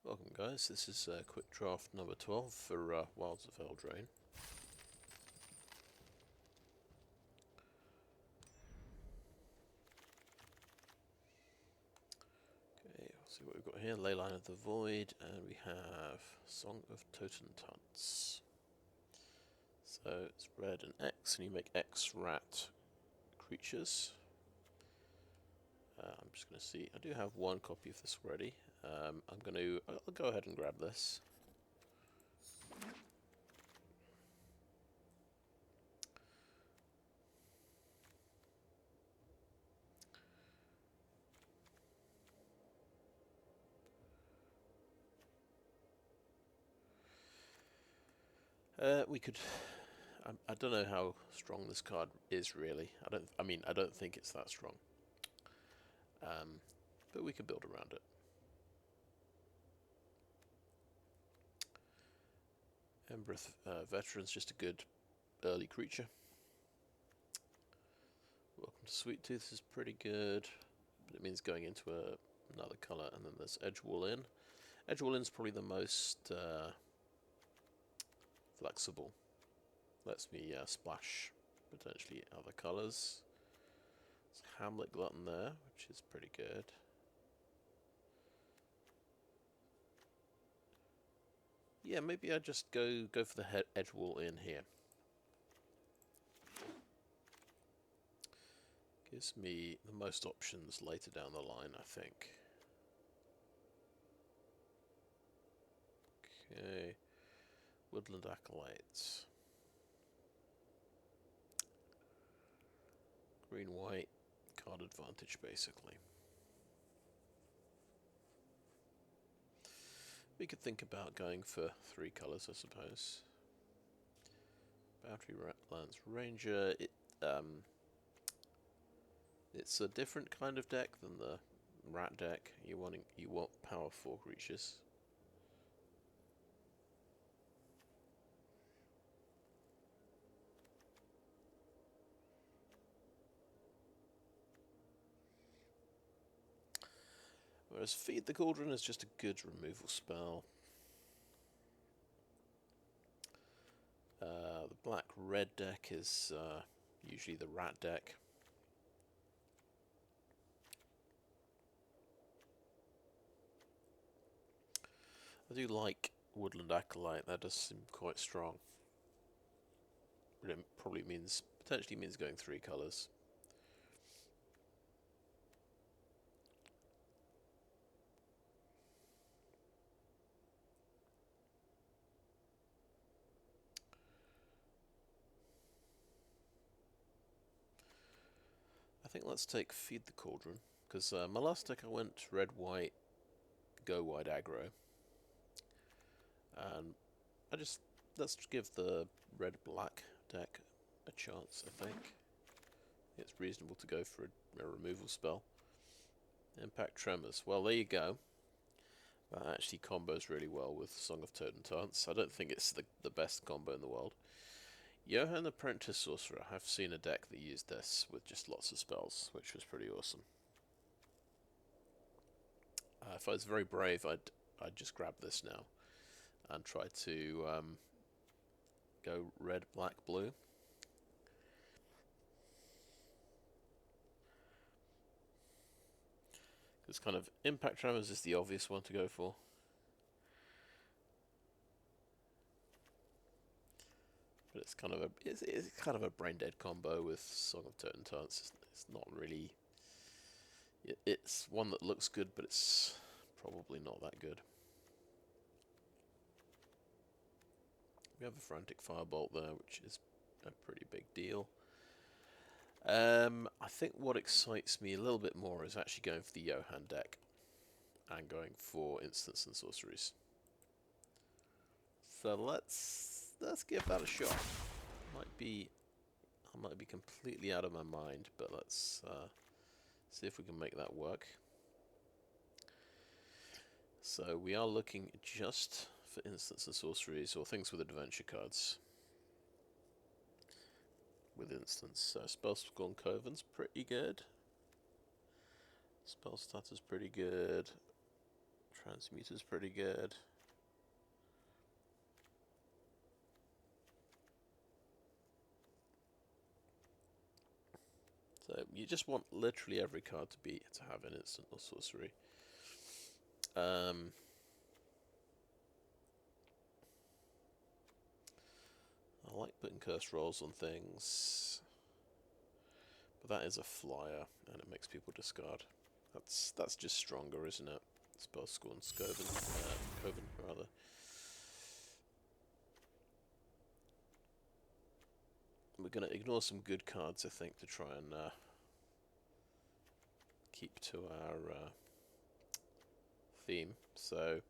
Welcome guys, this is quick draft number 12 for Wilds of Eldraine. Okay, let's see what we've got here. Leyline of the Void, and we have Song of Totentanz. So it's red and X, and you make X rat creatures. I'm just going to see, I do have one copy of this already. I'll go ahead and grab this. We could. I don't know how strong this card is really. I don't think it's that strong. But we could build around it. Embereth Veteran's just a good early creature. Welcome to Sweet Tooth is pretty good, but it means going into another colour. And then there's Edgewall Inn. Edgewall Inn's probably the most flexible. Lets me splash potentially other colours. There's Hamlet Glutton there, which is pretty good. Yeah, maybe I just go for the Edgewall Inn here. Gives me the most options later down the line, I think. Okay, Woodland Acolytes. Green-white, card advantage basically. We could think about going for 3 colours, I suppose. Boundary Lands Ranger. It's a different kind of deck than the rat deck. You want power 4 creatures. Whereas Feed the Cauldron is just a good removal spell. The black-red deck is usually the rat deck. I do like Woodland Acolyte, that does seem quite strong. But it probably potentially means going 3 colours. I think let's take Feed the Cauldron, because my last deck I went red-white, go wide aggro. And let's give the red-black deck a chance, I think. It's reasonable to go for a removal spell. Impact Tremors. Well, there you go. That actually combos really well with Song of Totentanz. I don't think it's the best combo in the world. Johann Apprentice Sorcerer. I've seen a deck that used this with just lots of spells, which was pretty awesome. If I was very brave, I'd just grab this now and try to go red, black, blue. Because kind of Impact Tremors is the obvious one to go for. But it's kind of a brain dead combo with Song of Totentanz. It's not really. It's one that looks good, but it's probably not that good. We have a Frantic Firebolt there, which is a pretty big deal. I think what excites me a little bit more is actually going for the Johann deck and going for instants and sorceries. So let's give that a shot. I might be completely out of my mind, but let's see if we can make that work. So we are looking just for instants and sorceries, or things with adventure cards. With instants, so Spellscorn Coven's pretty good. Spell Stutter's pretty good. Transmuter's pretty good. So you just want literally every card to have an instant or sorcery. I like putting curse rolls on things, but that is a flyer, and it makes people discard. That's just stronger, isn't it? Spellscorn Coven, rather. We're going to ignore some good cards, I think, to try and keep to our theme. So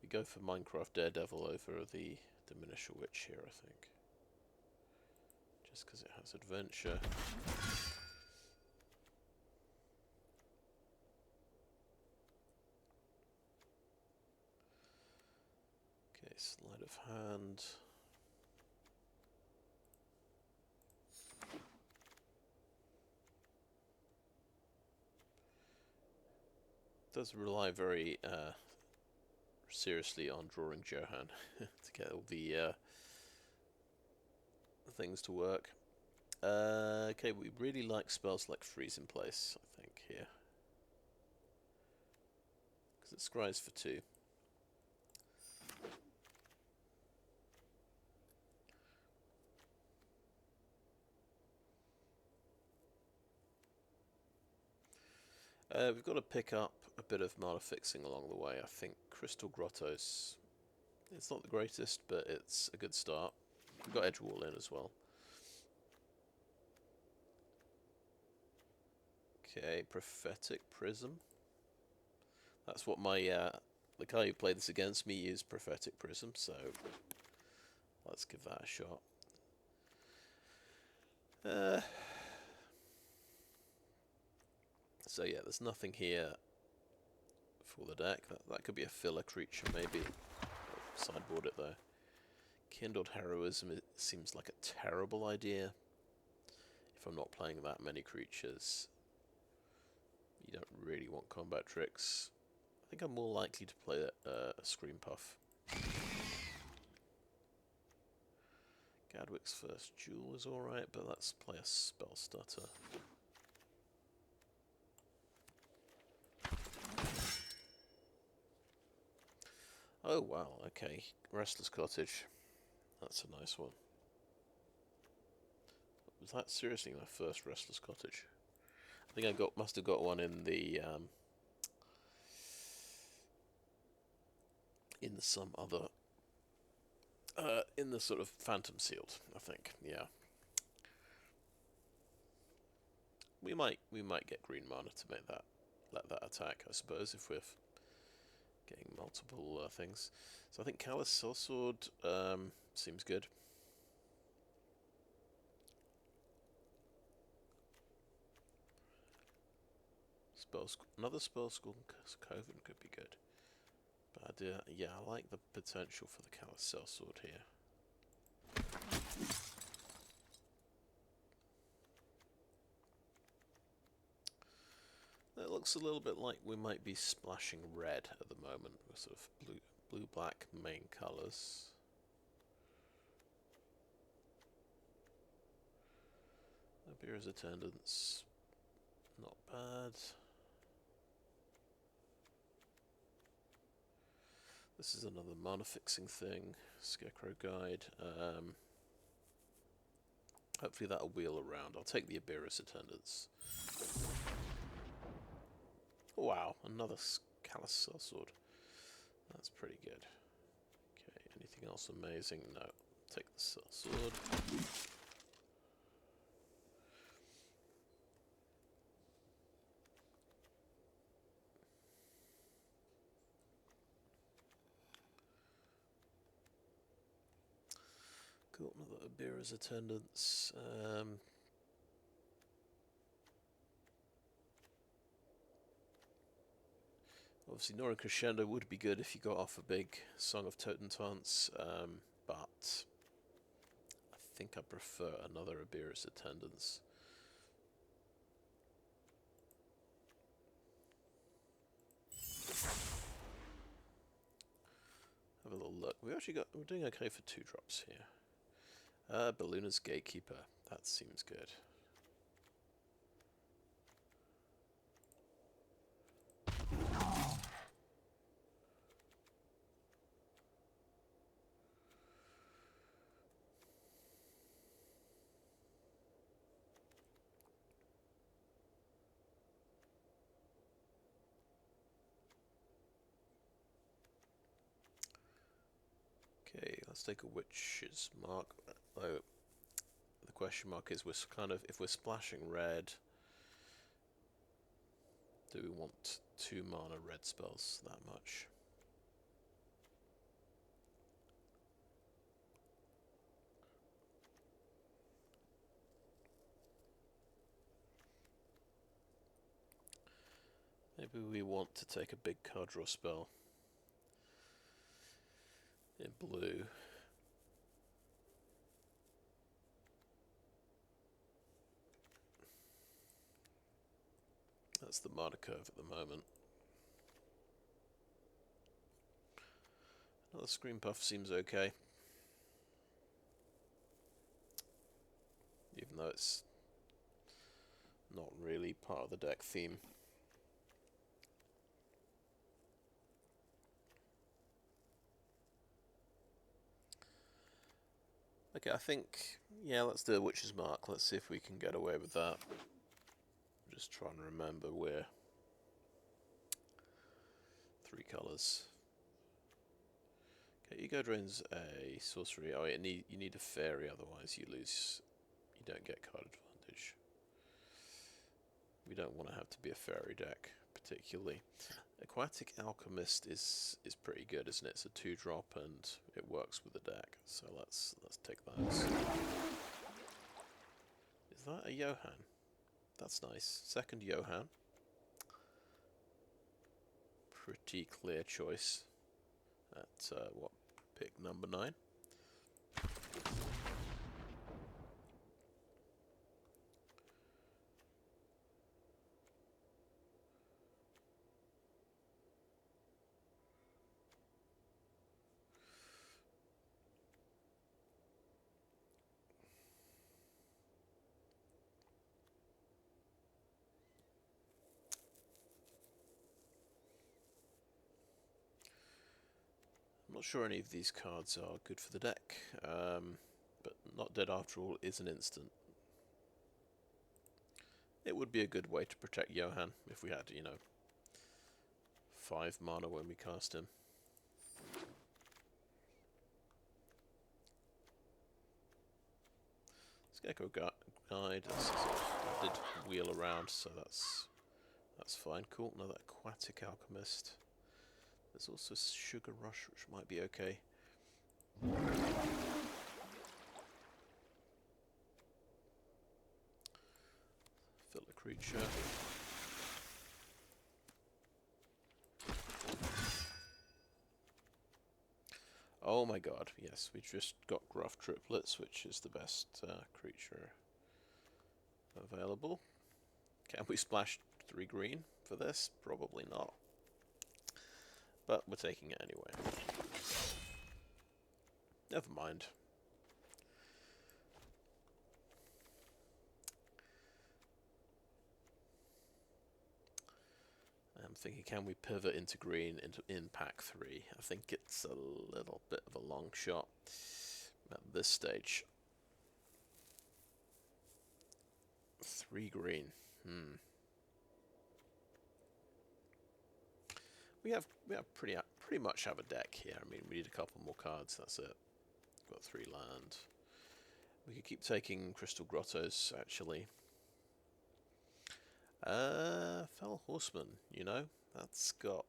we go for Minecart Daredevil over the Tenacious Witch here, I think. Just because it has adventure. Okay, Sleight of Hand. Does rely very seriously on drawing Johann to get all the things to work. Okay, we really like spells like Freeze in Place, I think, here. Because it scries for 2. We've got to pick up a bit of mana fixing along the way. I think Crystal Grotto's... It's not the greatest, but it's a good start. We've got Edgewall Inn as well. Okay, Prophetic Prism. That's what my... the guy who played this against me used Prophetic Prism, so... Let's give that a shot. So yeah, there's nothing here for the deck. That could be a filler creature, maybe. Sideboard it though. Kindled Heroism, it seems like a terrible idea. If I'm not playing that many creatures, you don't really want combat tricks. I think I'm more likely to play a Scream Puff. Gadwick's First Jewel is alright, but let's play a Spell Stutter. Oh wow, okay. Restless Cottage. That's a nice one. Was that seriously my first Restless Cottage? I think I must have got one in the in some other in the sort of Phantom Sealed, I think. Yeah. We might get green mana to make that let that attack, I suppose, if we're getting multiple things. So I think Callous Sell-Sword seems good. Another Spellscorn Coven could be good. But yeah, I like the potential for the Callous Sell-Sword here. It looks a little bit like we might be splashing red at the moment, with sort of blue-black main colours. Obyra's Attendants, not bad. This is another mana fixing thing. Scarecrow Guide. Hopefully that'll wheel around. I'll take the Obyra's Attendants. Oh, wow, another Callous Sell-Sword. That's pretty good. Okay, anything else amazing? No. Take the Sell-Sword. Cool, another Obyra's Attendants. Obviously, Nora Crescendo would be good if you got off a big Song of Totentanz, but I think I prefer another Obyra's Attendants. we're doing okay for 2-drops here. Beluna's Gatekeeper. That seems good. Okay, let's take a Witch's Mark. Oh, the question mark is if we're splashing red, do we want 2 mana red spells that much? Maybe we want to take a big card draw spell in blue. That's the mana curve at the moment. Another Screen Puff seems okay. Even though it's not really part of the deck theme. Okay, I think, yeah, let's do a Witch's Mark. Let's see if we can get away with that. I'm just trying to remember where. 3 colours. Okay, Ego Drain's a sorcery. Oh, you need a fairy, otherwise you don't get card advantage. We don't want to have to be a fairy deck, particularly. Aquatic Alchemist is pretty good, isn't it? It's a 2-drop and it works with the deck. So let's take those. Is that a Johann? That's nice. Second Johann. Pretty clear choice at what, pick number 9. I'm not sure any of these cards are good for the deck, but Not Dead After All is an instant. It would be a good way to protect Johann if we had, 5 mana when we cast him. Scarecrow Guide. I did wheel around, so that's fine. Cool. Another Aquatic Alchemist. There's also Sugar Rush, which might be okay. Fill a creature. Oh my god, yes, we just got Gruff Triplets, which is the best creature available. Can we splash 3 green for this? Probably not. But we're taking it anyway. Never mind. I'm thinking, can we pivot into green in pack 3? I think it's a little bit of a long shot at this stage. 3 green. We pretty much have a deck here. I mean, we need a couple more cards. That's it. Got 3 land. We could keep taking Crystal Grottos, actually. Fell Horseman, that's got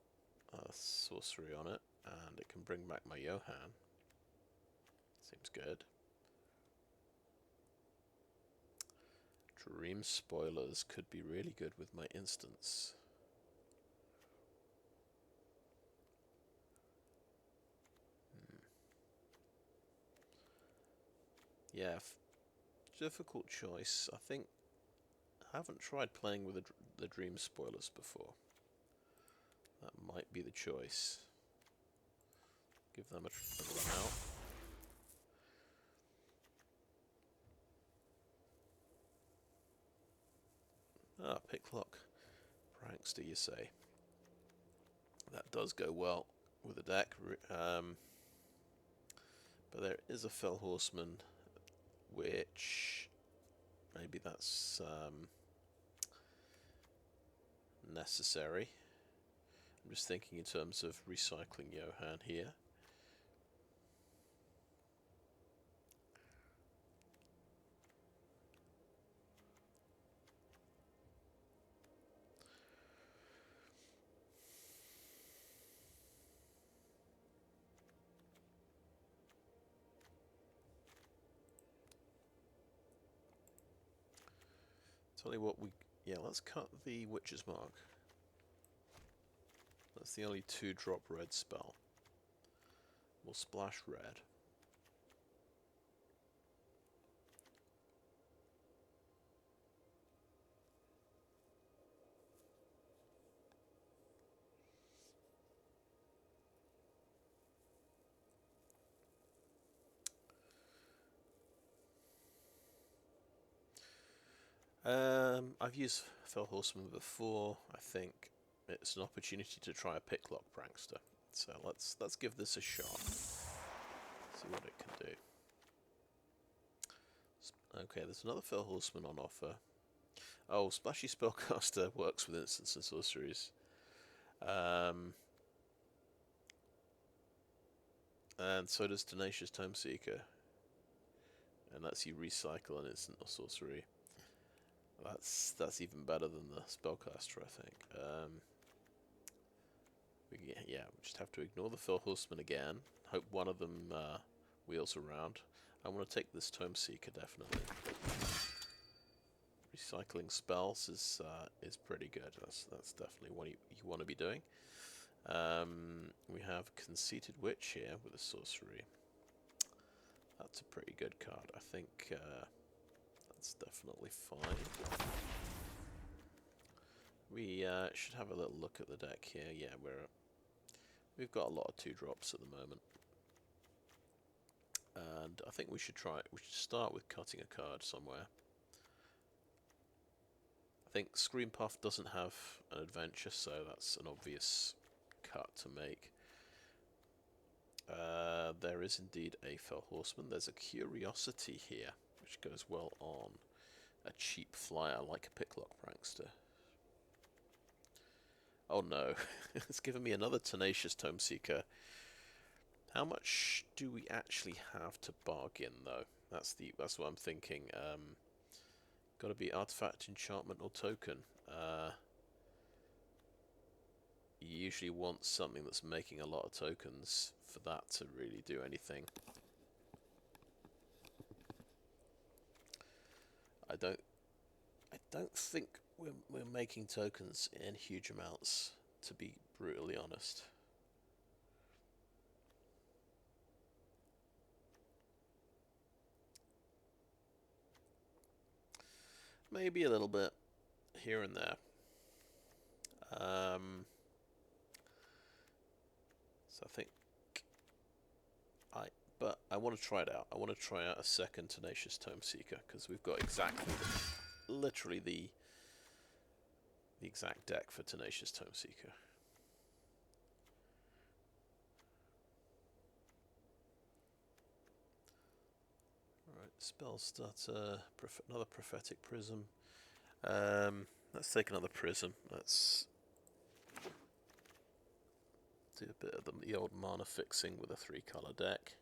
a sorcery on it, and it can bring back my Johann. Seems good. Dream Spoilers could be really good with my instants. Yeah, difficult choice. I think I haven't tried playing with the Dream Spoilers before. That might be the choice. Give them a run out. Ah, Picklock Prankster, you say. That does go well with the deck. But there is a Fell Horseman, which maybe that's necessary. I'm just thinking in terms of recycling Johann here. Tell you what, let's cut the Witch's Mark. That's the only 2-drop red spell. We'll splash red. I've used Fell Horseman before. I think it's an opportunity to try a Picklock Prankster. So let's give this a shot. See what it can do. Okay, there's another Fell Horseman on offer. Oh, Splashy Spellcaster works with instants and sorceries. And so does Tenacious Tomeseeker. And lets you recycle an instant or sorcery. That's even better than the Spellcaster, I think. We just have to ignore the Fell Horseman again. Hope one of them wheels around. I want to take this Tomeseeker, definitely. Recycling spells is pretty good. That's definitely what you want to be doing. We have Conceited Witch here with a sorcery. That's a pretty good card. I think that's definitely fine. We should have a little look at the deck here. Yeah, we've got a lot of 2-drops at the moment. And I think we should start with cutting a card somewhere. I think Scream Puff doesn't have an adventure, so that's an obvious cut to make. There is indeed a Fell Horseman. There's a Curiosity here, which goes well on a cheap flyer like a Picklock Prankster. Oh no, it's given me another Tenacious Tomeseeker. How much do we actually have to bargain, though? That's what I'm thinking. Got to be artifact, enchantment, or token. You usually want something that's making a lot of tokens for that to really do anything. I don't think we're making tokens in huge amounts, to be brutally honest. Maybe a little bit here and there. So I think but I want to try it out. I want to try out a second Tenacious Tomeseeker because we've got literally the exact deck for Tenacious Tomeseeker. Alright, Spell Stutter, another Prophetic Prism. Let's take another Prism. Let's do a bit of the old mana fixing with a 3-color deck.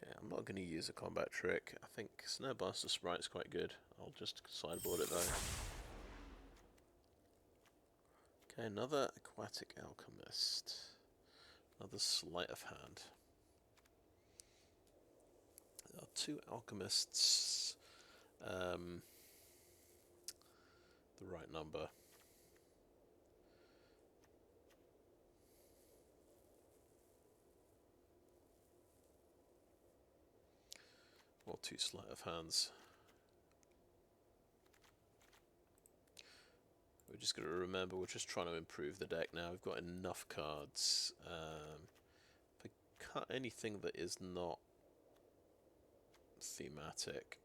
Okay, I'm not going to use a combat trick. I think Snowbuster Sprite's quite good. I'll just sideboard it though. Okay, another Aquatic Alchemist. Another Sleight of Hand. There are 2 Alchemists. The right number. Or 2 Sleight of Hands. just got to remember we're just trying to improve the deck now. We've got enough cards. If I cut anything that is not thematic.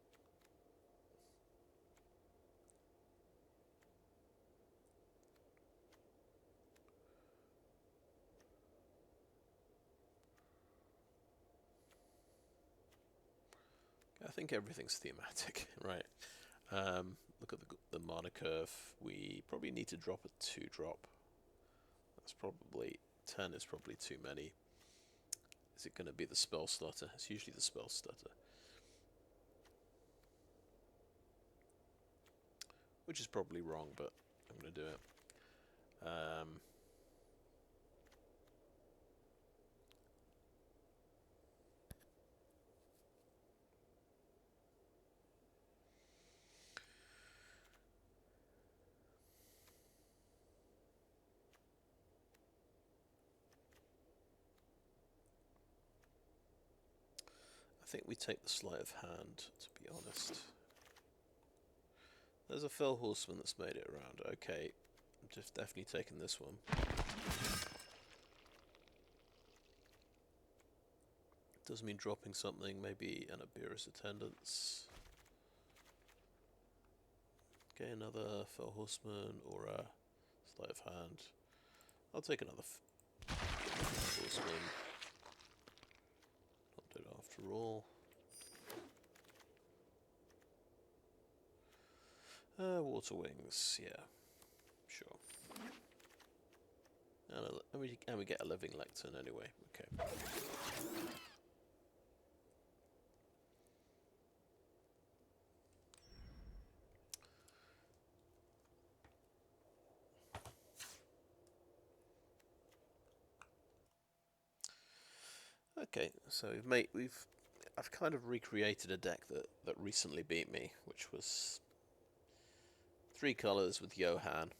I think everything's thematic, right? Look at the mana curve. We probably need to drop a 2-drop. That's probably 10 is probably too many. Is it going to be the Spell Stutter? It's usually the Spell Stutter, which is probably wrong, but I'm going to do it. I think we take the Sleight of Hand, to be honest. There's a Fell Horseman that's made it around. Okay, I'm just definitely taking this one. Does mean dropping something, maybe an Obyra's Attendants. Okay, another Fell Horseman or a Sleight of Hand. I'll take another Fell Horseman. Not dead after all. Water Wings, yeah, sure. And we get a Living Lectern anyway. Okay. Okay, so I've kind of recreated a deck that recently beat me, which was 3 colours with Johann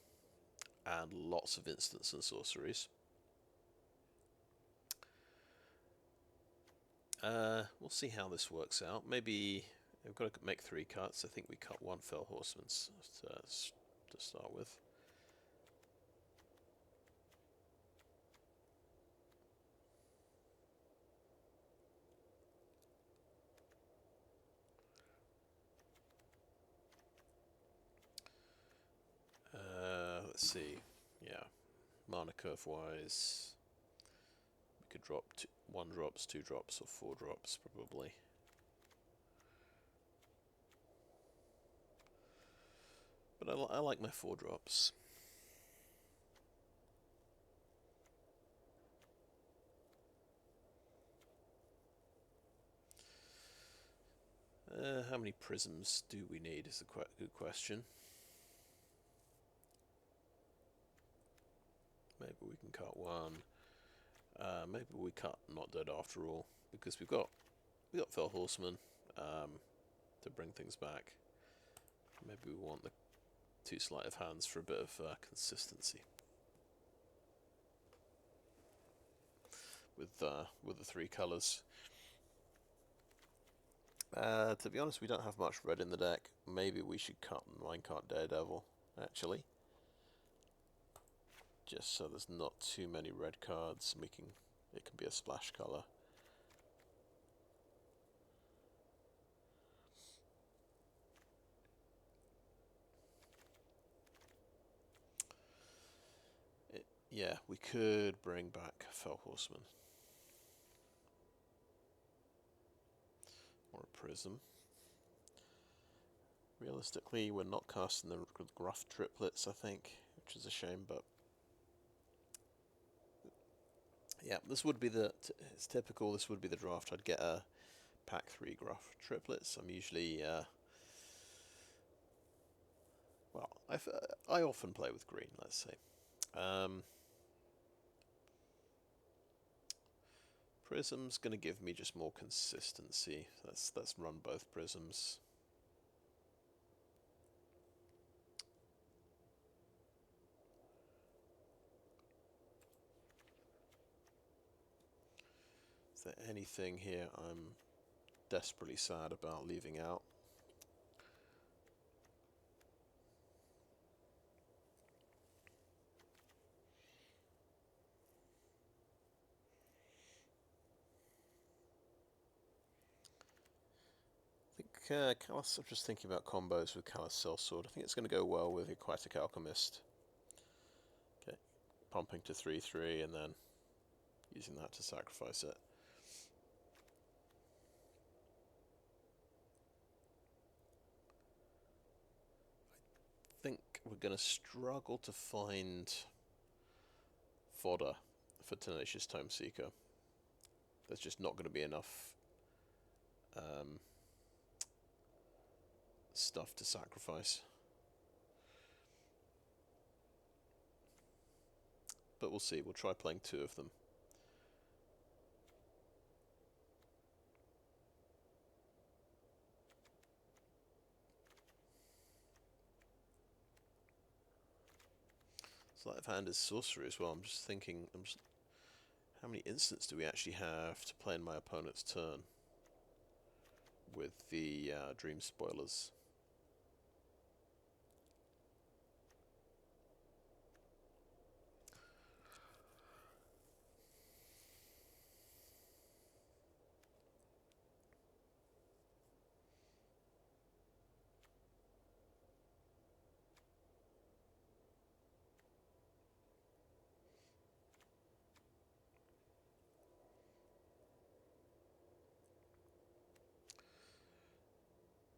and lots of instants and sorceries. We'll see how this works out. Maybe we've got to make 3 cuts. I think we cut 1 Fell Horseman to start with. Let's see. Yeah, mana curve wise, we could drop 1 drops, 2 drops, or 4 drops probably. But I like my 4 drops. How many prisms do we need is a good question. Maybe we can cut 1. Maybe we cut Not Dead after all, because we got Fell Horseman to bring things back. Maybe we want the 2 Sleight of Hands for a bit of consistency with the 3 colours. To be honest, we don't have much red in the deck. Maybe we should cut Minecart Daredevil, actually. Just so there's not too many red cards. It can be a splash colour. Yeah, we could bring back Fell Horseman. Or a Prism. Realistically, we're not casting the Gruff Triplets, I think, which is a shame, but yeah, this would be it's typical, this would be the draft. I'd get a pack 3 Gruff Triplets. I'm usually, well, I often play with green, let's say. Prism's going to give me just more consistency. Let's run both Prisms. Is there anything here I'm desperately sad about leaving out? Callous, I'm just thinking about combos with Callous Sell-Sword. I think it's going to go well with Aquatic Alchemist. Okay, pumping to 3/3 and then using that to sacrifice it. I think we're going to struggle to find fodder for Tenacious Tomeseeker. There's just not going to be enough stuff to sacrifice. But we'll see. We'll try playing 2 of them. Sleight of Hand is Sorcerer as well. I'm just thinking, how many instants do we actually have to play in my opponent's turn with the Dream Spoilers?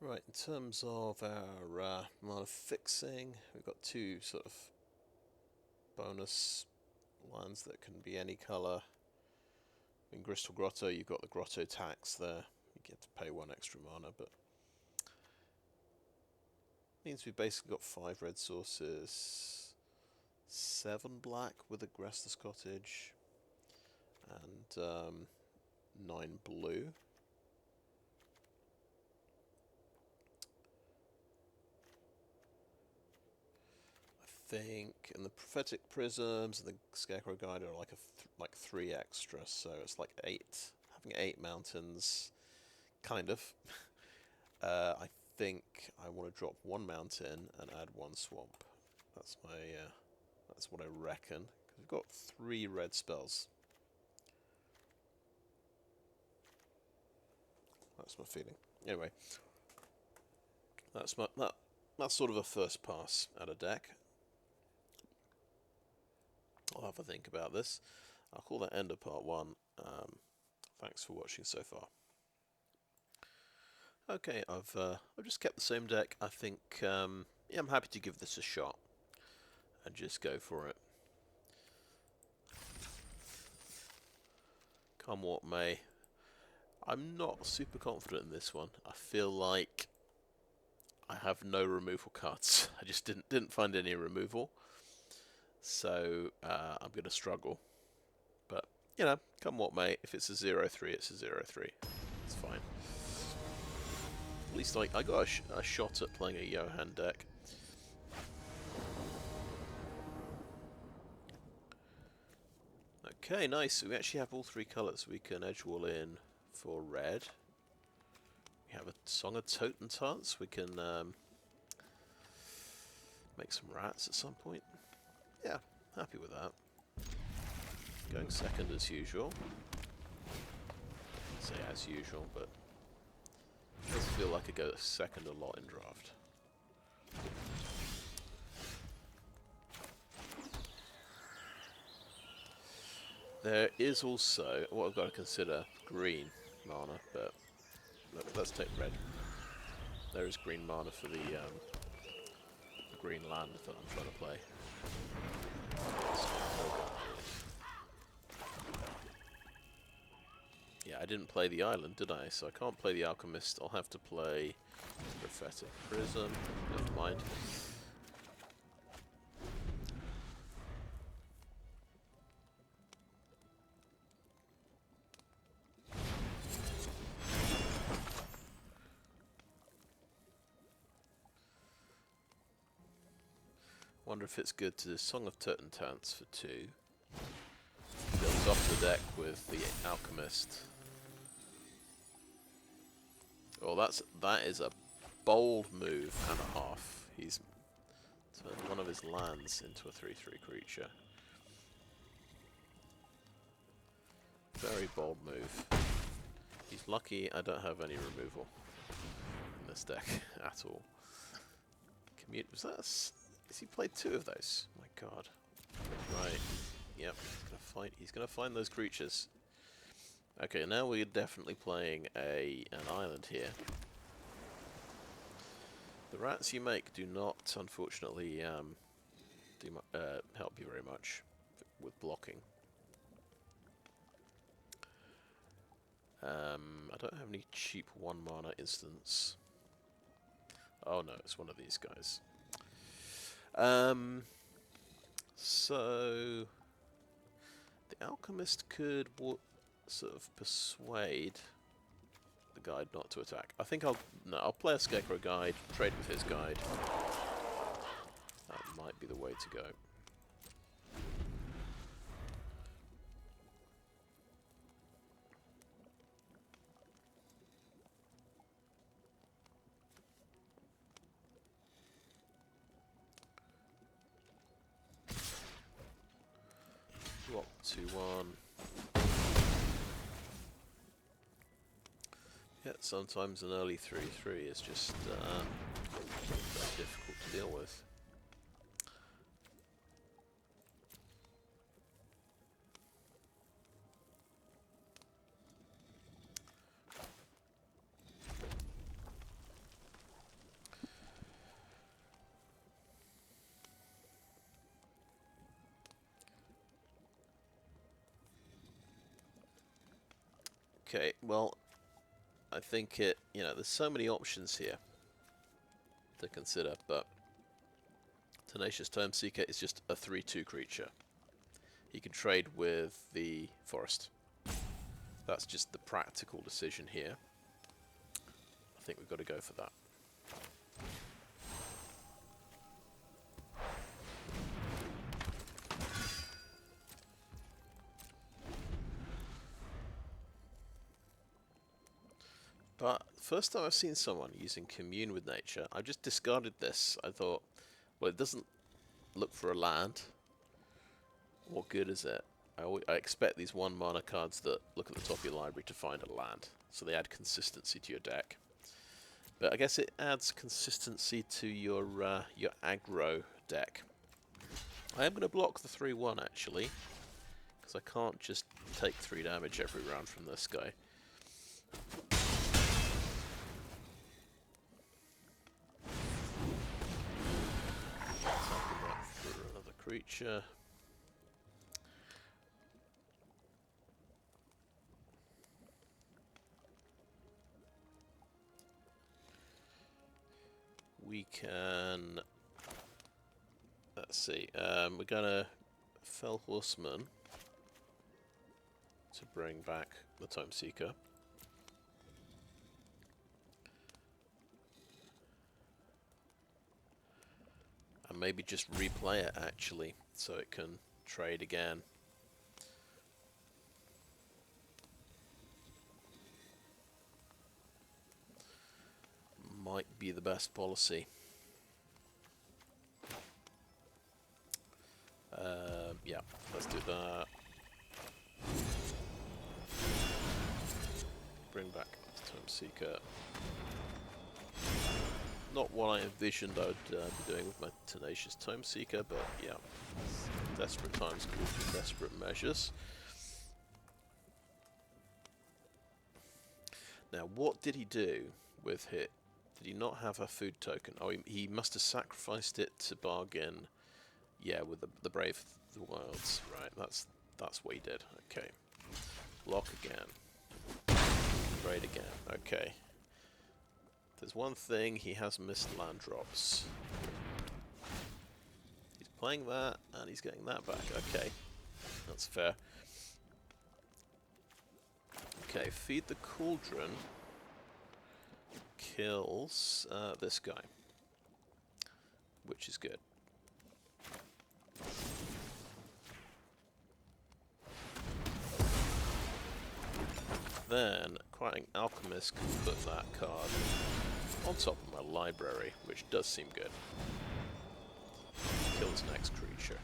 Right, in terms of our mana fixing, we've got 2 sort of bonus lands that can be any colour. In Crystal Grotto, you've got the Grotto tax there. You get to pay 1 extra mana, but means we've basically got 5 red sources, 7 black with a Restless Cottage, and 9 blue. Think, and the Prophetic Prisms and the Scarecrow Guide are like 3 extra, so it's like 8. Having 8 mountains, kind of. I think I want to drop 1 mountain and add 1 swamp. That's my, that's what I reckon. Because we've got 3 red spells. That's my feeling. Anyway, that's sort of a first pass at a deck. I'll have a think about this. I'll call that end of part 1. Thanks for watching so far. Okay, I've just kept the same deck. I think yeah, I'm happy to give this a shot and just go for it. Come what may. I'm not super confident in this one. I feel like I have no removal cards. I just didn't find any removal. So I'm going to struggle, but you know, come what may. If it's a 0/3, it's a 0/3. It's fine. At least I got a shot at playing a Johann deck. Okay, nice. So we actually have all 3 colours. We can Edgewall Inn for red. We have a Song of Totentanz. We can make some rats at some point. Yeah, happy with that. Going second as usual. I'd say as usual, but it does feel like I go second a lot in draft. There is also what I've got to consider green mana, but let's take red. There is green mana for the green land that I'm trying to play. Yeah, I didn't play the island, did I? So I can't play the Alchemist. I'll have to play Prophetic Prism. Never mind. Wonder if it's good to do Song of Totentanz for 2. Builds off the deck with the Alchemist. Oh, that is a bold move and a half. He's turned one of his lands into a 3/3 creature. Very bold move. He's lucky I don't have any removal. this deck at all. Was that has he played 2 of those? My god. Right. Yep, he's gonna find those creatures. Okay, now we're definitely playing an island here. The rats you make do not, unfortunately, help you very much with blocking. I don't have any cheap 1 mana instants. Oh no, it's one of these guys. So the alchemist could sort of persuade the guide not to attack. I think I'll play a Scarecrow guide, trade with his guide. That might be the way to go. Block 2/1. Yeah, sometimes an early 3/3 is just very difficult to deal with. Okay, well, I think there's so many options here to consider, but Tenacious Tomeseeker is just a 3/2 creature. He can trade with the forest. That's just the practical decision here. I think we've got to go for that. But first time I've seen someone using Commune with Nature, I just discarded this. I thought, well, it doesn't look for a land. What good is it? I expect these 1 mana cards that look at the top of your library to find a land. So they add consistency to your deck. But I guess it adds consistency to your aggro deck. I am going to block the 3/1 actually, because I can't just take 3 damage every round from this guy. For another creature. We can, let's see, we're gonna Fell Horseman to bring back the Tomeseeker. And maybe just replay it actually, so it can trade again. Might be the best policy. Yeah, let's do that. Bring back Tomeseeker. Not what I envisioned I would be doing with my Tenacious Tomeseeker, but yeah, desperate times call for desperate measures. Now, what did he do with it? Did he not have a food token? Oh, he must have sacrificed it to bargain. Yeah, with the Brave of the Wilds. Right, that's what he did. Okay. Block again. Trade again. Okay. There's one thing, he has missed land drops. He's playing that, and he's getting that back. Okay. That's fair. Okay, Feed the Cauldron kills this guy, which is good. Then, Aquatic Alchemist can put that card on top of my library, which does seem good. Kills next creature.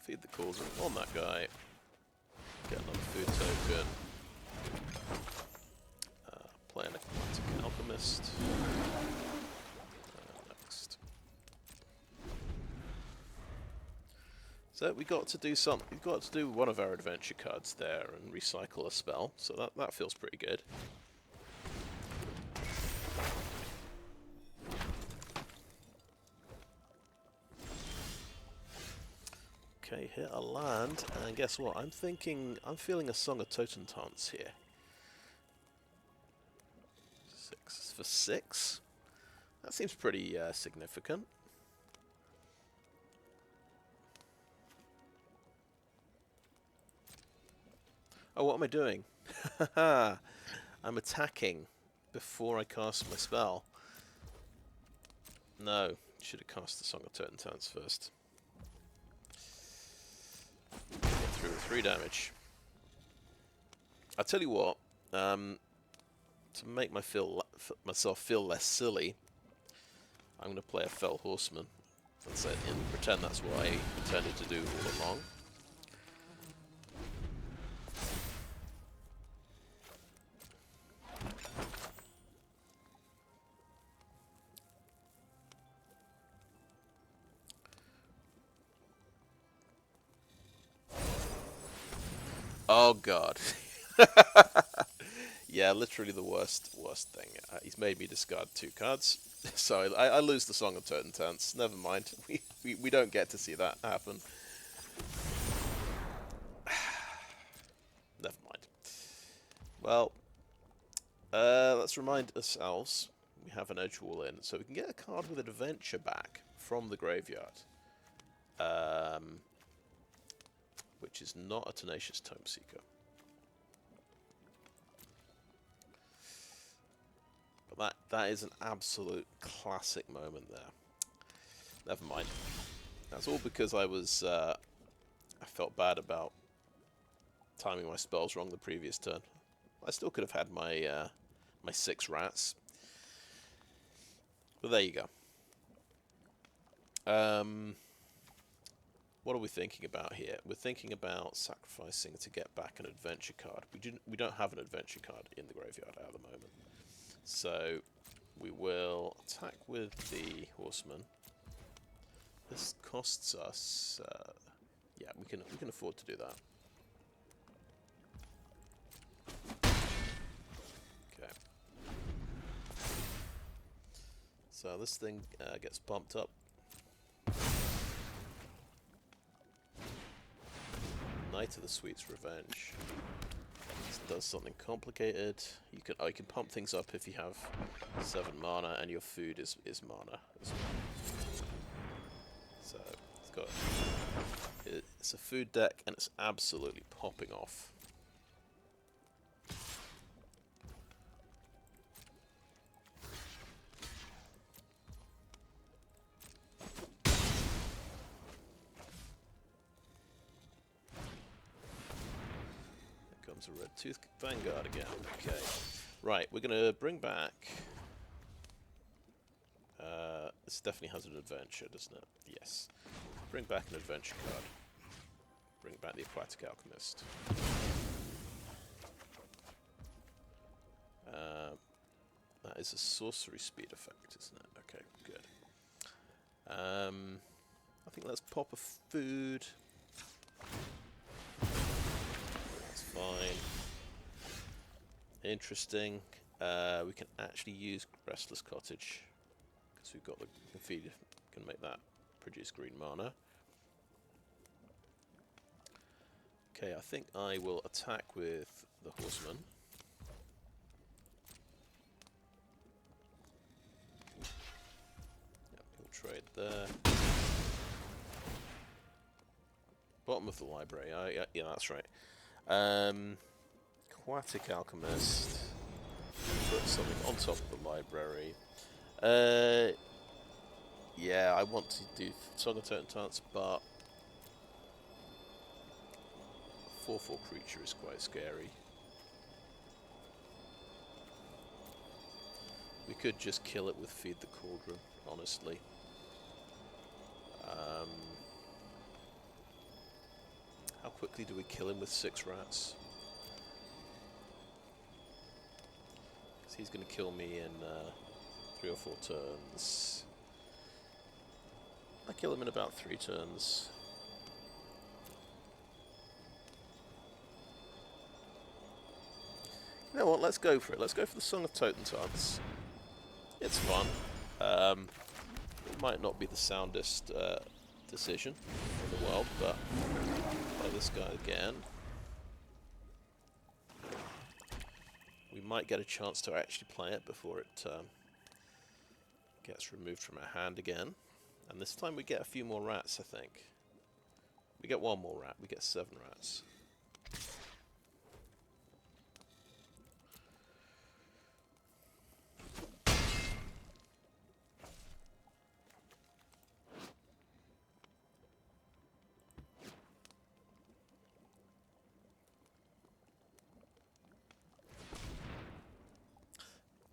Feed the Cauldron on that guy. Get another food token. Play an Aquatic Alchemist. Next. So we got to do something. We've got to do one of our adventure cards there and recycle a spell. So that feels pretty good. Okay, hit a land, and guess what? I'm feeling a Song of Totentanz here. 6 for 6. That seems pretty significant. Oh, what am I doing? I'm attacking before I cast my spell. No, should have cast the Song of Totentanz first. Get through with 3 damage. I'll tell you what, to make myself feel less silly, I'm going to play a Fell Horseman. That's it, and pretend that's what I intended to do all along. Oh god. Yeah, literally the worst thing. He's made me discard 2 cards, so I lose the Song of Totentanz. Never mind, we don't get to see that happen. Never mind. Well, let's remind ourselves we have an Edgewall Inn, so we can get a card with adventure back from the graveyard. Which is not a Tenacious Tomeseeker. But that is an absolute classic moment there. Never mind. That's all because I felt bad about timing my spells wrong the previous turn. I still could have had my my 6 rats. But there you go. What are we thinking about here? We're thinking about sacrificing to get back an adventure card. We don't have an adventure card in the graveyard at the moment. So we will attack with the Horseman. This costs us yeah, we can afford to do that. Okay. So this thing gets bumped up. Knight of the Sweet's Revenge. This does something complicated. You can pump things up if you have 7 mana and your food is mana as well. So it's a food deck and it's absolutely popping off. A Red Tooth Vanguard again. Okay. Right, we're going to bring back... this definitely has an adventure, doesn't it? Yes. Bring back an adventure card. Bring back the Aquatic Alchemist. That is a sorcery speed effect, isn't it? Okay, good. I think let's pop a food. Fine. Interesting. We can actually use Restless Cottage because we've got the feed. Can make that produce green mana. Okay, I think I will attack with the Horseman. Yep, we'll trade there. Bottom of the library. Yeah, that's right. Aquatic Alchemist. Put something on top of the library. Yeah, I want to do Song of Totentanz, but 4/4 creature is quite scary. We could just kill it with Feed the Cauldron, honestly. quickly do we kill him with 6 rats? Because he's going to kill me in 3 or 4 turns. I kill him in about 3 turns. You know what, let's go for it. Let's go for the Song of Totentanz. It's fun. It might not be the soundest decision in the world, but play this guy again. We might get a chance to actually play it before it gets removed from our hand again. And this time we get a few more rats, I think. We get 1 more rat, we get 7 rats.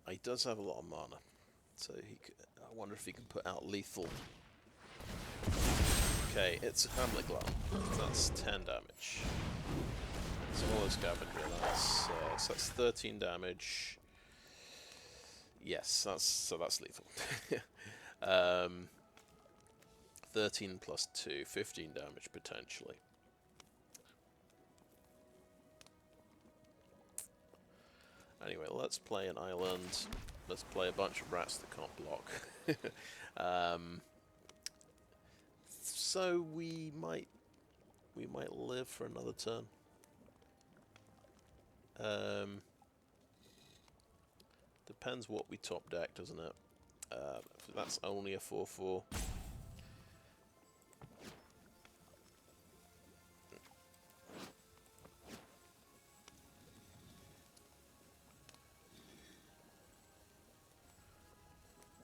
He does have a lot of mana, so he could, I wonder if he can put out lethal. Okay, it's a Hamlet Glum. That's 10 damage. So all this guy would realise. So that's 13 damage. Yes, that's lethal. 13 plus 2, 15 damage potentially. Anyway, let's play an island. Let's play a bunch of rats that can't block. So we might live for another turn. Depends what we top deck, doesn't it? That's only a 4/4.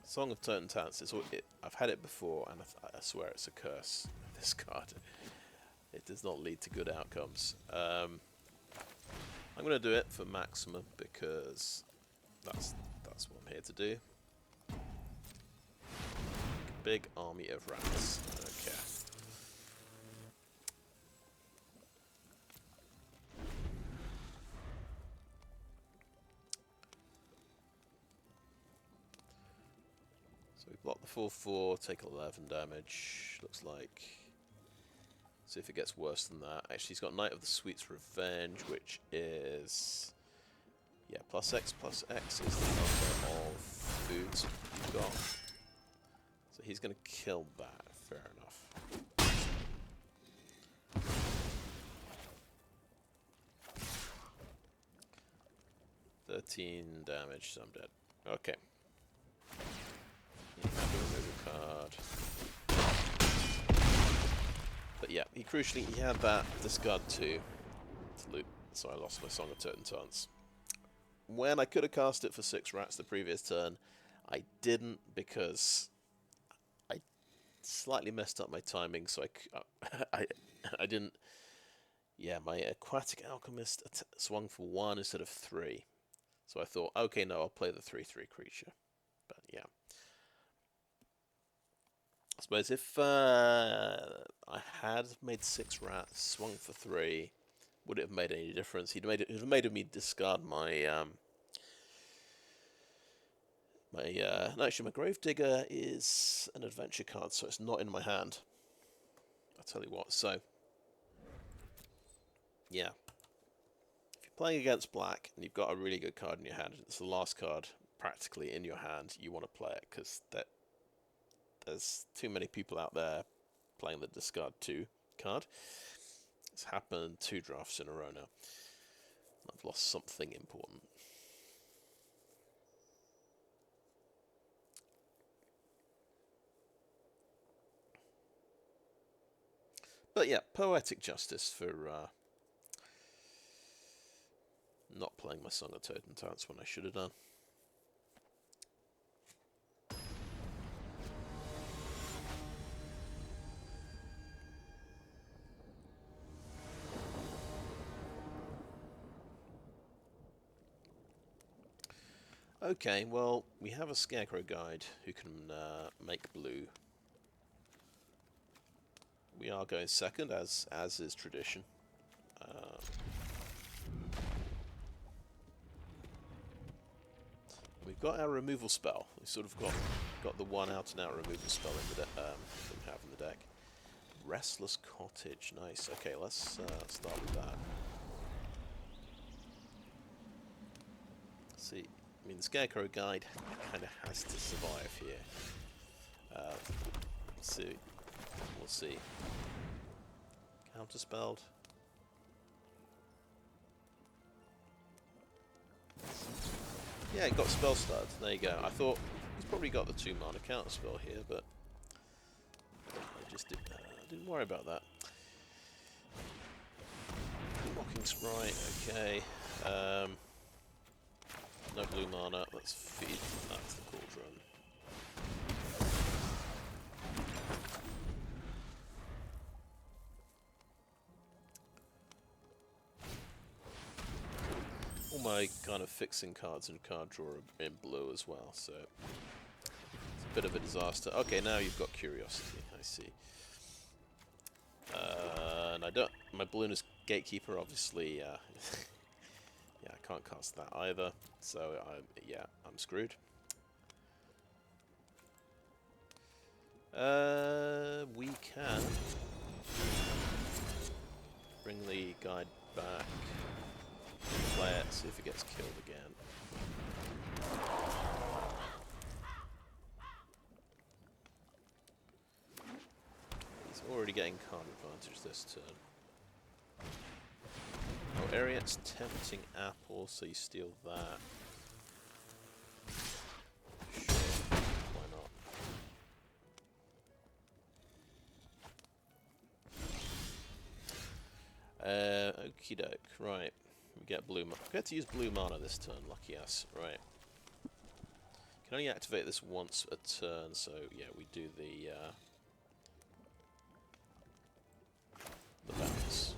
Song of Totentanz is I've had it before, and I swear it's a curse. This card, it does not lead to good outcomes. I'm going to do it for maximum because that's what I'm here to do. Big army of rats. Okay. Block the 4/4, take 11 damage, looks like. See if it gets worse than that. Actually, he's got Knight of the Sweet's Revenge, which is... yeah, +X is the number of foods you've got. So he's going to kill that, fair enough. 13 damage, so I'm dead. Okay. Card. But yeah, crucially he had that discard 2 to loot, so I lost my Song of Totentanz. When I could have cast it for 6 rats the previous turn, I didn't because I slightly messed up my timing, so I didn't. Yeah, my Aquatic Alchemist swung for 1 instead of 3, so I thought, okay, no, I'll play the 3/3 creature. But yeah. I suppose if I had made 6 rats, swung for 3, would it have made any difference? It would have made me discard my no, actually my Gravedigger is an adventure card, so it's not in my hand. I'll tell you what. So yeah, if you're playing against black and you've got a really good card in your hand, and it's the last card practically in your hand, you want to play it because there's too many people out there playing the discard 2 card. It's happened 2 drafts in a row now. I've lost something important. But yeah, poetic justice for not playing my Song of Totentanz when I should have done. Okay, well, we have a Scarecrow guide who can make blue. We are going second, as is tradition. We've got our removal spell. We sort of got the one out and out removal spell in the that we have in the deck. Restless Cottage, nice. Okay, let's start with that. Let's see, I mean the Scarecrow guide kind of has to survive here. Let's see. We'll see. Counterspelled. Yeah, it got Spell Stutter. There you go. I thought he's probably got the 2 mana counterspell here, but I just didn't worry about that. Mocking Sprite, okay. No blue mana. Let's feed that's the Cauldron. All my kind of fixing cards and card draw are in blue as well, so it's a bit of a disaster. Okay, now you've got Curiosity, I see. And I don't. My Beluna's Gatekeeper, obviously, yeah, I can't cast that either, so I'm screwed. We can bring the guide back. Play it, see if it gets killed again. He's already getting card advantage this turn. Oh, Ariet's Tempting Apple, so you steal that. Sure, why not? Okie doke, right. We get blue mana. We get to use blue mana this turn, lucky us. Right. Can only activate this once a turn, so yeah, we do the bounce.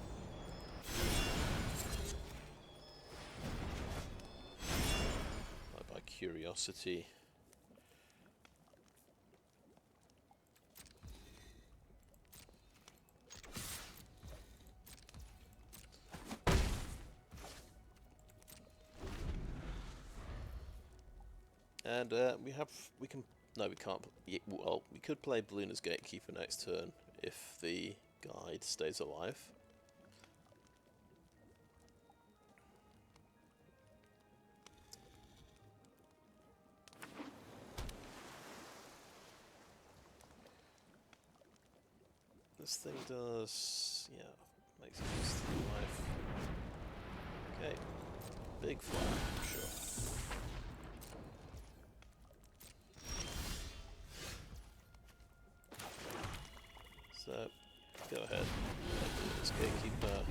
By Curiosity. And we can't. Well, we could play Beluna's Gatekeeper next turn if the guide stays alive. This thing does, yeah, makes it just alive. Okay, big fly, sure. So, go ahead. This Gatekeeper.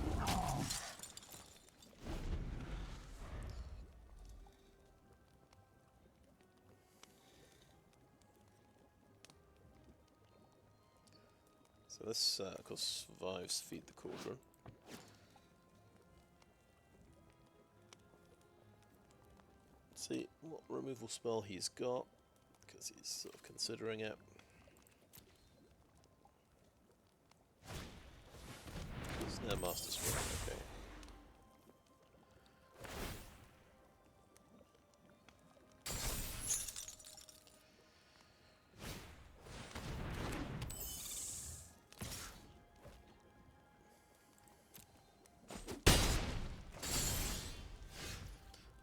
So this, of course, survives Feed the Cauldron. Let's see what removal spell he's got, because he's sort of considering it. Snare Master Sprite, okay.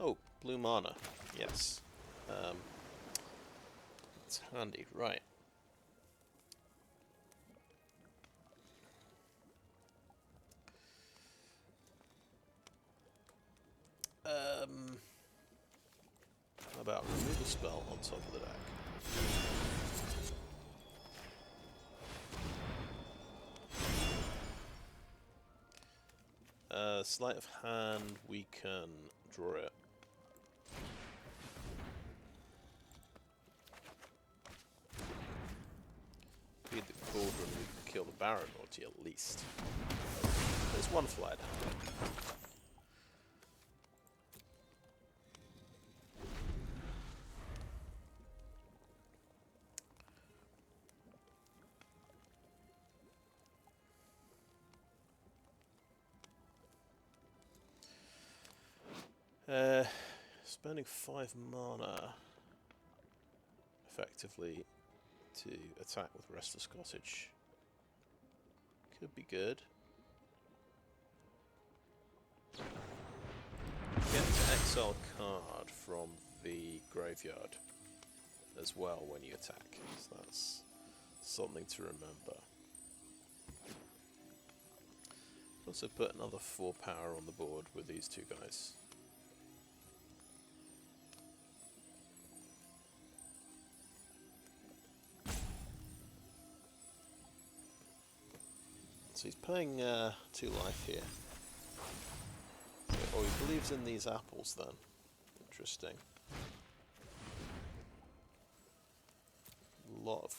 Oh, blue mana, yes. It's handy, right. How about remove a spell on top of the deck? Sleight of Hand, we can draw it. Feed the Cauldron, we can kill the Baron Lordy at least. There's one fly down. Spending 5 mana effectively to attack with Restless Cottage could be good. Get to exile a card from the graveyard as well when you attack, so that's something to remember. Also put another 4 power on the board with these two guys. So he's paying 2 life here. So, oh, he believes in these apples then. Interesting. Lot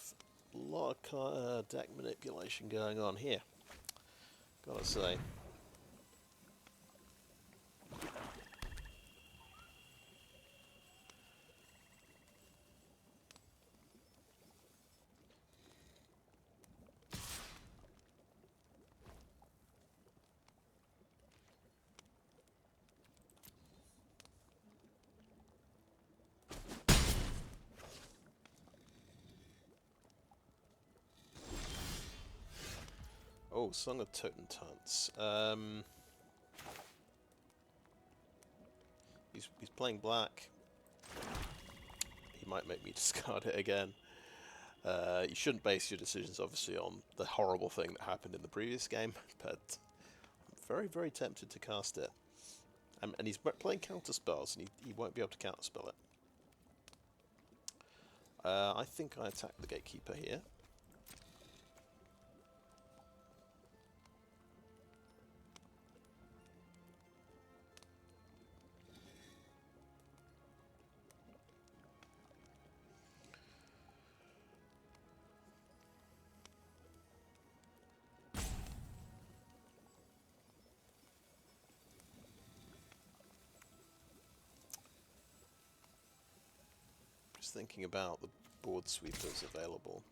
of deck manipulation going on here, gotta say. Oh, Song of Totentanz. He's playing black. He might make me discard it again. You shouldn't base your decisions, obviously, on the horrible thing that happened in the previous game, but I'm very, very tempted to cast it. And he's playing counter spells, and he won't be able to counterspell it. I think I attack the Gatekeeper here. Thinking about the board sweepers available.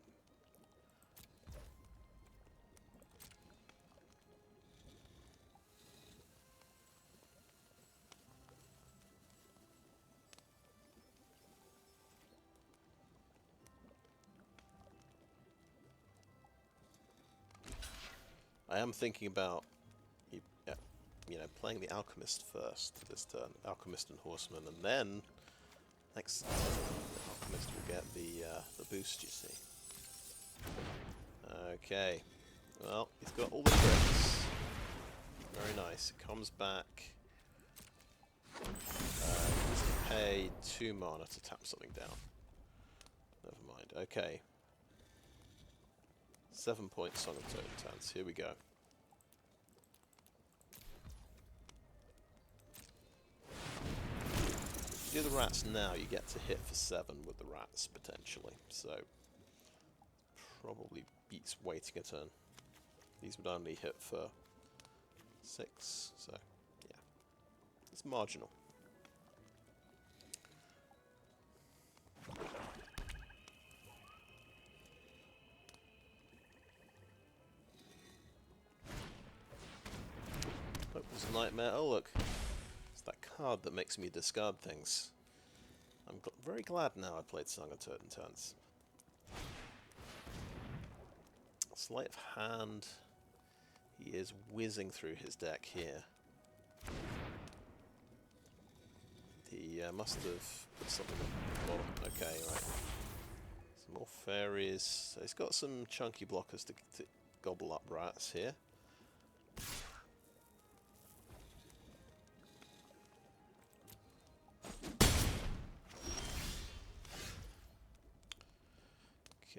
I am thinking about playing the Alchemist first this turn, Alchemist and Horseman, and then next turn the Alchemist will get the boost, you see. Okay, well, he's got all the tricks. Very nice. It comes back. He doesn't pay 2 mana to tap something down. Never mind. Okay. 7-point Song of Totentanz. Here we go. If you do the rats now, you get to hit for 7 with the rats, potentially. So, probably beats waiting a turn. These would only hit for 6, so, yeah. It's marginal. Hope was a nightmare. Oh, look. It's that card that makes me discard things. I'm very glad now I played Song of Totentanz. Sleight of Hand. He is whizzing through his deck here. He must have put something on the bottom. Okay, right. Some more fairies. So he's got some chunky blockers to gobble up rats here.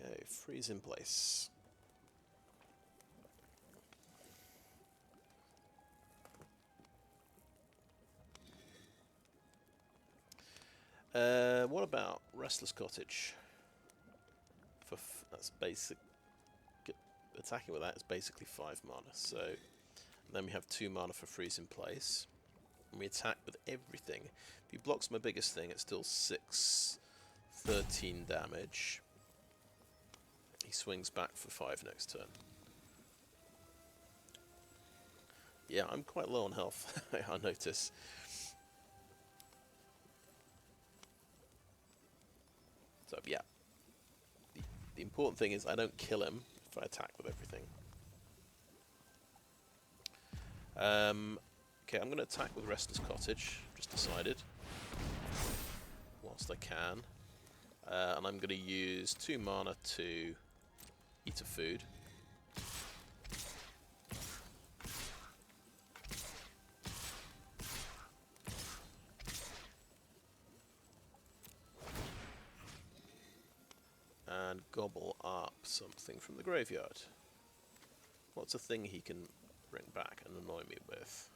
Okay, freeze in place. What about Restless Cottage? That's basic. Attacking with that is basically 5 mana. So then we have 2 mana for freeze in place. And we attack with everything. If he blocks my biggest thing, it's still 13 damage. He swings back for 5 next turn. Yeah, I'm quite low on health, I notice. yeah. The important thing is I don't kill him if I attack with everything. Okay, I'm going to attack with Restless Cottage, just decided, whilst I can. And I'm going to use 2 mana to eat a food. And gobble up something from the graveyard. What's a thing he can bring back and annoy me with?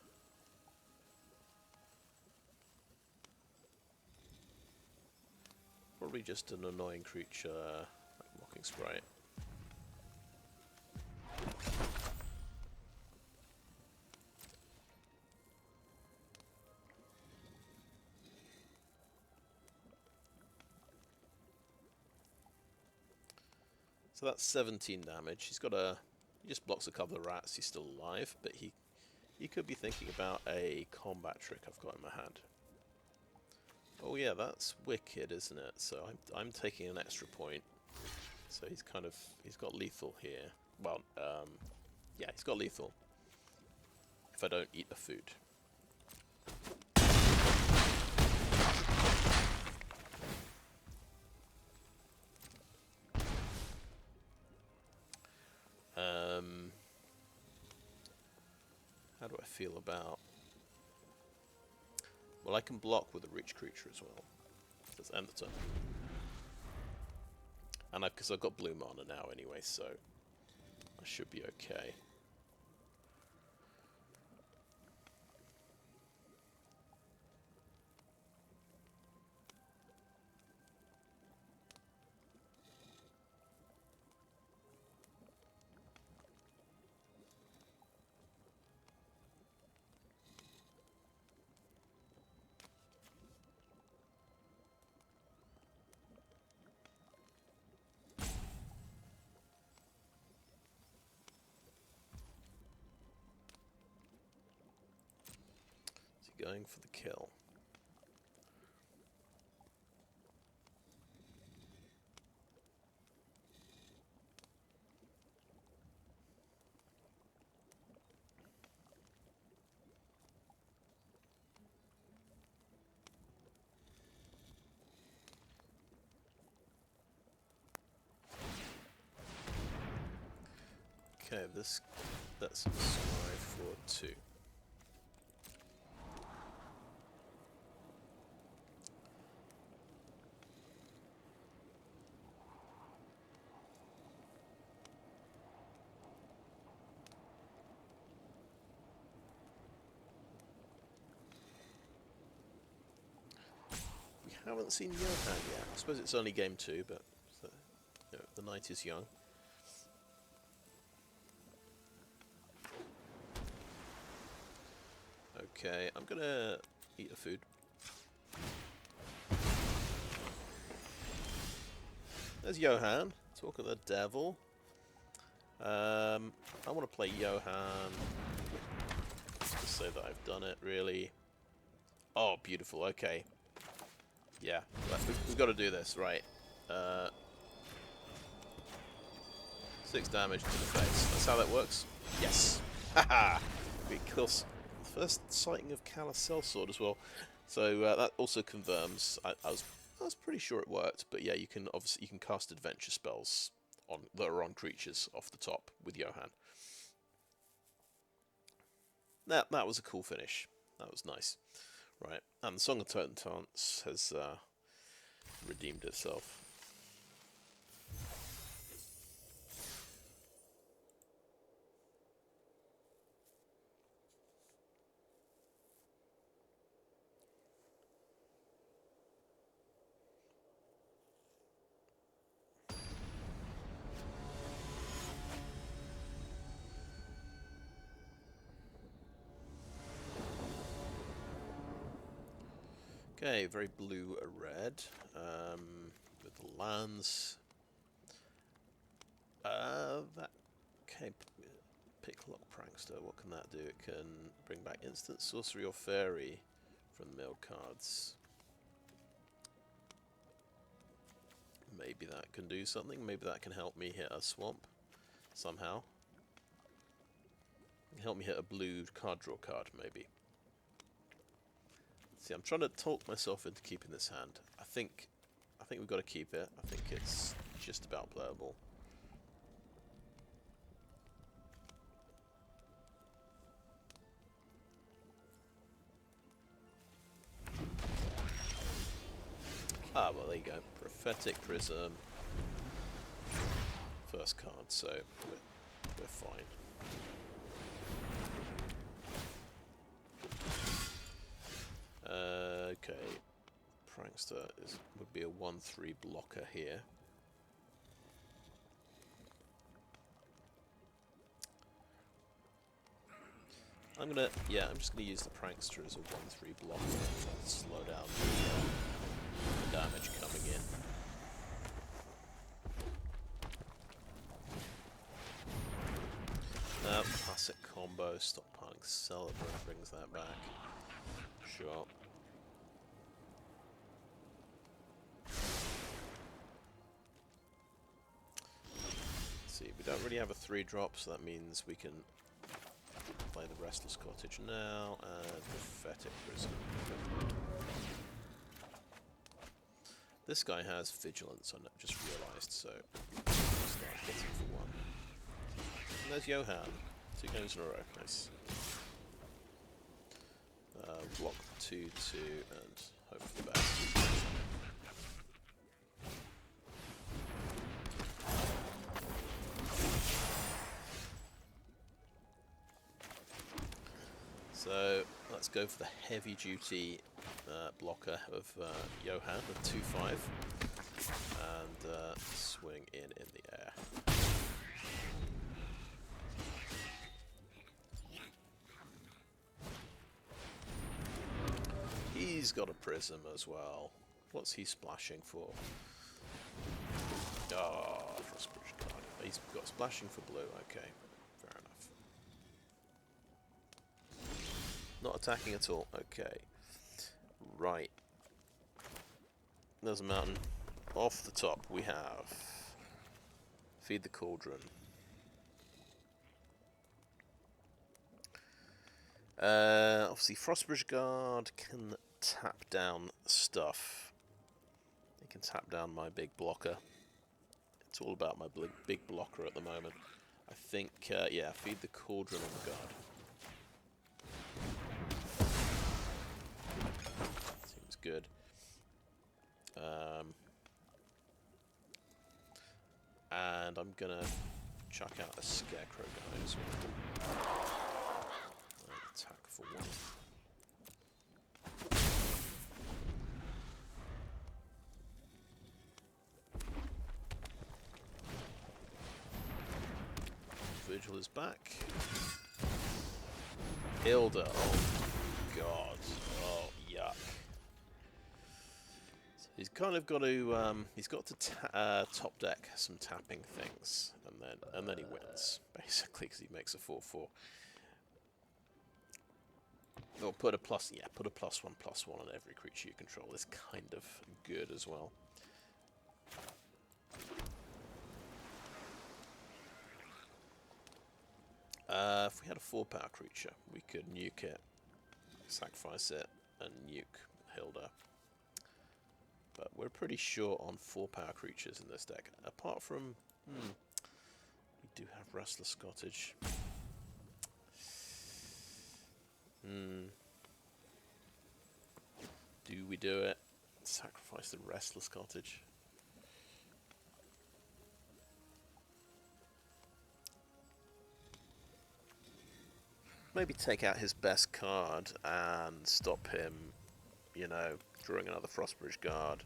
Probably just an annoying creature like Mocking Sprite. So that's 17 damage. He's got a... He just blocks a couple of rats. He's still alive, but he could be thinking about a combat trick I've got in my hand. Oh yeah, that's wicked, isn't it? So I'm taking an extra point. So he's got lethal here. Well, yeah, he's got lethal. If I don't eat the food. How do I feel about... Well, I can block with a reach creature as well. Let's end the turn. And because I've got blue mana now anyway, so I should be okay. Going for the kill. Okay, that's 5 for 2. We haven't seen Johann yet. I suppose it's only game 2, but you know, the night is young. Okay, I'm gonna eat a food. There's Johann, talk of the devil. I want to play Johann. Just say that I've done it, really. Oh, beautiful, okay. Yeah, we've got to do this, right. 6 damage to the face. That's how that works? Yes. Haha! Because first sighting of Callous Sell-Sword as well. So that also confirms. I was pretty sure it worked, but yeah, you can cast adventure spells that are on creatures off the top with Johann. That was a cool finish. That was nice. Right, and the Song of Totentanz has redeemed itself. Okay, very blue red with the lands. Okay, Picklock Prankster. What can that do? It can bring back instant sorcery or fairy from mill cards. maybe that can do something. Maybe that can help me hit a swamp somehow. Help me hit a blue card draw card, maybe. See, I'm trying to talk myself into keeping this hand. I think we've got to keep it. I think it's just about playable. Ah, well, there you go. Prophetic Prism. First card, so we're fine. Okay. Prankster would be a 1/3 blocker here. I'm just gonna use the Prankster as a 1/3 blocker to slow down the damage coming in. Classic combo, stockpiling Celebrate brings that back. Sure. Let's see, we don't really have a 3-drop, so that means we can play the Restless Cottage now, and Prophetic Prism. This guy has Vigilance, I just realised, so start hitting for 1. And there's Johann. 2 games in a row, nice. Block 2/2 and hope for the best. So let's go for the heavy duty blocker of Johann of 2/5 and swing in the air. He's got a prism as well. What's he splashing for? Ah, Frostbridge Guard. He's got splashing for blue. Okay, fair enough. Not attacking at all. Okay. Right. There's a mountain. Off the top we have Feed the Cauldron. Obviously Frostbridge Guard can tap down stuff. It can tap down my big blocker. It's all about my big blocker at the moment. I think, yeah, Feed the Cauldron on the guard. Seems good. And I'm gonna chuck out a Scarecrow guy as well. Attack for 1. Vigil is back. Hilda, oh god, oh yuck. So he's kind of got to, he's got to top deck some tapping things, and then he wins basically because he makes a 4/4. Or put a +1/+1 on every creature you control. Is kind of good as well. If we had a 4-power creature, we could nuke it, sacrifice it, and nuke Hilda. But we're pretty short on 4-power creatures in this deck. Apart from, we do have Restless Cottage. Do we do it? Sacrifice the Restless Cottage. Maybe take out his best card and stop him, you know, drawing another Frostbridge Guard.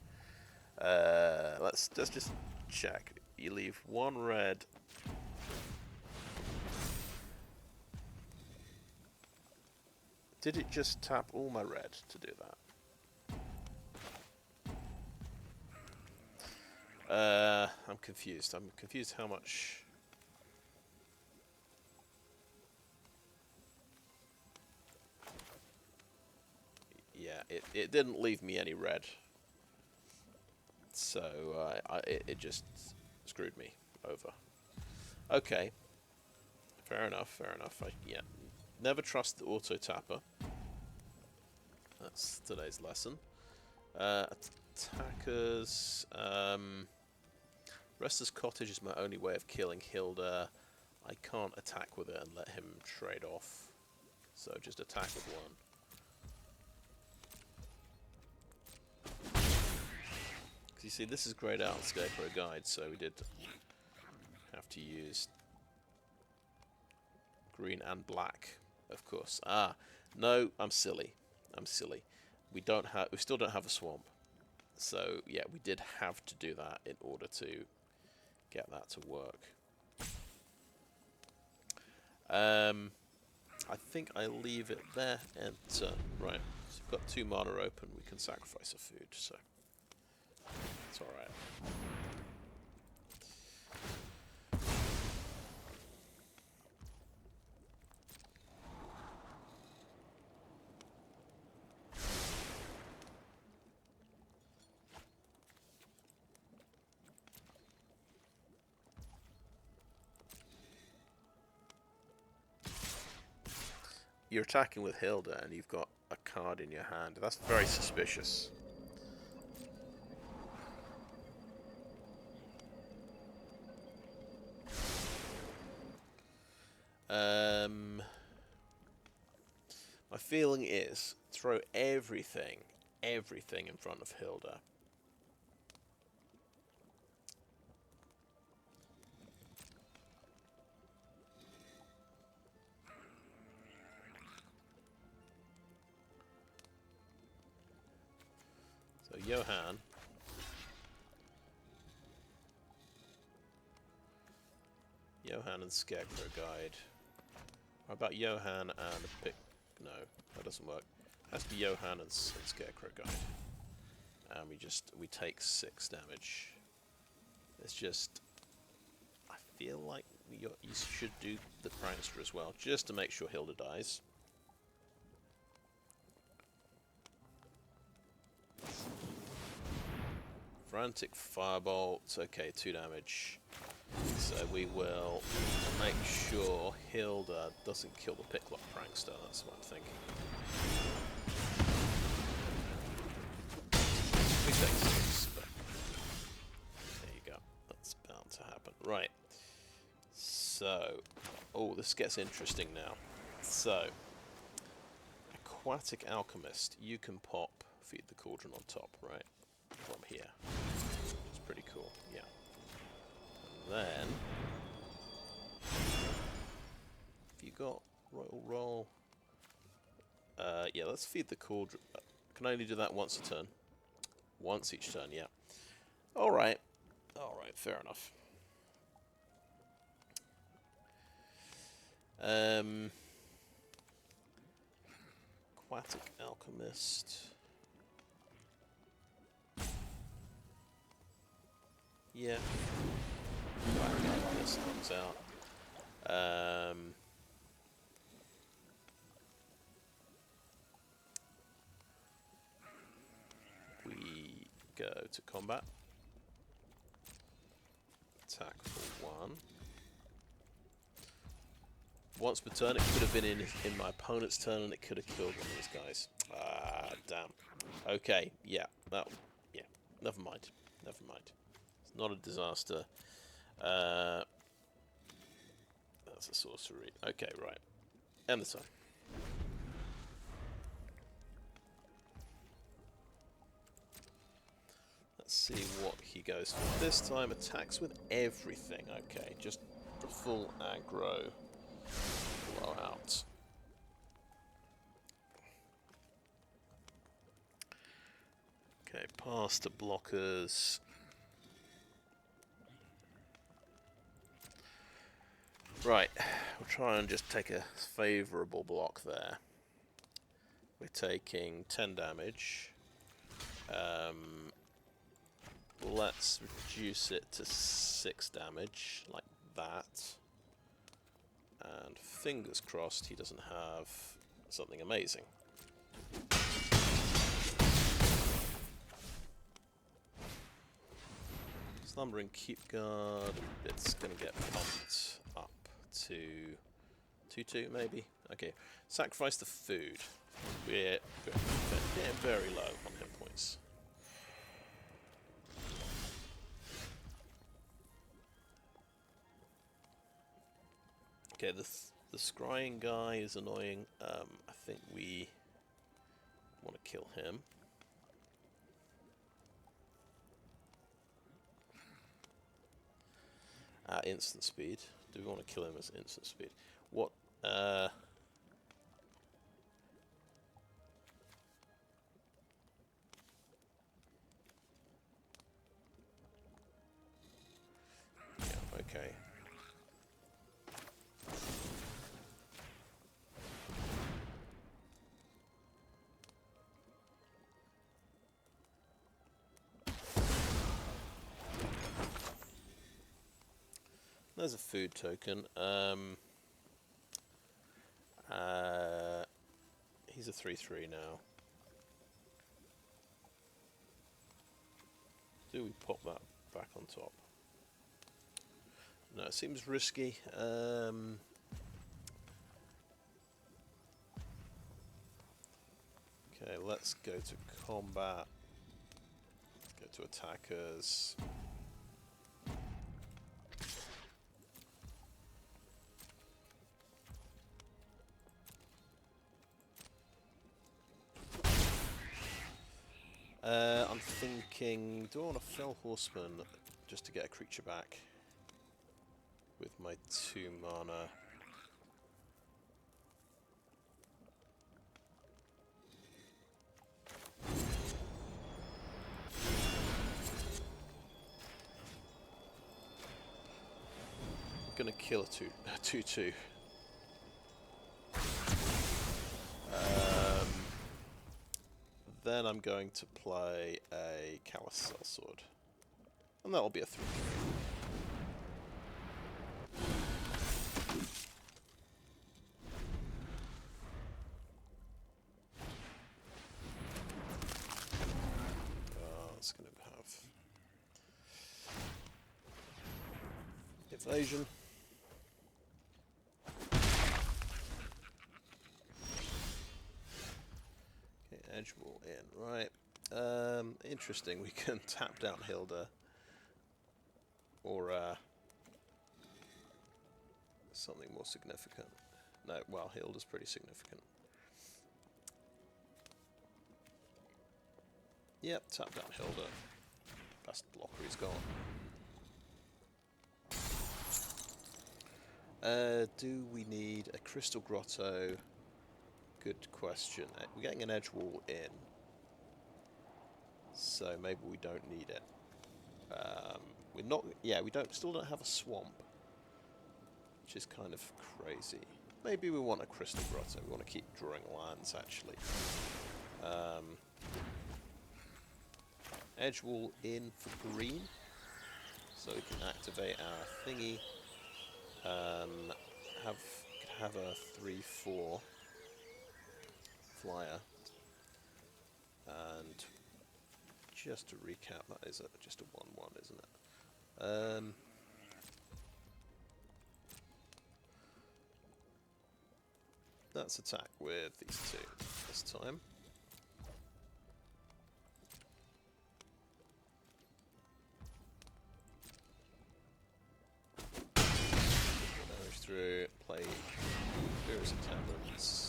Let's just check. You leave 1 red. Did it just tap all my red to do that? I'm confused. I'm confused how much... Yeah, it didn't leave me any red. So it just screwed me over. Okay. Fair enough, fair enough. Yeah. Never trust the auto-tapper. That's today's lesson. Attackers. Restless Cottage is my only way of killing Hilda. I can't attack with it and let him trade off. So just attack with one. Because you see, this is greyed out Scarecrow Guide, so we did have to use green and black, of course. Ah, no, I'm silly. I'm silly. We still don't have a swamp. So yeah, we did have to do that in order to get that to work. I think I leave it there and right. So we've got 2 mana open. We can sacrifice a food, so it's all right. You're attacking with Hilda and you've got a card in your hand. That's very suspicious. My feeling is throw everything in front of Hilda. So Johann. Johann and Scarecrow Guide. How about Johann and a pick? No, that doesn't work. It has to be Johann and Scarecrow Guide. And we take 6 damage. It's just, I feel like you should do the Prankster as well, just to make sure Hilda dies. Frantic Firebolt, okay, 2 damage. So we will make sure Hilda doesn't kill the Picklock Prankster, that's what I'm thinking. We take 6, but there you go. That's bound to happen. Right. So, oh, this gets interesting now. So, Aquatic Alchemist, you can pop Feed the Cauldron on top, right? From here. It's pretty cool, yeah. And then, if you got roll, yeah, let's Feed the Cauldron. Can I only do that once a turn? Once each turn, yeah. Alright, fair enough. Aquatic Alchemist. Yeah. Aquatic Alchemist comes out. We go to combat. Attack for 1. Once per turn, it could have been in my opponent's turn, and it could have killed one of these guys. Ah, damn. Okay, yeah, yeah. Never mind. Never mind. It's not a disaster. That's a sorcery. Okay, right. End the turn. Let's see what he goes for. This time, attacks with everything. Okay, just the full aggro. Blowout. Okay, pass to blockers. Right, we'll try and just take a favourable block there. We're taking 10 damage. Let's reduce it to 6 damage, like that. And fingers crossed he doesn't have something amazing. Slumbering Keepguard, it's going to get bumped up to 2-2 maybe. Okay, sacrifice the food. We're getting very low on hit points. Okay, the scrying guy is annoying. I think we want to kill him. At instant speed. Do we want to kill him as instant speed? What? Yeah, okay. There's a food token. He's a 3/3 now. Do we pop that back on top? No, it seems risky. Okay, let's go to combat. Let's go to attackers. I'm thinking, do I want a Fell Horseman just to get a creature back with my 2 mana? I'm gonna kill a 2/2. Then I'm going to play a Callous Sell-Sword. And that'll be a 3/3. It's going to have evasion. Edgewall Inn, right. Interesting, we can tap down Hilda. Or something more significant. No, well, Hilda's pretty significant. Yep, tap down Hilda. Best blocker he's got. Do we need a Crystal Grotto? Good question. We're getting an Edgewall Inn, so maybe we don't need it. We're not. Yeah, we still don't have a swamp, which is kind of crazy. Maybe we want a Crystal Grotto. We want to keep drawing lands, actually. Edgewall Inn for green, so we can activate our thingy. Have a 3/4. Flyer, and just to recap, that is just a 1/1, isn't it? Let's attack with these 2 this time. Damage through, play various Attendants.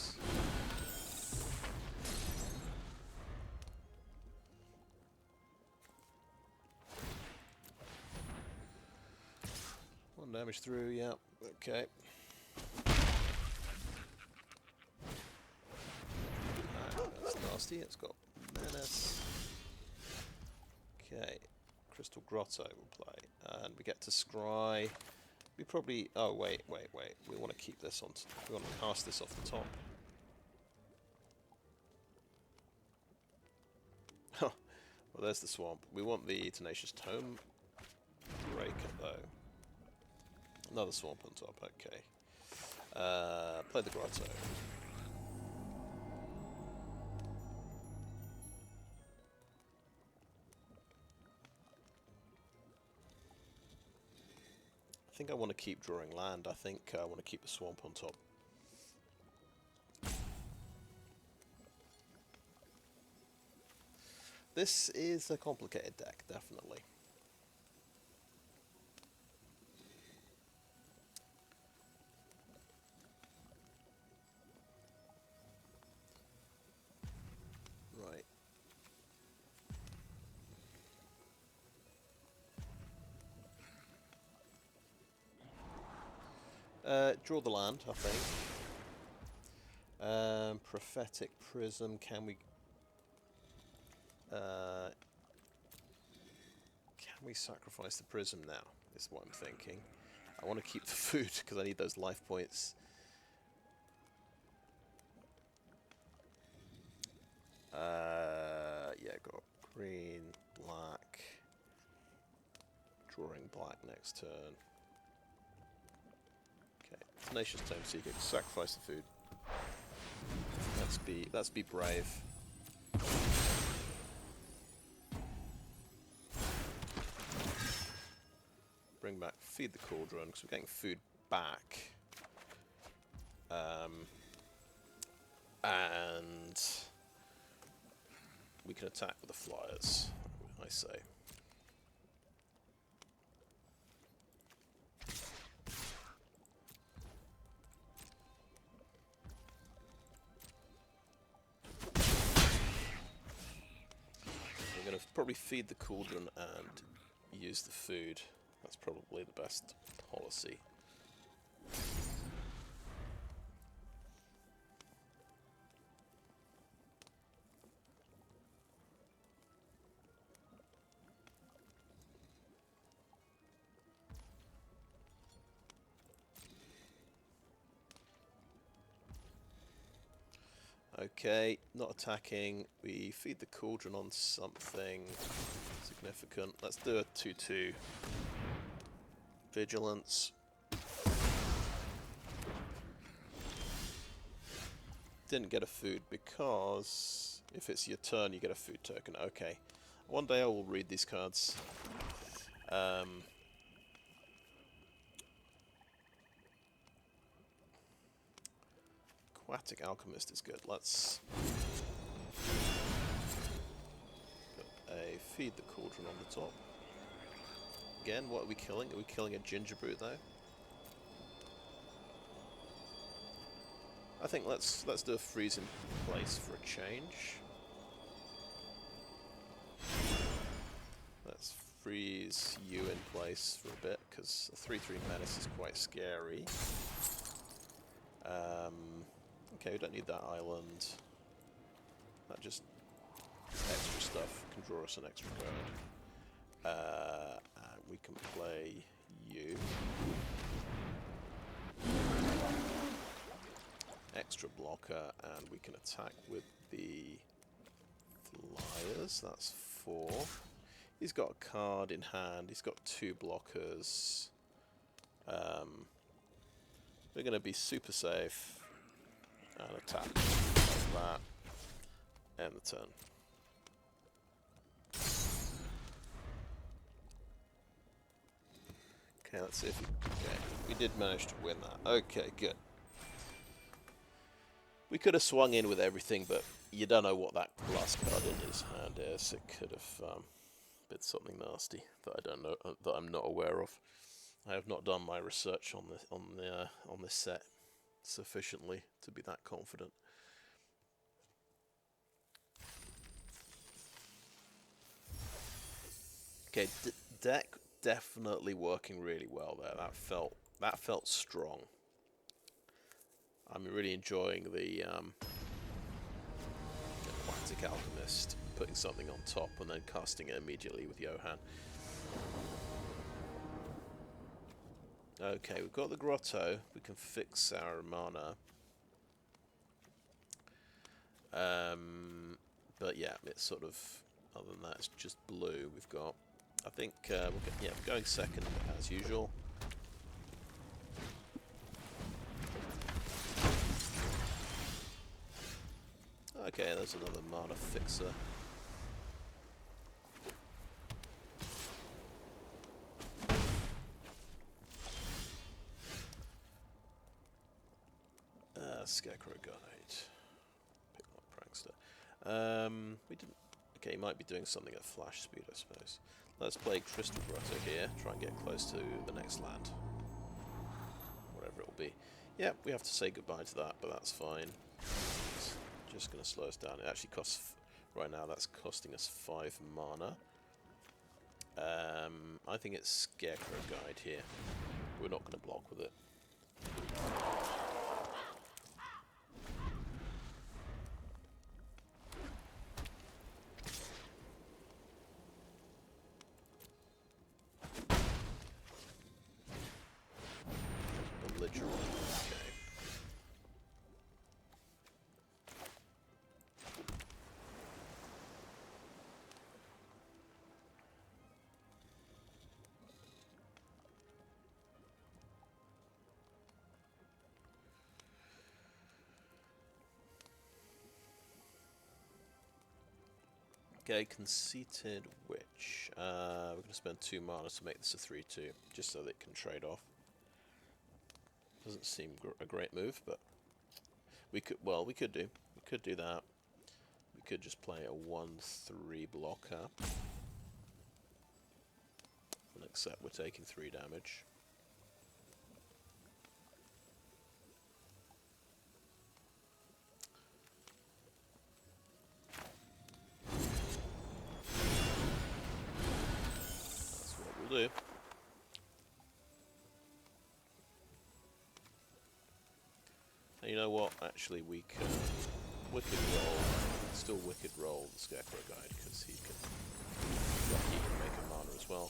Damage through, yeah, okay. That's nasty, it's got menace. Okay, Crystal Grotto will play, and we get to scry. We probably, oh wait, we want to keep this on, we want to cast this off the top. Well, there's the swamp. We want the Tenacious Tomeseeker though. Another swamp on top, okay. Play the Grotto. think I want to keep drawing land. I think I want to keep the swamp on top. This is a complicated deck, definitely. Right. Draw the land, I think. Prophetic Prism, can we sacrifice the prism now? Is what I'm thinking. I want to keep the food because I need those life points. Yeah, got green, black, drawing black next turn. Okay, Tenacious Tomeseeker, sacrifice the food. Let's be brave. Bring back Feed the Cauldron because we're getting food back. And we can attack with the flyers, I say. We're going to probably feed the cauldron and use the food. That's probably the best policy. Okay, not attacking. We feed the cauldron on something significant. Let's do a 2/2. Vigilance. Didn't get a food because if it's your turn you get a food token. Okay. One day I will read these cards. Aquatic Alchemist is good. Let's put a Feed the Cauldron on the top. Again, what are we killing? Are we killing a ginger brute though? I think let's do a freeze in place for a change. Let's freeze you in place for a bit because a 3/3 menace is quite scary. Okay, we don't need that island. That just extra stuff can draw us an extra card. And we can play you. Extra blocker, and we can attack with the flyers. That's 4. He's got a card in hand. He's got 2 blockers. We're going to be super safe and attack like that. End the turn. Okay, let's see if we did manage to win that. Okay, good. We could have swung in with everything, but you don't know what that last card in his hand is. It could have been something nasty that I don't know, that I'm not aware of. I have not done my research on this set sufficiently to be that confident. Okay, deck definitely working really well there. That felt strong. I'm really enjoying the Aquatic Alchemist, putting something on top and then casting it immediately with Johann. Okay, we've got the grotto. We can fix our mana. But yeah, it's sort of, other than that, it's just blue we've got. I think, we're going second as usual. Okay, there's another mana fixer. We didn't... Okay, he might be doing something at flash speed, I suppose. Let's play Crystal Grotto here, try and get close to the next land. Whatever it will be. Yeah, we have to say goodbye to that, but that's fine. It's just going to slow us down. It actually costs... Right now, that's costing us 5 mana. I think it's Scarecrow Guide here. We're not going to block with it. Belligerent. Okay. Okay, Conceited Witch. We're going to spend 2 mana to make this a 3/2, just so that it can trade off. Doesn't seem a great move, but we could. Well, we could do. We could do that. We could just play a 1/3 blocker and accept we're taking 3 damage. Do. And you know what? Actually, we can wicked roll, still wicked roll the Scarecrow Guide because he can make a mana as well.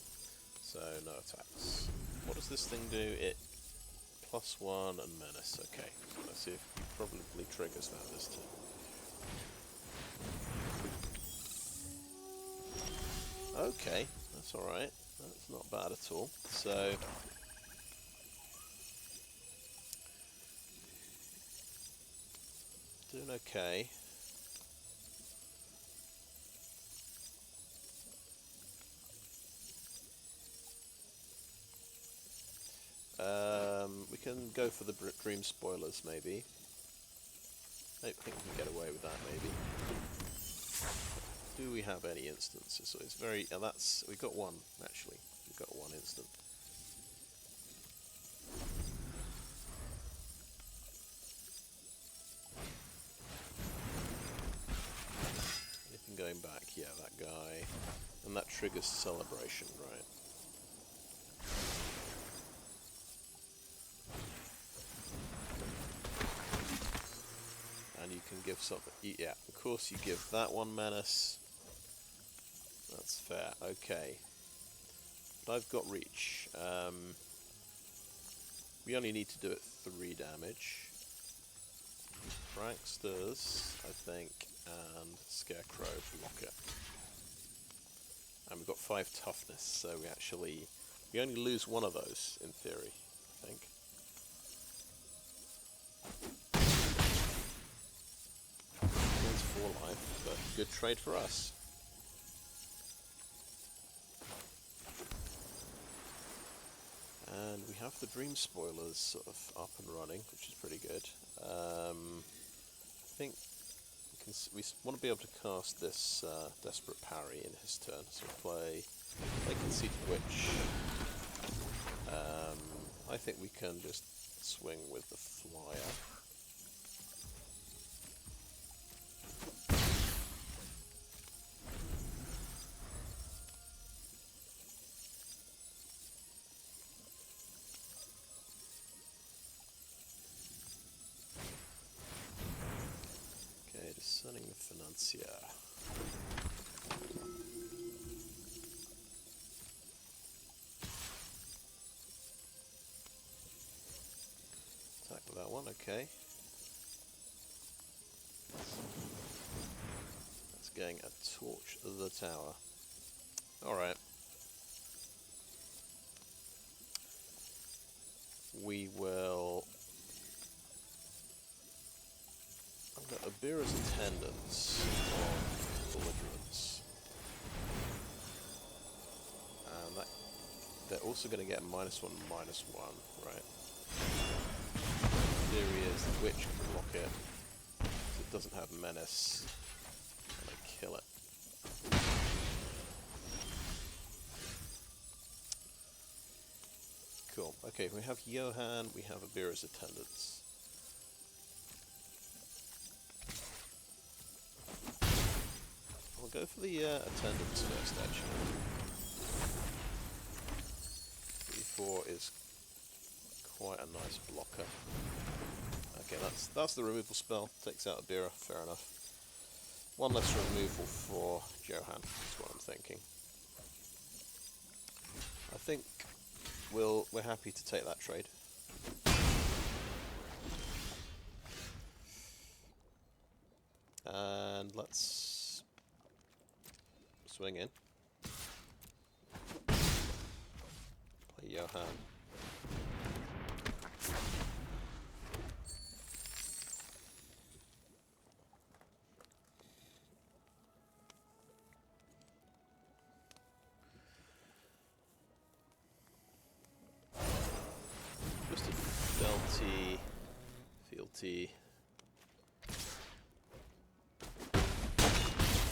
So no attacks. What does this thing do? It +1 and menace. Okay, let's see if he probably triggers that this time. Okay, that's all right. That's not bad at all. So, doing okay. We can go for the dream spoilers, maybe. I think we can get away with that, maybe. Do we have any instances? So it's very... that's... we got one, actually. We've got one instant. Anything going back? Yeah, that guy. And that triggers celebration, right? And you can give something... yeah, of course you give that one menace. That's fair, okay. But I've got reach. We only need to do it 3 damage. Pranksters, I think, and Scarecrow block it. And we've got 5 toughness, so we only lose one of those, in theory, I think. Gains 4 life, but good trade for us. And we have the dream spoilers sort of up and running, which is pretty good. I think we want to be able to cast this Desperate Parry in his turn, so we'll play Conceited Witch. I think we can just swing with the flyer. Discerning the Financier. Attack with that one, okay. That's getting a torch of the tower. Alright. We will... I've got Obyra's Attendants on Belligerents. And they're also going to get -1/-1, right? The theory is the Witch can block it. It doesn't have Menace. And I kill it. Cool. Okay, we have Johann, we have Obyra's Attendants. I'll go for the Attendants first, actually. 3-4 is quite a nice blocker. Okay, that's the removal spell. Takes out Obyra, fair enough. One less removal for Johann, is what I'm thinking. I think we're happy to take that trade. And let's swing in. Play Johann. Twisted Felty, Fealty.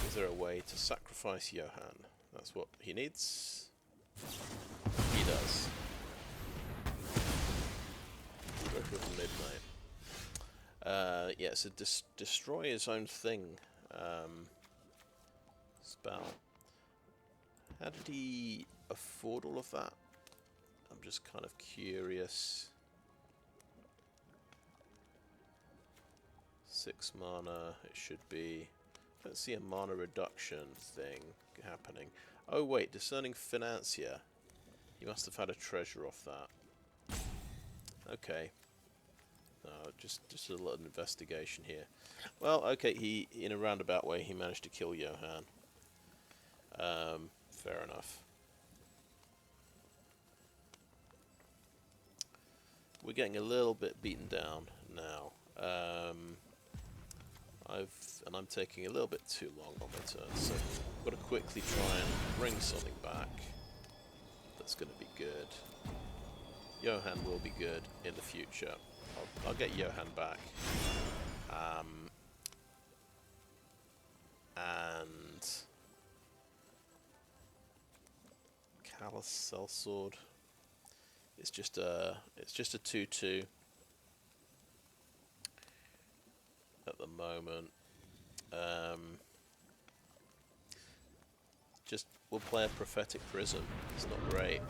Is there a way to sacrifice Johann? That's what he needs. He does. Stroke of midnight. Yeah, it's a destroy his own thing spell. How did he afford all of that? I'm just kind of curious. 6 mana, it should be. I don't see a mana reduction thing happening. Oh wait, Discerning Financier. He must have had a treasure off that. Okay. No, just a little investigation here. Well, okay, he in a roundabout way he managed to kill Johann. Fair enough. We're getting a little bit beaten down now. I'm taking a little bit too long on my turn, so I've got to quickly try and bring something back that's going to be good. Johann will be good in the future. I'll get Johann back. And Callous Sell-Sword. It's just a 2/2 at the moment. We'll play a Prophetic Prism. It's not great.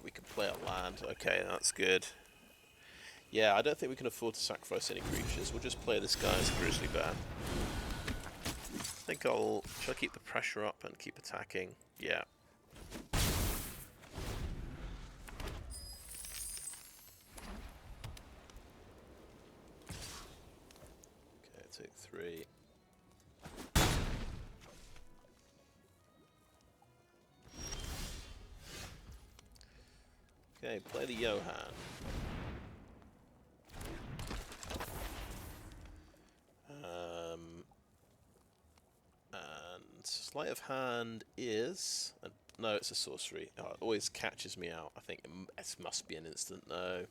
We can play a land. Okay, that's good. Yeah, I don't think we can afford to sacrifice any creatures. We'll just play this guy as a Grizzly Bear. I think should I keep the pressure up and keep attacking? Yeah. Okay, take 3. Okay, play the Johann. And Sleight of Hand is... no, it's a sorcery. Oh, it always catches me out. I think it must be an instant. No.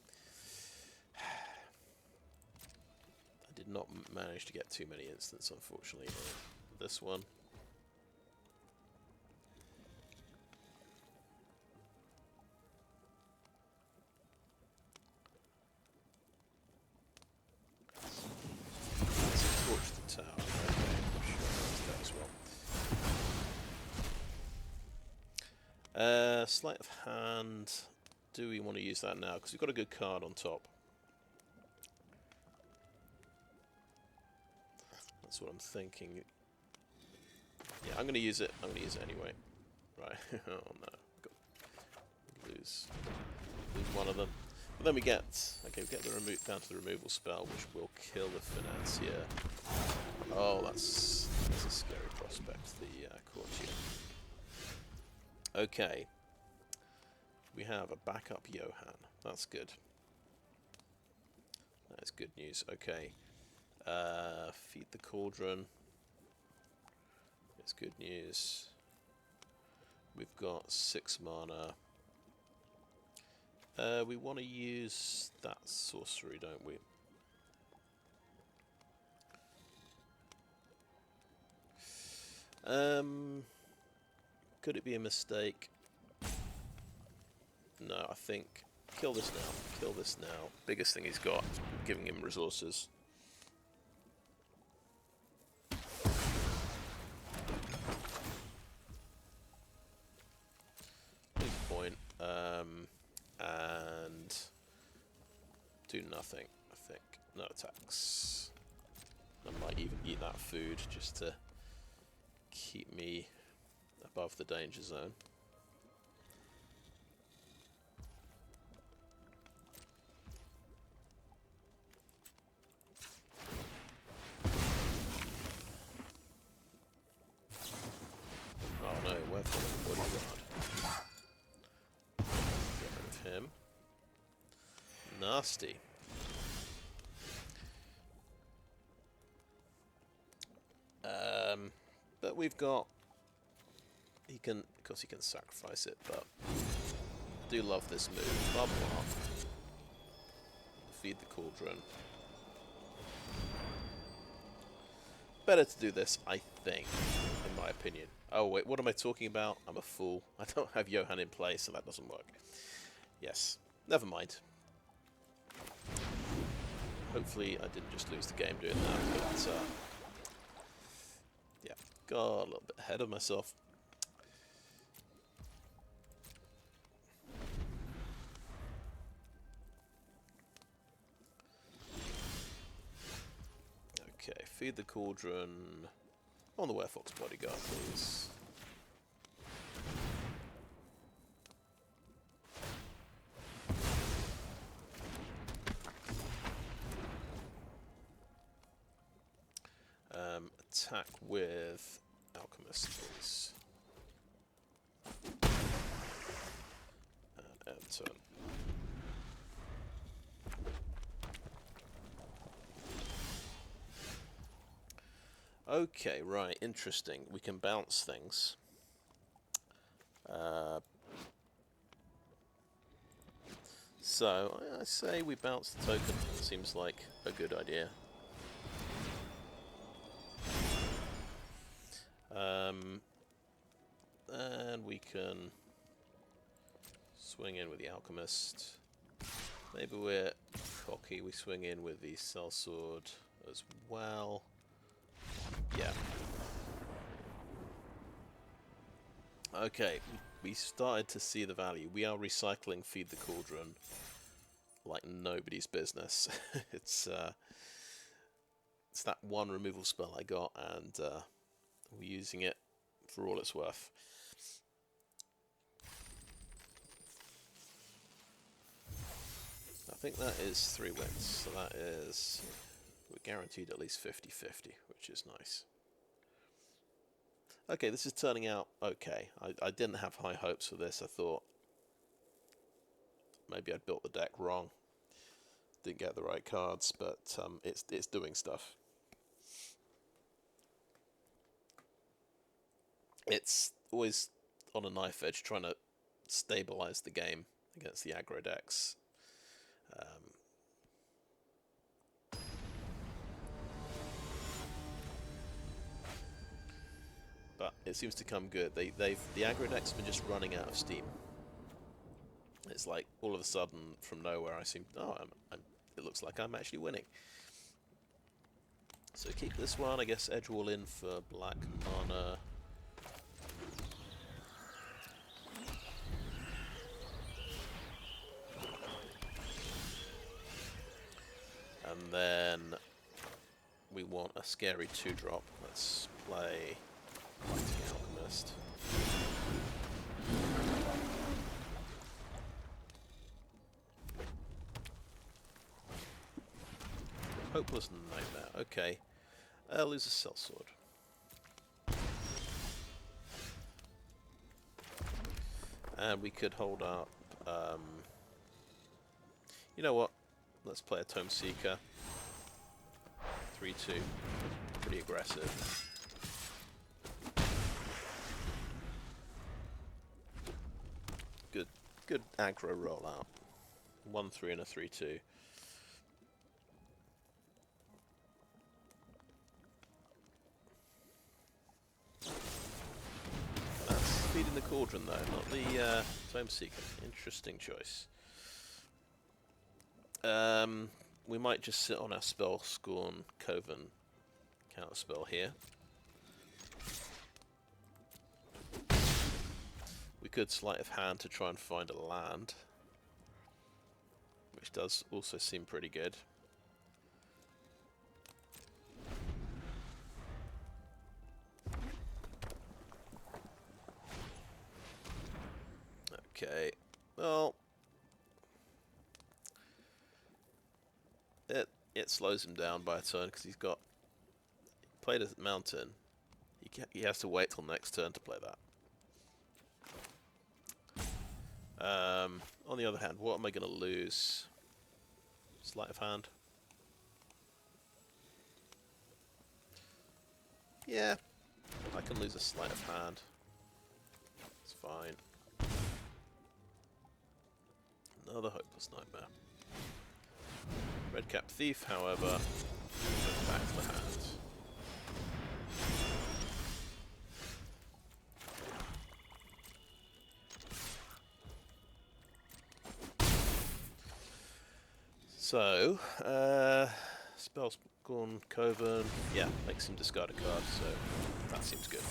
I did not manage to get too many instants, unfortunately. This one. Torch the tower. Okay, sure, that as well. Sleight of Hand. Do we want to use that now? Because we've got a good card on top. That's what I'm thinking. Yeah, I'm going to use it. I'm going to use it anyway. Right. Oh no. Lose one of them. But then we get... okay, we get down to the removal spell, which will kill the Financier. Oh, that's a scary prospect, the Courtier. Okay. We have a backup Johann. That's good. That is good news. Okay. Feed the Cauldron. It's good news. We've got 6 mana. We want to use that sorcery, don't we? Could it be a mistake? No, I think kill this now. Kill this now. Biggest thing he's got, giving him resources. Big point. And do nothing. I think no attacks. I might even eat that food just to keep me above the danger zone. Oh no, wherefore the bodyguard? Get rid of him. Nasty. But we've got... He can... Of course he can sacrifice it, but... I do love this move. Bubble off. Feed the Cauldron. Better to do this, I think, in my opinion. Oh wait, what am I talking about? I'm a fool. I don't have Johann in play, so that doesn't work. Yes. Never mind. Hopefully I didn't just lose the game doing that, but... yeah, got a little bit ahead of myself. Okay, feed the Cauldron on the Werefox Bodyguard, please. Attack with Alchemist, please. And end turn. Okay, right, interesting. We can bounce things. So, I say we bounce the token. Seems like a good idea. And we can swing in with the Alchemist. Maybe we're cocky, we swing in with the Sell-Sword as well. Yeah. Okay, we started to see the value. We are recycling Feed the Cauldron like nobody's business. It's that one removal spell I got, and we're using it for all it's worth. I think that is 3 wins, so that is... we're guaranteed at least 50-50, which is nice. Okay, this is turning out okay. I didn't have high hopes for this. I thought maybe I'd built the deck wrong. Didn't get the right cards, but it's doing stuff. It's always on a knife edge trying to stabilize the game against the aggro decks. But it seems to come good. The aggro decks have been just running out of steam. It's like all of a sudden, from nowhere, I seem... oh, it looks like I'm actually winning. So keep this one, I guess. Edgewall Inn for black mana. And then we want a scary 2-drop. Let's play Aquatic Alchemist. Hopeless Nightmare. Okay. Lose a Sell-Sword. And we could hold up... you know what? Let's play a Tomeseeker. 3-2. Pretty aggressive. Good aggro rollout. 1-3 and a 3-2. Feeding the Cauldron though, not the Tomeseeker. Interesting choice. We might just sit on our Spellscorn Coven counterspell here. We could Sleight of Hand to try and find a land, which does also seem pretty good. Okay, well, it slows him down by a turn because he's played a mountain. He has to wait till next turn to play that. On the other hand, what am I going to lose? Sleight of Hand. Yeah, I can lose a Sleight of Hand. It's fine. Another hopeless nightmare. Redcap Thief, however, goes back to the hand. So, Spellscorn Coven, yeah, makes him discard a card, so that seems good.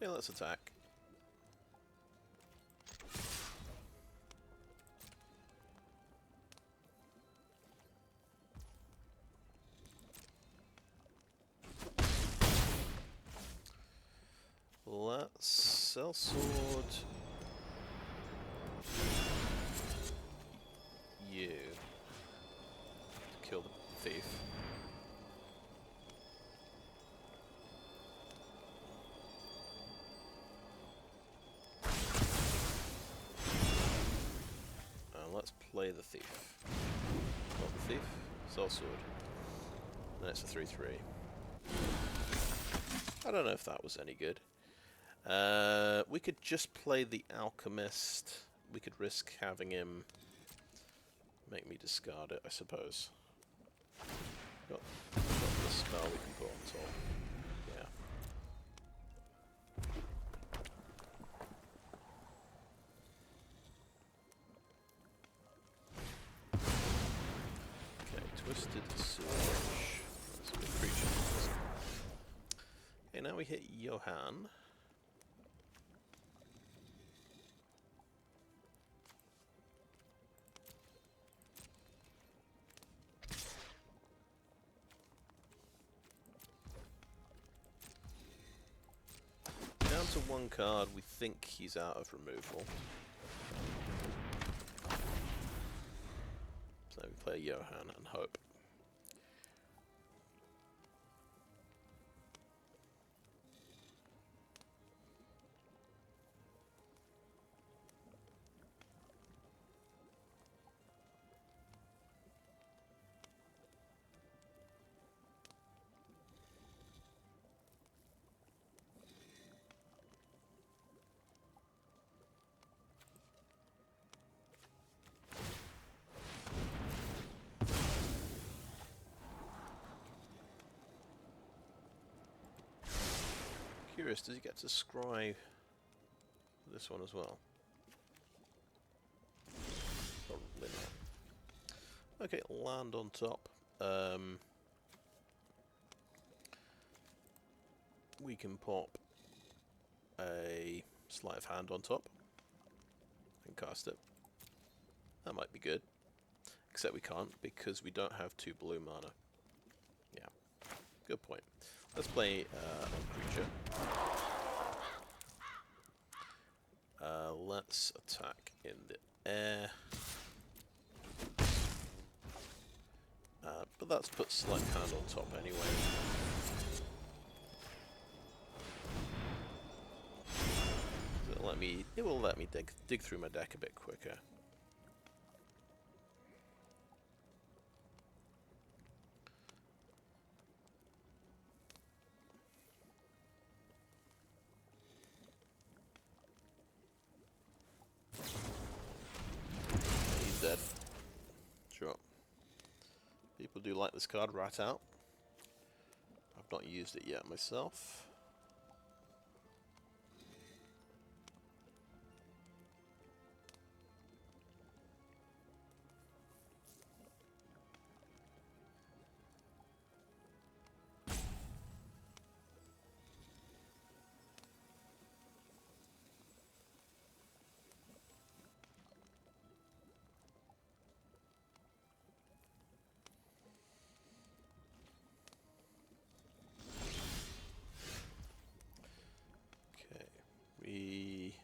Yeah, let's attack. Let's Sell-Sword you to kill the thief. Let's play the thief. Not the thief, Sell-Sword. Then it's a 3/3. I don't know if that was any good. We could just play the Alchemist. We could risk having him make me discard it, I suppose. Got the spell we can put on top. Yeah. Twisted Surge. That's a good creature. Okay, now we hit Johann. Down to one card, we think he's out of removal. So we play Johann and hope. Curious, does he get to scry this one as well? Probably not. Okay, land on top. We can pop a Sleight of Hand on top and cast it. That might be good. Except we can't because we don't have 2 blue mana. Yeah, good point. Let's play a creature. Let's attack in the air. But that's put Sleight of Hand on top anyway. It will let me dig through my deck a bit quicker. He's dead. Sure. People do like this card right out. I've not used it yet myself.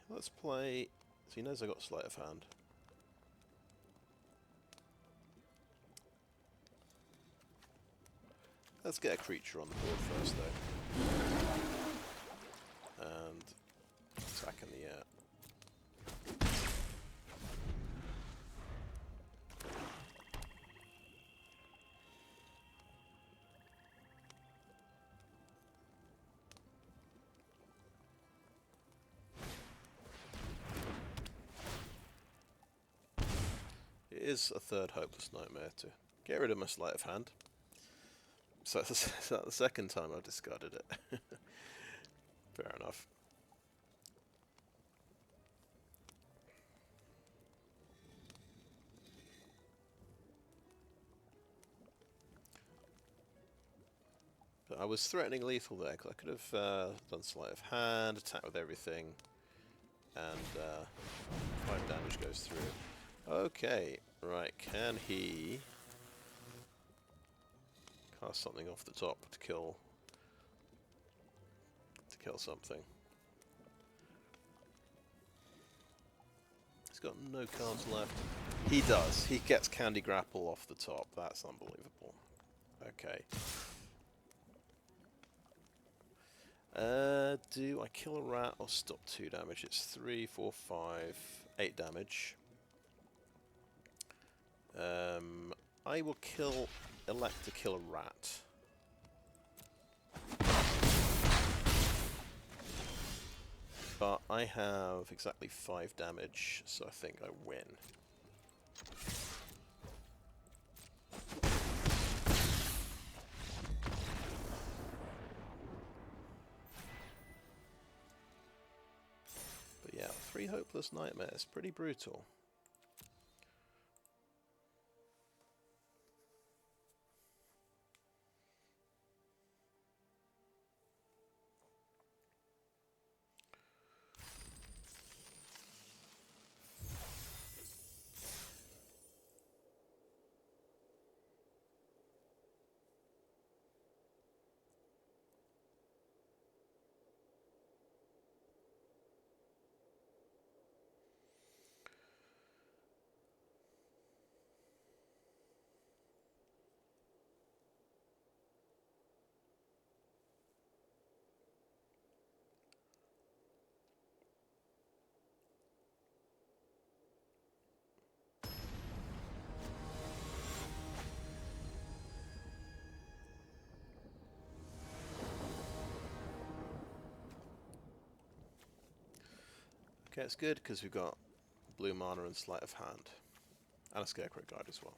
Let's play. So he knows I got Sleight of Hand. Let's get a creature on the board first, though. And attack in the air. It is a third Hopeless Nightmare to get rid of my Sleight of Hand. So that's the second time I've discarded it. Fair enough. But I was threatening lethal there, because I could have done Sleight of Hand, attack with everything, and 5 damage goes through. Okay, right, can he cast something off the top to kill something? He's got no cards left. He does. He gets Candy Grapple off the top. That's unbelievable. Okay. Do I kill a rat or stop 2 damage? It's 3, 4, 5, 8 damage. I will elect to kill a rat. But I have exactly 5 damage, so I think I win. But yeah, 3 Hopeless Nightmares, pretty brutal. Okay, it's good because we've got blue mana and Sleight of Hand. And a Scarecrow guide as well.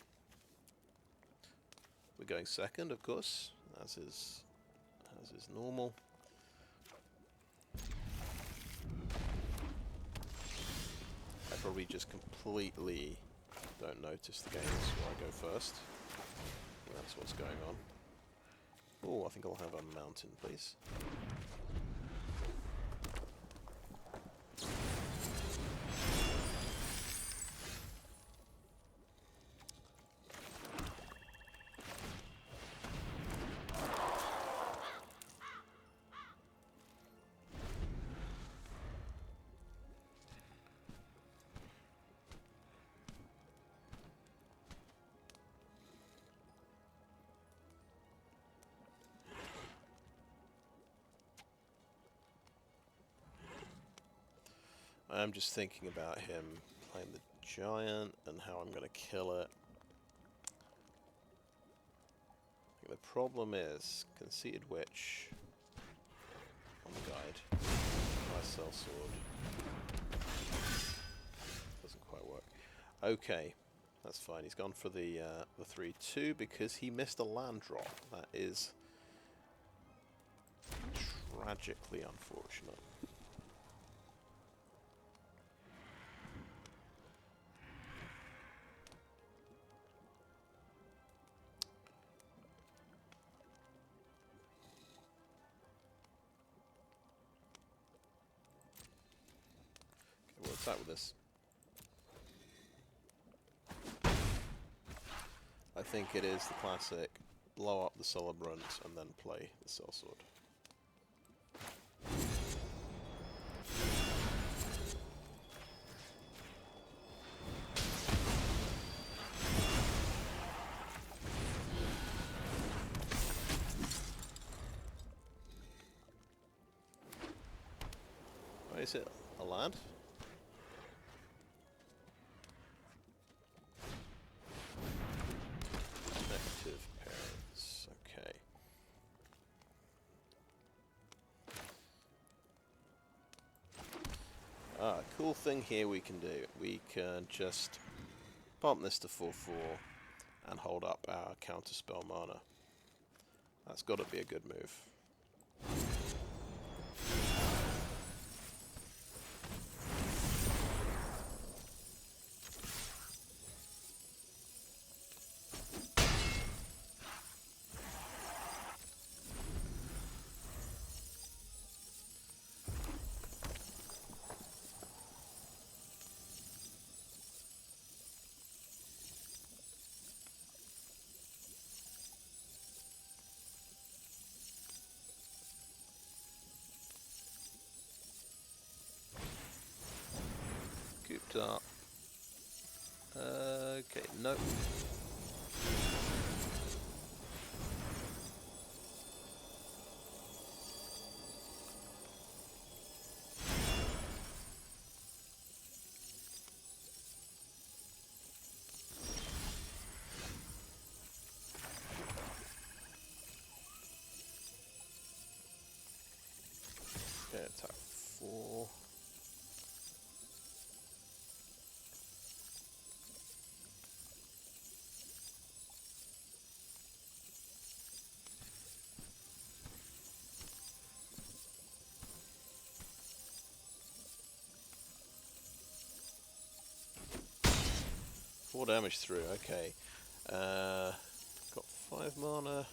We're going second, of course, as is normal. I probably just completely don't notice the games where I go first. That's what's going on. Oh, I think I'll have a mountain, please. I'm just thinking about him playing the giant and how I'm going to kill it. The problem is Conceited Witch on the guide. Nice Sell-Sword. Doesn't quite work. Okay, that's fine. He's gone for the 3/2 because he missed a land drop. That is tragically unfortunate. We'll attack with this. I think it is the classic blow up the Celebrant and then play the Sell-Sword. Wait, is it a land? Parents, okay. Cool thing here we can do. We can just bump this to 4/4 and hold up our counterspell mana. That's got to be a good move. Cooped up. Okay, nope. Okay, attack 4. Four damage through, okay. Got 5 mana.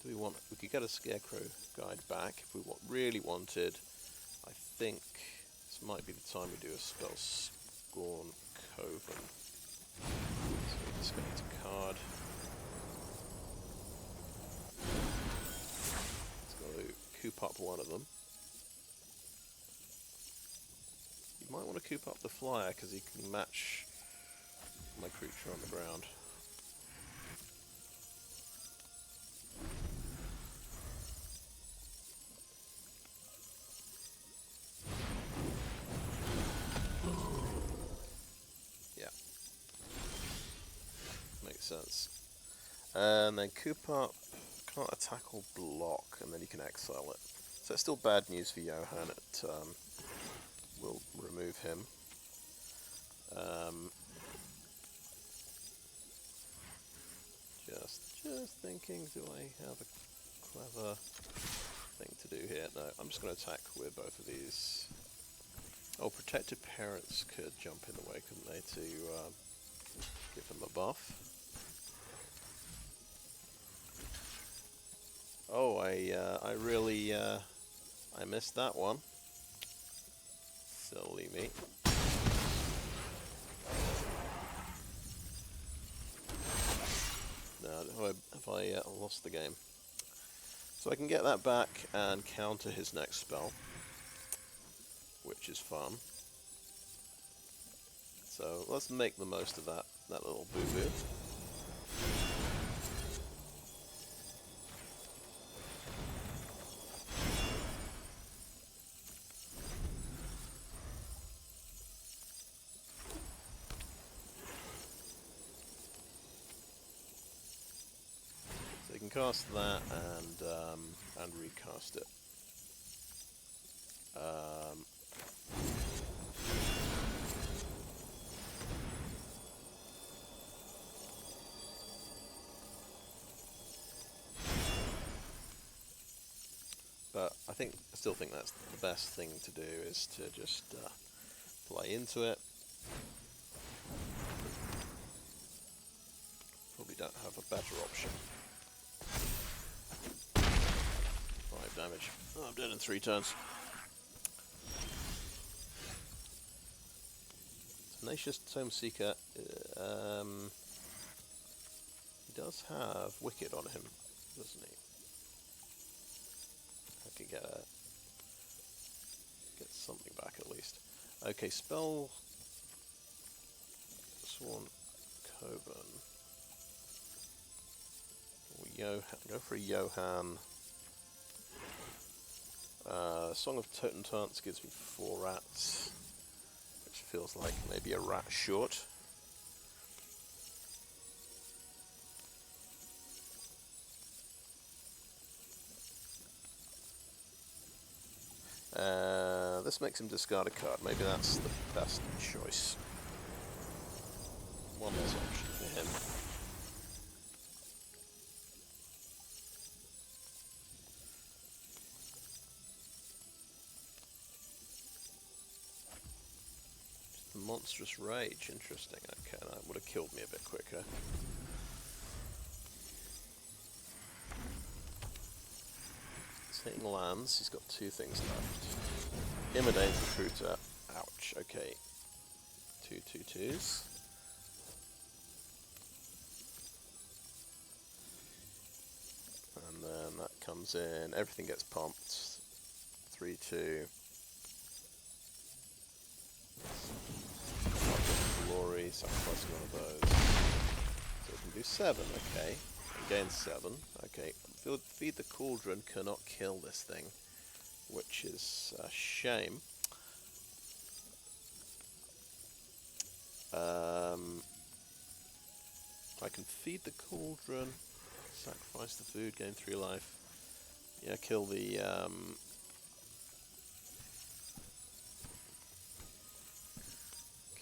Do we want... We could get a Scarecrow guide back if we really wanted. I think this might be the time we do a Spellscorn Coven. So we disconnect a card. Let's go coop up one of them. You might want to coop up the flyer because he can match my creature on the ground. Yeah. Makes sense. And then coop up, can't attack or block, and then you can exile it. So it's still bad news for Johann. We'll remove him. Just thinking, do I have a clever thing to do here? No, I'm just going to attack with both of these. Oh, Protected Parents could jump in the way, couldn't they, to give them a buff? Oh, I really I missed that one. Silly me. No, have I lost the game? So I can get that back and counter his next spell, which is fun. So let's make the most of that little boo-boo. cast that and recast it. But I still think that's the best thing to do, is to just play into it. Probably don't have a better option. 5 damage. Oh, I'm dead in 3 turns. Tenacious Tomeseeker. He does have Wicked on him, doesn't he? I could get something back at least. Okay, Spellscorn Coven. Go for a Johann. Song of Totentanz gives me 4 rats, which feels like maybe a rat short. This makes him discard a card. Maybe that's the best choice. One less option for him. Monstrous Rage, interesting. Okay, that would have killed me a bit quicker. He's hitting lands, he's got 2 things left. Imidate Recruiter, ouch, okay. 2 2/2s. And then that comes in, everything gets pumped. 3/2. Glory, sacrifice one of those. So we can do 7, okay. And gain 7, okay. Feed the Cauldron cannot kill this thing, which is a shame. I can feed the Cauldron, sacrifice the food, gain 3 life. Yeah, kill the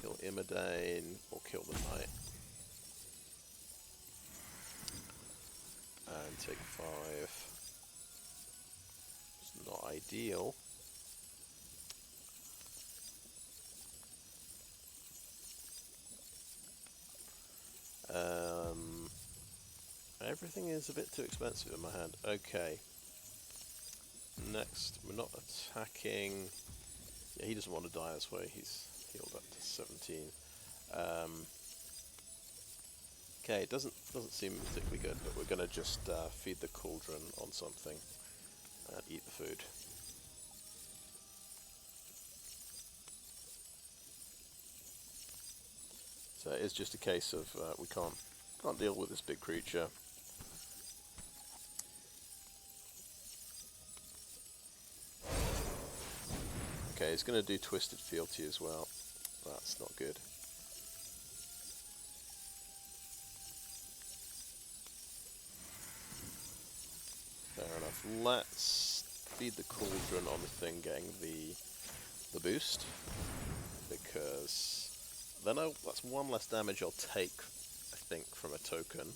kill Imidane, or kill the knight. And take 5. It's not ideal. Everything is a bit too expensive in my hand. Okay. Next, we're not attacking. Yeah, he doesn't want to die this way. He's healed up to 17. Okay, it doesn't seem particularly good, but we're going to just feed the Cauldron on something and eat the food. So it's just a case of we can't deal with this big creature. Okay, he's going to do Twisted Fealty as well. That's not good. Fair enough. Let's feed the Cauldron on the thing getting the boost, because then that's 1 less damage I'll take, I think, from a token.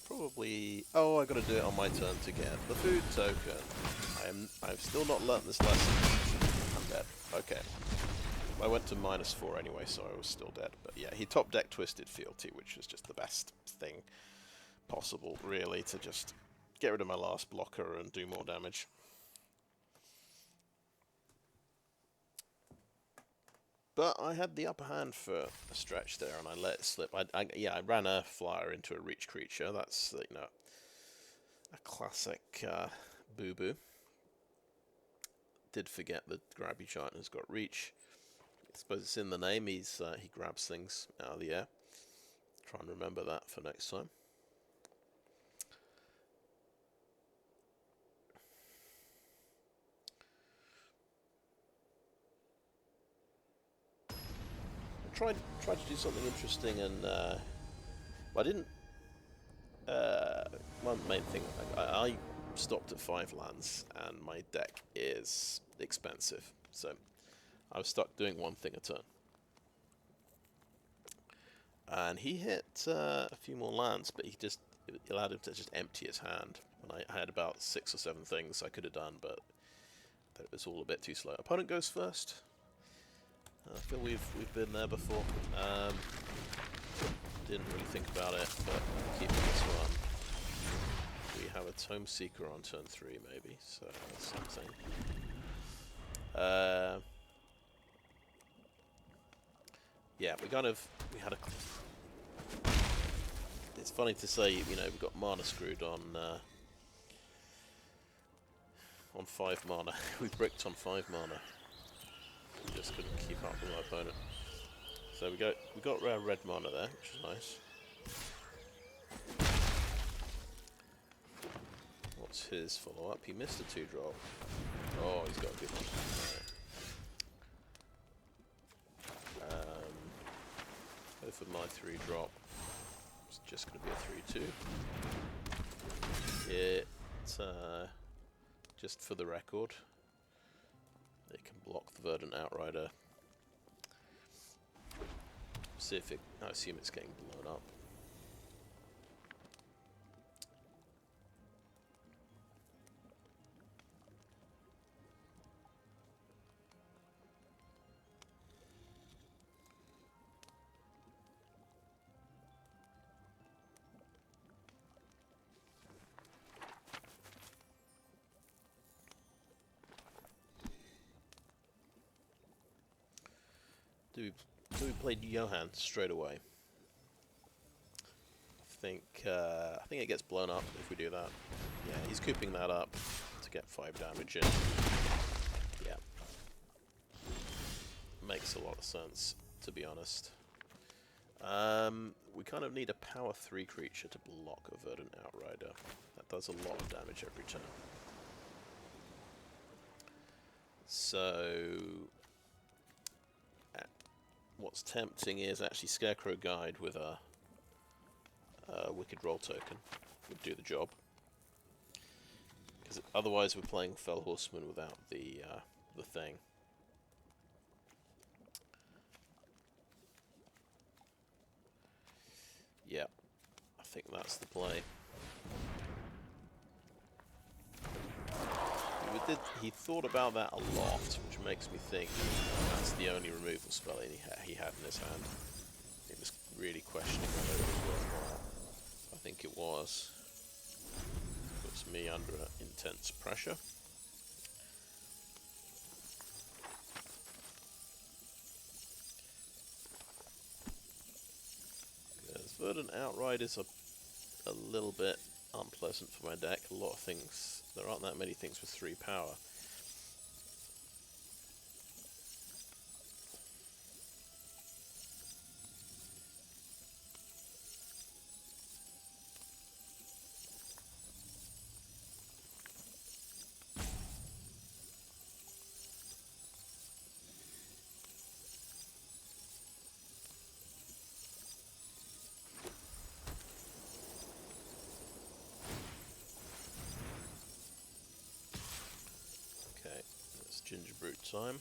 Probably. Oh, I got to do it on my turn to get the food token. I've still not learnt this lesson. I'm dead. Okay. I went to -4 anyway, so I was still dead. But yeah, he top deck Twisted Fealty, which was just the best thing possible, really, to just get rid of my last blocker and do more damage. But I had the upper hand for a stretch there, and I let it slip. I ran a flyer into a reach creature. That's, you know, a classic boo-boo. Did forget that Grabby Giant has got reach. I suppose it's in the name. He grabs things out of the air. Try and remember that for next time. tried to do something interesting, and I didn't. One main thing, I stopped at 5 lands, and my deck is expensive, so I was stuck doing one thing a turn. And he hit a few more lands, but it allowed him to just empty his hand. And I had about 6 or 7 things I could have done, but it was all a bit too slow. Opponent goes first. I feel we've been there before. Didn't really think about it, but keeping this one. We have a Tomeseeker on turn 3, maybe, so that's something. Yeah, we had a. It's funny to say, you know, we got mana screwed on 5 mana. We bricked on 5 mana. We just couldn't keep up with our opponent. So we got red mana there, which is nice. What's his follow-up? He missed a 2-drop. Oh, he's got a good one. Right. Go for my 3-drop. It's just going to be a 3/2. It, just for the record, it can block the Verdant Outrider. See if I assume it's getting blown up. So we played Johann straight away. I think it gets blown up if we do that. Yeah, he's cooping that up to get 5 damage in. Yeah. Makes a lot of sense, to be honest. We kind of need a power 3 creature to block a Verdant Outrider. That does a lot of damage every turn. So what's tempting is actually Scarecrow Guide with a Wicked Roll token would do the job. Because otherwise we're playing Fell Horseman without the thing. Yeah, I think that's the play. He thought about that a lot, which makes me think that's the only removal spell he had in his hand. He was really questioning whether it was worthwhile. I think it was. Puts me under intense pressure. Because Verdant Outright is a little bit unpleasant for my deck. A lot of things. There aren't that many things with 3 power. Ginger Brute time.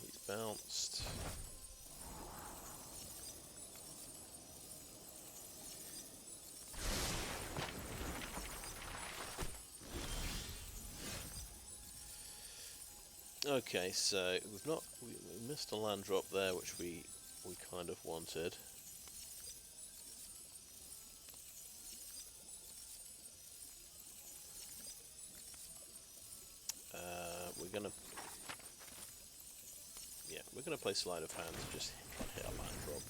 He's bounced. Okay, so we missed a land drop there, which we kind of wanted. We're gonna play Sleight of Hand to just try and hit a land drop.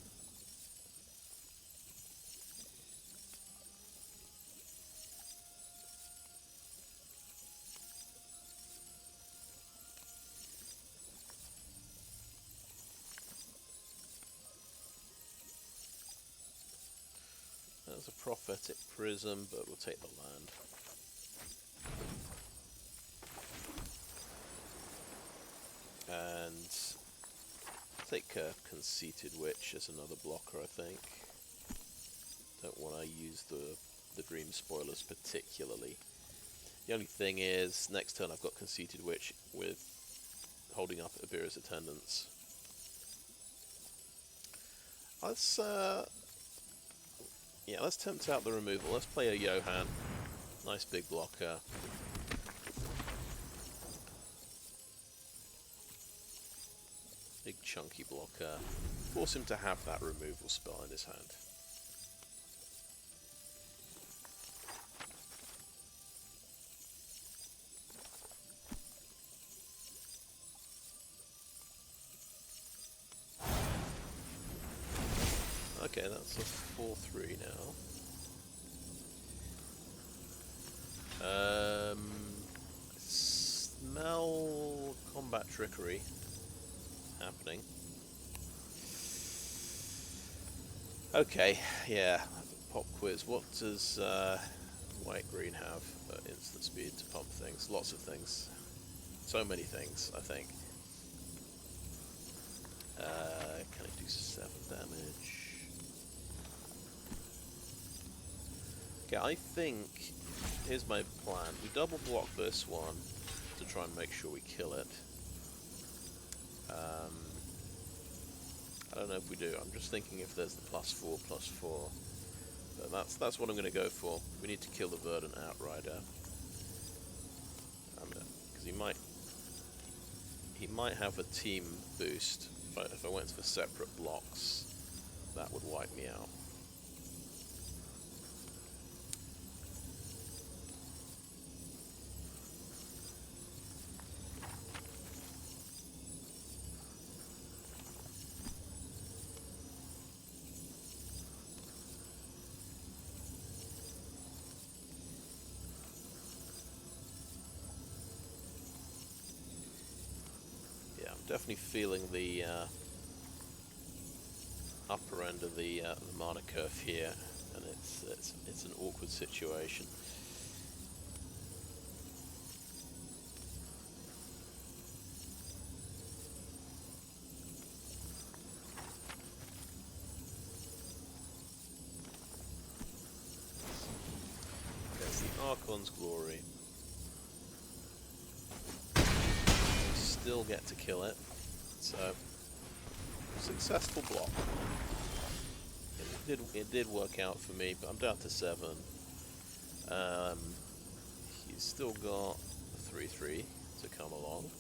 There's a Prophetic Prism, but we'll take the land. And take Conceited Witch as another blocker, I think. Don't want to use the Dream Spoilers particularly. The only thing is, next turn I've got Conceited Witch with holding up Obyra's Attendants. Let's let's tempt out the removal. Let's play a Johann. Nice big blocker. Big chunky blocker. Force him to have that removal spell in his hand. Okay, that's a 4-3 now. Smell combat trickery happening. Okay, yeah. Pop quiz. What does white-green have at instant speed to pump things? Lots of things. So many things, I think. Can I do 7 damage? Okay, I think, here's my plan. We double block this one to try and make sure we kill it. I don't know if we do. I'm just thinking if there's the +4/+4. But that's what I'm going to go for. We need to kill the Verdant Outrider. Because he might have a team boost. If I went for separate blocks, that would wipe me out. Definitely feeling the upper end of the mana curve here, and it's an awkward situation. There's the Archon's Glory. Still get to kill it, so successful block. It did work out for me, but I'm down to 7. He's still got a 3/3 to come along.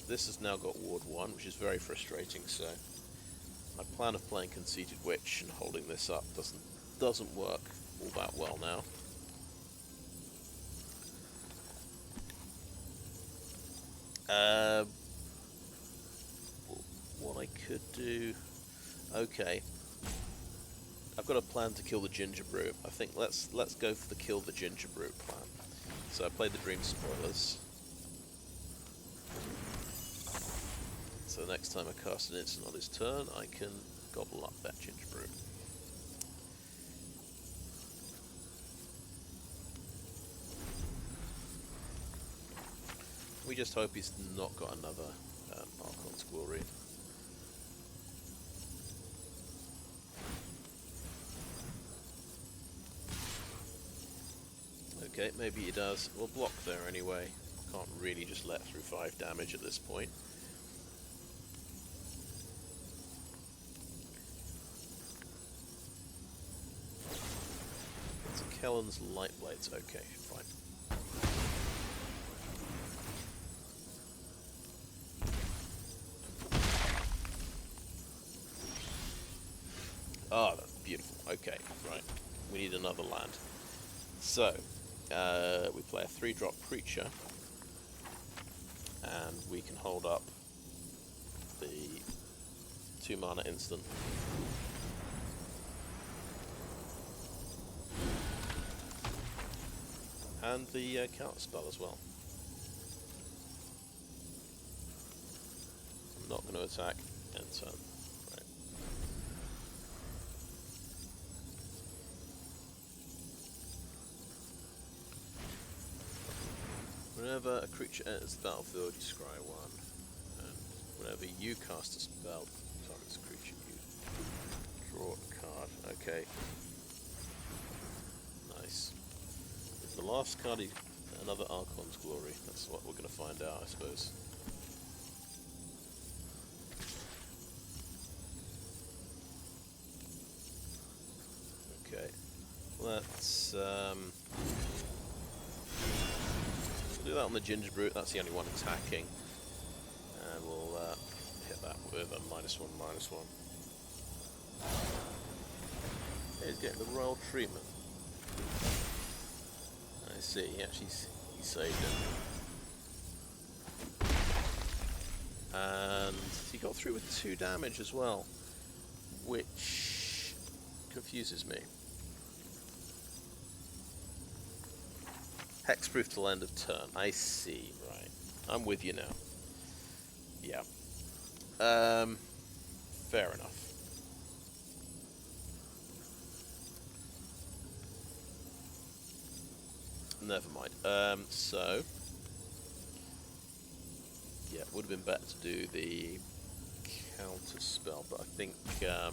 This has now got Ward 1, which is very frustrating. So my plan of playing Conceited Witch and holding this up doesn't work all that well now. What I could do... Okay. I've got a plan to kill the Ginger Brew. I think let's go for the kill the Ginger Brew plan. So I played the Dream Spoilers. So next time I cast an instant on his turn, I can gobble up that Ginger Brew. We just hope he's not got another Archon's Glory. Okay, maybe he does. We'll block there anyway. Can't really just let through 5 damage at this point. It's a Kellen's Light Blades. Okay, fine. Oh, that's beautiful. Okay, right. We need another land. So, we play a 3-drop Preacher, and we can hold up the 2-mana instant. And the counter spell as well. I'm not going to attack end turn. Right. Whenever a creature enters the battlefield, you scry 1. And whenever you cast a spell, targets a creature, you draw a card. Okay. Nice. Is the last card another Archon's Glory? That's what we're going to find out, I suppose. Okay. Let's we'll do that on the Ginger Brute. That's the only one attacking. And we'll hit that with a -1/-1. He's getting the royal treatment. I see, he saved him. And he got through with 2 damage as well, which confuses me. Hexproof till end of turn. I see, right. I'm with you now. Yeah. Fair enough. Never mind. So yeah, it would have been better to do the counter spell, but I think yeah,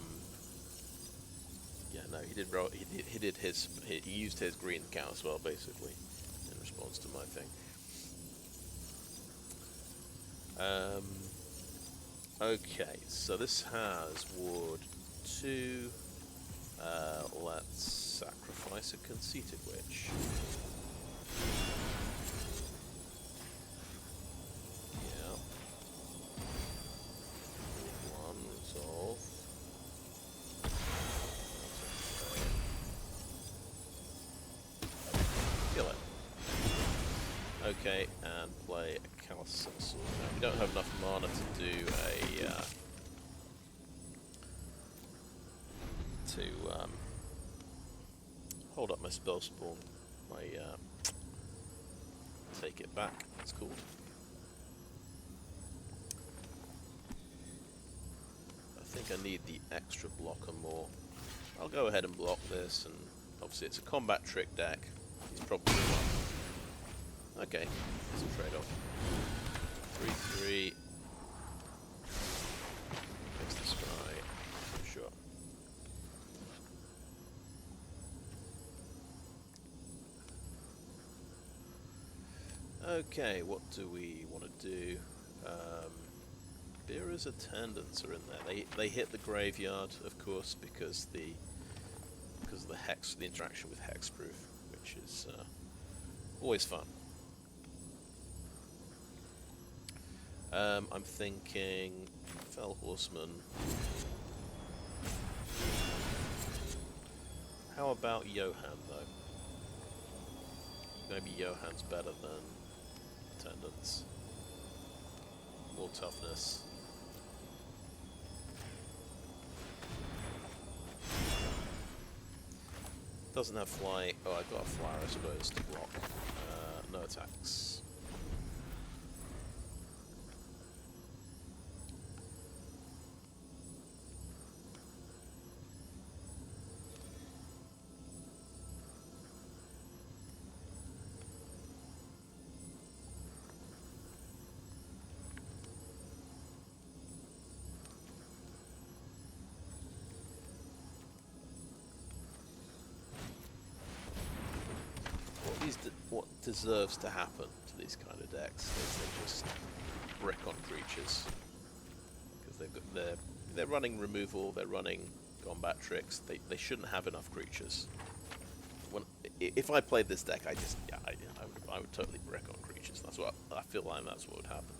no, he did roll. He did his. He used his green counter spell basically in response to my thing. Okay, so this has Ward 2. Let's sacrifice a Conceited Witch. Yeah. 1 resolve. Kill it. Okay, and play a Callous Sell-Sword. Now, we don't have enough mana to do a hold up my Spellscorn. My take it back. It's called. I think I need the extra blocker more. I'll go ahead and block this, and obviously it's a combat trick deck. He's probably won. Okay, it's a trade-off. 3/3. Fix the scry. Sure. Okay, what do we want to do? Obyra's Attendants are in there. They hit the graveyard, of course, because of the interaction with hexproof, which is always fun. I'm thinking Fell Horseman. How about Johann, though? Maybe Johann's better than Attendants. More toughness. Doesn't have fly. Oh, I got a flyer, I suppose, to block. No attacks. What deserves to happen to these kind of decks is they just brick on creatures, because they're running removal, they're running combat tricks. They shouldn't have enough creatures. If I played this deck, I would totally brick on creatures. That's what I feel like. That's what would happen.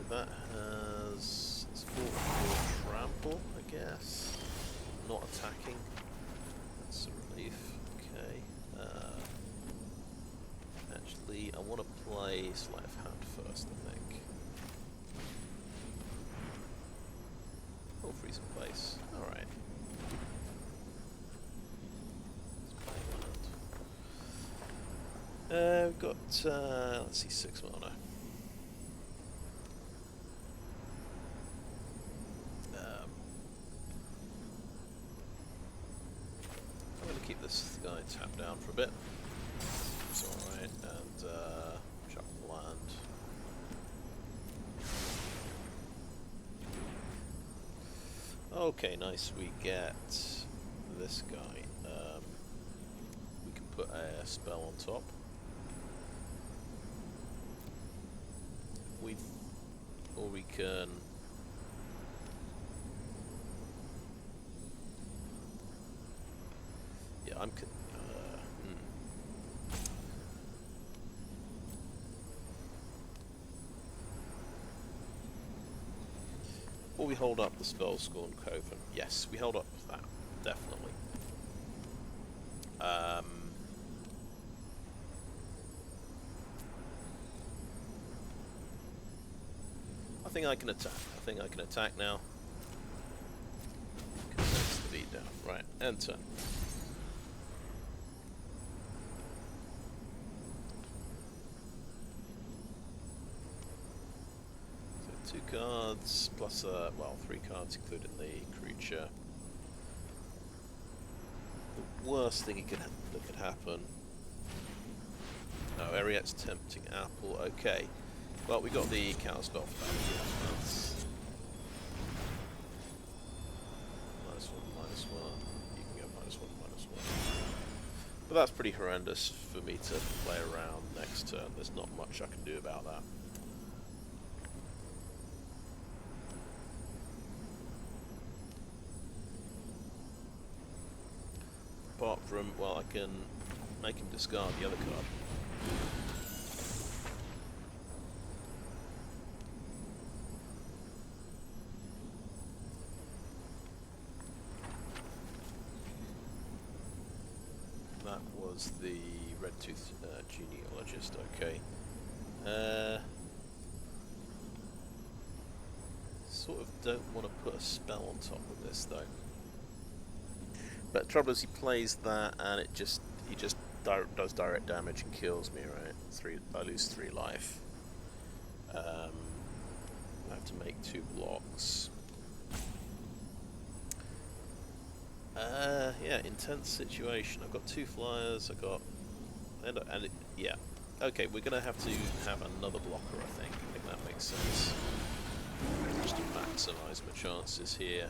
That has... it's 4/4 trample, I guess. Not attacking. That's a relief. Okay. Actually, I want to play Sleight of Hand first, I think. Oh, freeze in place. Alright. Let's play that. We've got, let's see, 6 mana. I'm going to keep this guy tapped down for a bit. It's alright, and shuffle the land. Okay, nice. We get this guy. We can put a spell on top. Or we can. Yeah, I'm. Or we hold up the Spellscorn Coven. Yes, we hold up that, definitely. I think I can attack. I think I can attack now. Consensus the beat down. Right, enter. So 2 cards plus well, 3 cards including the creature. The worst thing that could happen. Oh, Ariet's Tempting Apple. Okay. Well, we got the counter spell for that. That's -1/-1. You can go -1/-1. But that's pretty horrendous for me to play around next turn. There's not much I can do about that. Apart from, well, I can make him discard the other card. That was the Red Tooth Genealogist, okay. Sort of don't want to put a spell on top of this though. But the trouble is he plays that and he just does direct damage and kills me, right? I lose 3 life. I have to make 2 blocks. Yeah, intense situation. I've got 2 flyers. Yeah. Okay, we're gonna have to have another blocker. I think that makes sense. Just to maximise my chances here.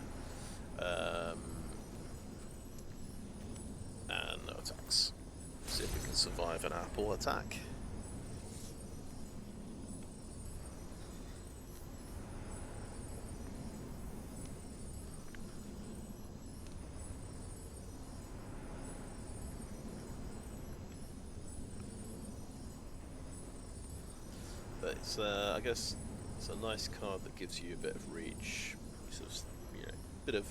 And no attacks. See if we can survive an apple attack. But it's, I guess, it's a nice card that gives you a bit of reach, sort of, bit of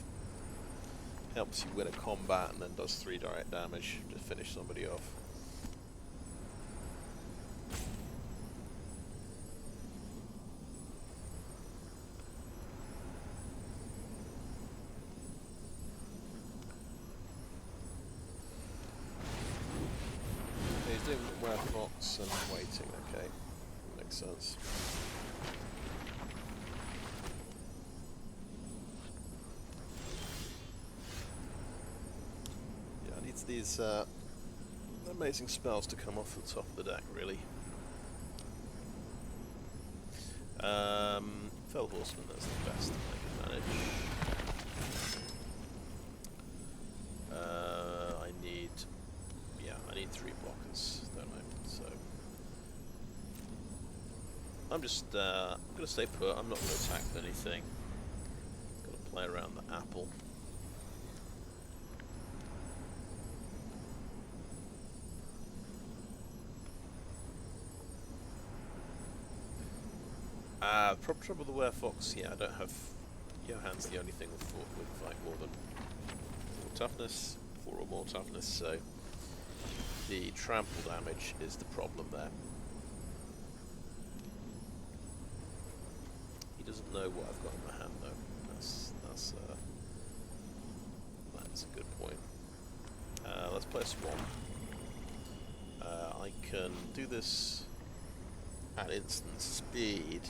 helps you win a combat and then does 3 direct damage to finish somebody off. He's doing Werefox and waiting, okay. Makes sense. Yeah, I need these amazing spells to come off the top of the deck, really. Fell Horseman, that's the best I can manage. I need 3 blockers, don't I? So I'm just I'm gonna stay put. I'm not gonna attack with anything. Gotta play around the apple. Trouble with the Werefox, yeah, I don't have... Johann's the only thing with like more than 4 toughness, 4 or more toughness, so the trample damage is the problem there. He doesn't know what I've got in my hand though. That's a good point. Let's play a Swan. I can do this at instant speed.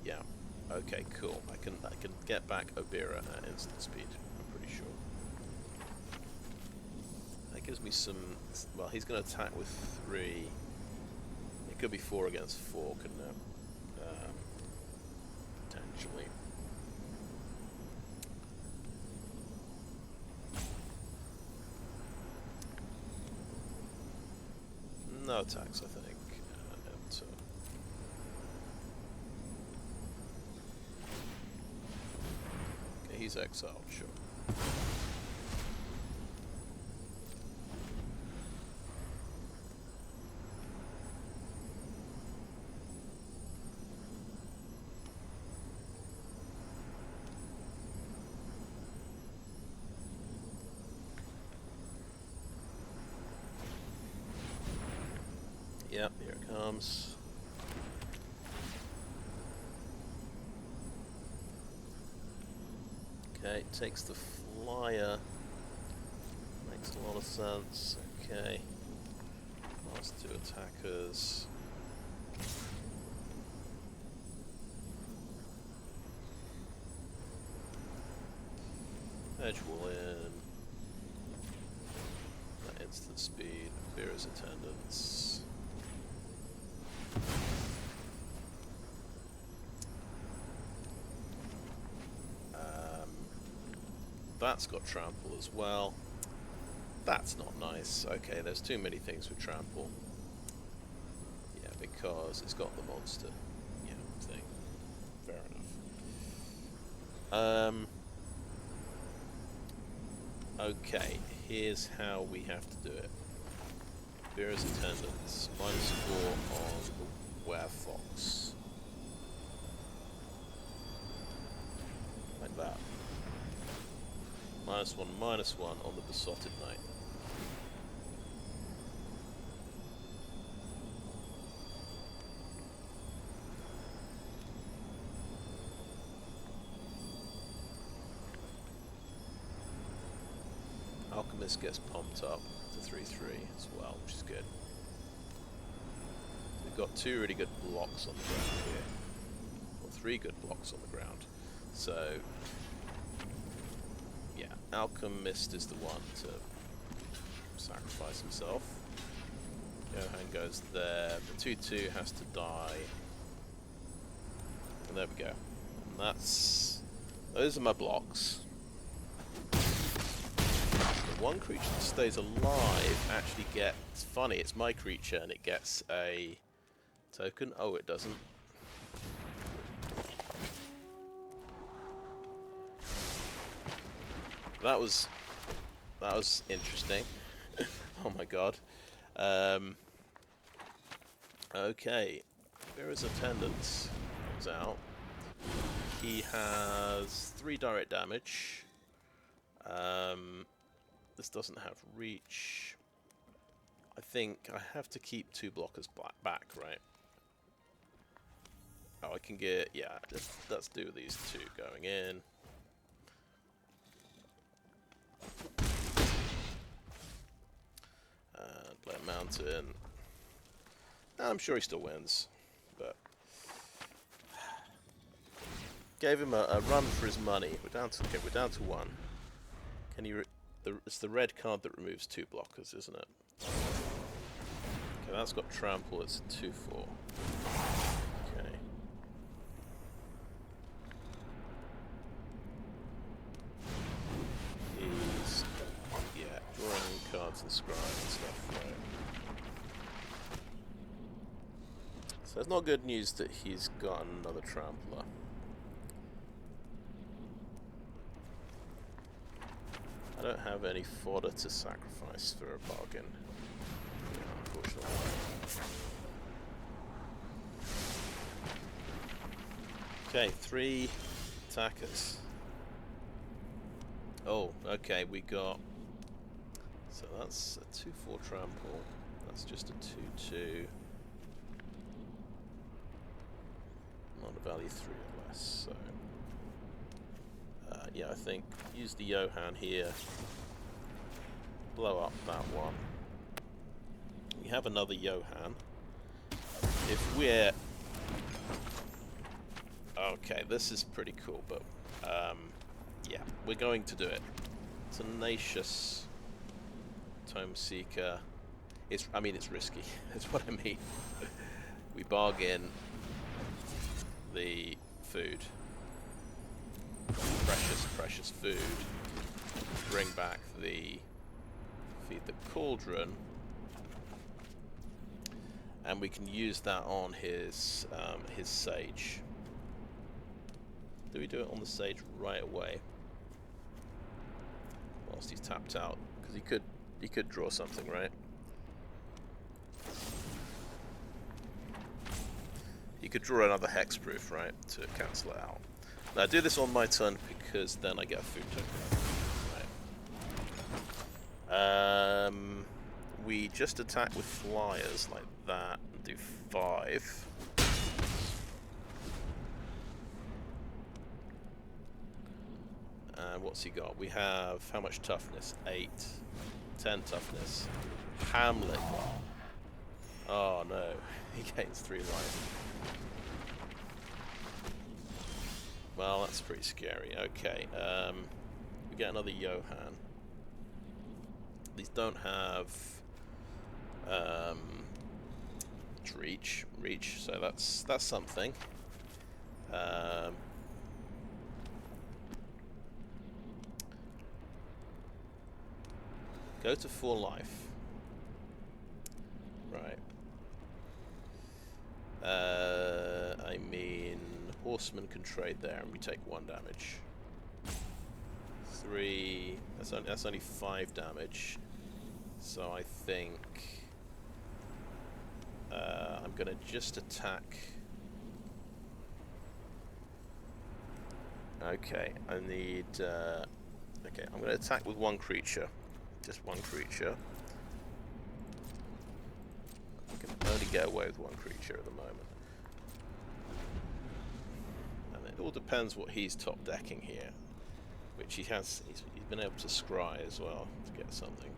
Yeah. Okay, cool. I can get back Obyra at instant speed, I'm pretty sure. That gives me some... Well, he's going to attack with 3. It could be 4 against 4, couldn't it? Potentially. No attacks, I think. Okay, he's exiled, sure. Yep, here it comes. Okay, takes the flyer. Makes a lot of sense. Okay. Last 2 attackers. Edgewall Inn. That instant speed. Obyra's Attendants. That's got trample as well. That's not nice. Okay, there's too many things with trample. Yeah, because it's got the monster, yeah, thing. Fair enough. Okay, here's how we have to do it. Obyra's Attendants, -4 on the Werefox. Like that. -1/-1 on the Besotted Knight. Alchemist gets pumped up to 3/3 as well, which is good. We've got 2 really good blocks on the ground here. Or 3 good blocks on the ground. So... yeah, Alchemist is the one to sacrifice himself. Johann goes there. The 2/2 has to die. And there we go. And that's... those are my blocks. The one creature that stays alive actually gets... funny, it's my creature and it gets a token. Oh, it doesn't. That was interesting. Oh my god. Okay. Obyra's Attendants comes out. He has 3 direct damage. This doesn't have reach. I think I have to keep 2 blockers back, right? Oh, I can get... yeah, let's do these 2 going in. Blair Mountain. I'm sure he still wins, but gave him a run for his money. We're down to 1. Can you? It's the red card that removes 2 blockers, isn't it? Okay, that's got trample. It's a 2/4. Okay. He's drawing cards and scrying and stuff, right? So it's not good news that he's got another trampler. I don't have any fodder to sacrifice for a bargain, unfortunately. Okay, 3 attackers. Oh, okay, we got... so that's a 2/4 trample. That's just a 2/2. Mana value 3 or less, so... yeah, I think use the Johann here. Blow up that one. We have another Johann. If we're... Okay, this is pretty cool, but... yeah, we're going to do it. Tenacious Tomeseeker. I mean, it's risky. That's what I mean. We bargain the food. Precious food. Bring back the Feed the Cauldron. And we can use that on his Sage. Do we do it on the Sage right away? Whilst he's tapped out. Because he could draw something, right? You could draw another hexproof, right, to cancel it out. Now I do this on my turn because then I get a food token. Right. We just attack with flyers like that and do 5. And what's he got? We have how much toughness? 8. 10 toughness. Hamlet. Oh no, he gains 3 life. Well, that's pretty scary. Okay, we get another Johann. These don't have reach, so that's something. Go to 4 life. Right. I mean, Horseman can trade there, and we take 1 damage. 3. That's only 5 damage. So I think I'm gonna just attack. Okay, I need. Okay, I'm gonna attack with 1 creature, just 1 creature. I can only get away with 1 creature at the moment. It all depends what he's top decking here, which he has. He's been able to scry as well to get something.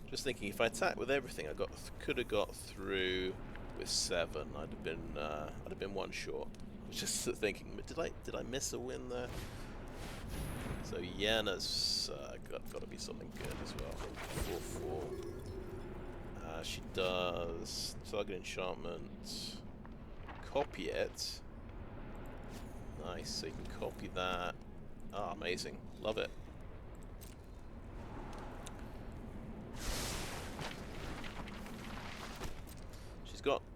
Just thinking, if I attack with everything, could have got through with 7. I'd have been 1 short. I was just thinking, did I miss a win there? So Yenna's got to be something good as well. 4/4. She does target enchantment. Copy it. Nice. So you can copy that. Ah, amazing. Love it.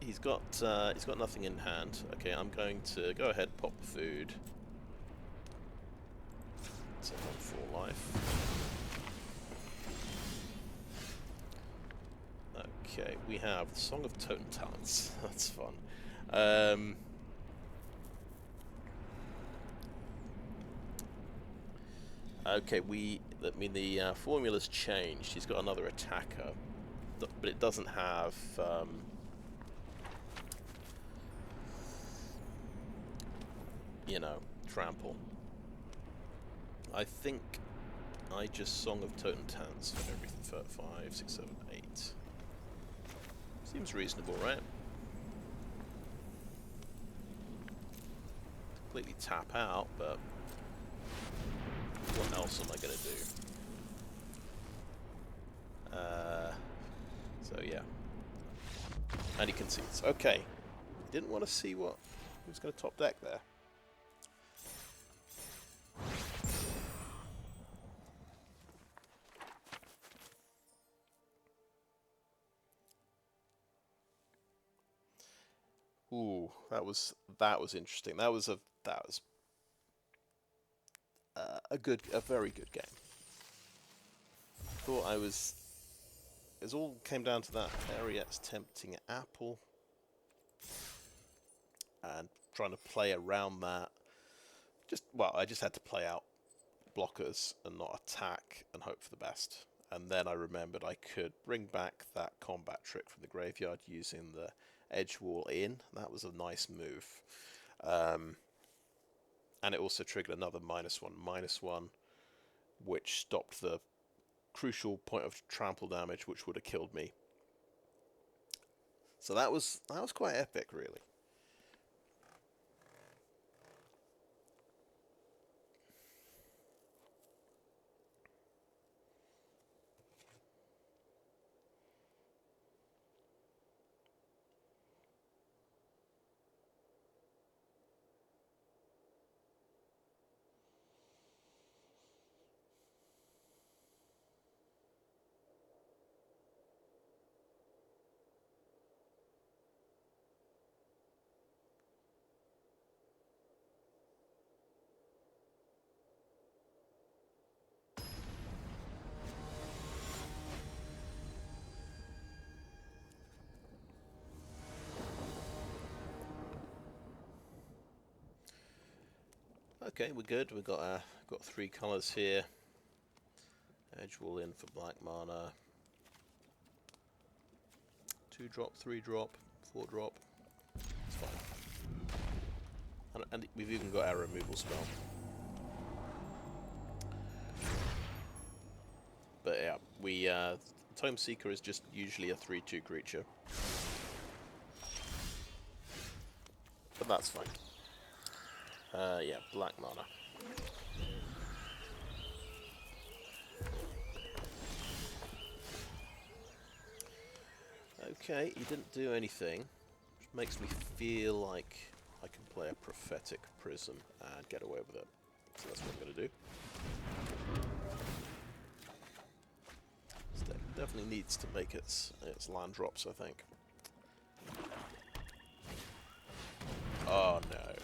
He's got nothing in hand. Okay, I'm going to go ahead, pop the food. It's on 4 life. Okay, we have the Song of Totentanz. That's fun. Okay, the formula's changed. He's got another attacker, but it doesn't have. You know, trample. I think I just Song of Totentanz for everything for 5, 6, 7, 8. Seems reasonable, right? Completely tap out, but what else am I going to do? So yeah. And he concedes. Okay. Didn't want to see what he was going to top deck there. Ooh, that was interesting. That was a very good game. Thought it all came down to that Ariet's tempting apple and trying to play around that. I just had to play out blockers and not attack and hope for the best. And then I remembered I could bring back that combat trick from the graveyard using the Edgewall Inn. That was a nice move. And it also triggered another -1/-1, which stopped the crucial point of trample damage, which would have killed me. So that was quite epic, really. Okay, we're good. We've got 3 colours here. Edgewall Inn for black mana. 2-drop, 3-drop, 4-drop. It's fine. And we've even got our removal spell. But yeah, Tomeseeker is just usually a 3/2 creature. But that's fine. Yeah, black mana. Okay, he didn't do anything, which makes me feel like I can play a Prophetic Prism and get away with it. So that's what I'm going to do. This deck definitely needs to make its land drops, I think. Oh no.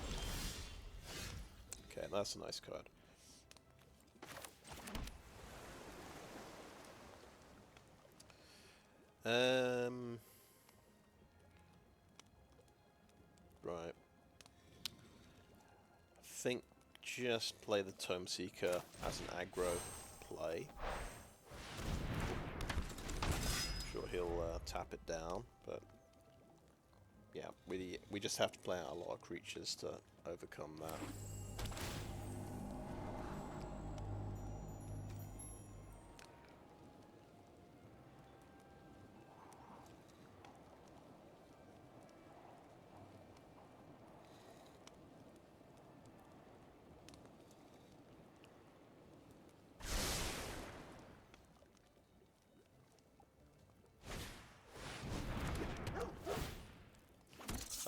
Okay, that's a nice card. Right. I think just play the Tomeseeker as an aggro play. Sure, he'll tap it down, but yeah, we just have to play out a lot of creatures to overcome that.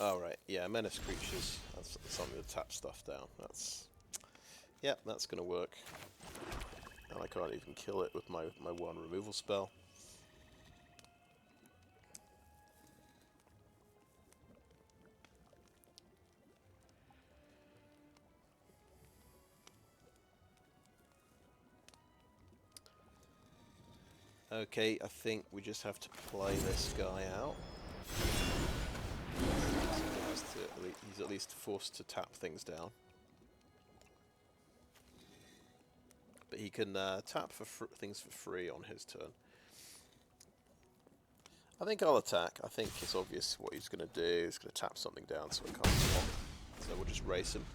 Alright, yeah, menace creatures. That's something to tap stuff down. Yep, that's gonna work. And I can't even kill it with my 1 removal spell. Okay, I think we just have to play this guy out. He's at least forced to tap things down. But he can tap for things for free on his turn. I think I'll attack. I think it's obvious what he's going to do. He's going to tap something down so it can't swap. So we'll just race him.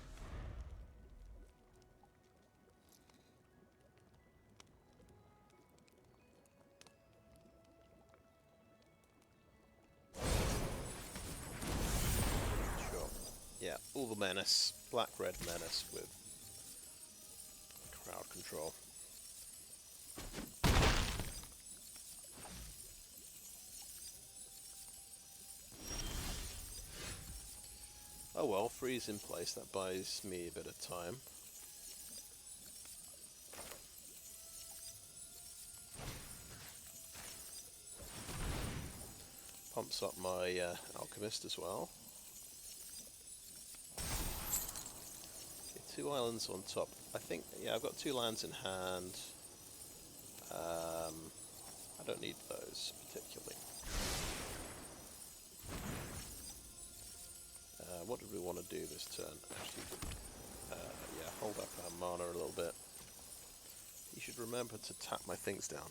Yeah, all the menace, black-red menace with crowd control. Oh well, freeze in place, that buys me a bit of time. Pumps up my Alchemist as well. 2 islands on top. I think, yeah, I've got 2 lands in hand. I don't need those particularly. What did we want to do this turn? Actually, yeah, hold up our mana a little bit. You should remember to tap my things down.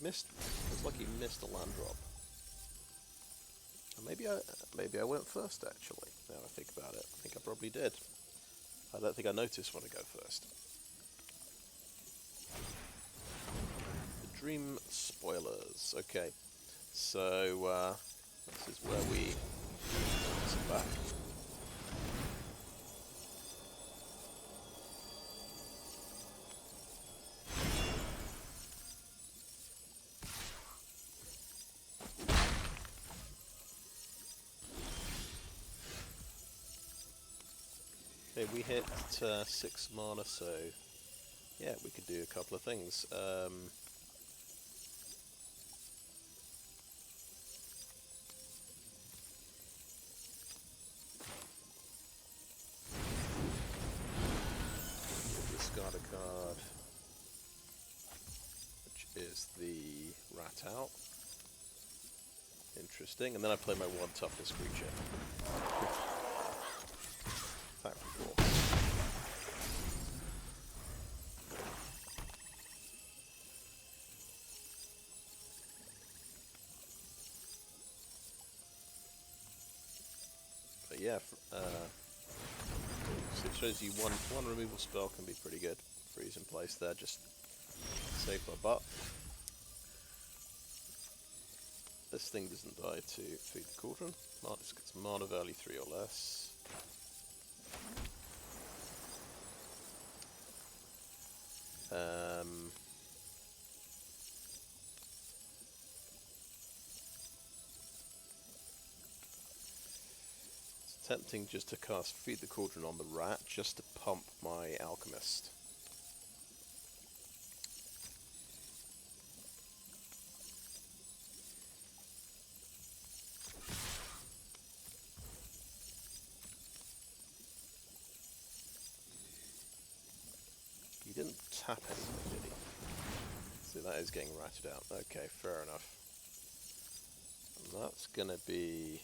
missed. Looks like he missed a land drop. Maybe I went first actually. Now I think about it, I think I probably did. I don't think I noticed when I go first. The Dream Spoilers. Okay, so this is where we sit back. Okay, we hit 6 mana, so yeah, we could do a couple of things. Discard a card, which is the Rat Out. Interesting, and then I play my 1 toughness creature. Attack for 4. But yeah, so it shows you one removal spell can be pretty good. Freeze in place there, just save my butt. This thing doesn't die to Feed the Cauldron. This gets mana value 3 or less. It's tempting just to cast Feed the Cauldron on the rat, just to pump my Alchemist. He didn't tap anything, did he? So that is getting ratted out. Okay, fair enough. And that's gonna be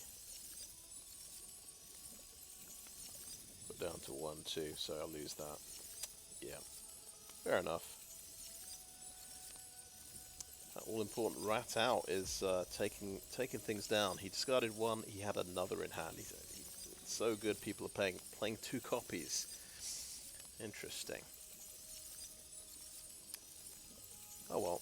put down to 1/2, so I'll lose that. Yeah, fair enough. That all-important rat out is taking things down. He discarded 1. He had another in hand. He's so good. People are playing 2 copies. Interesting. Oh well.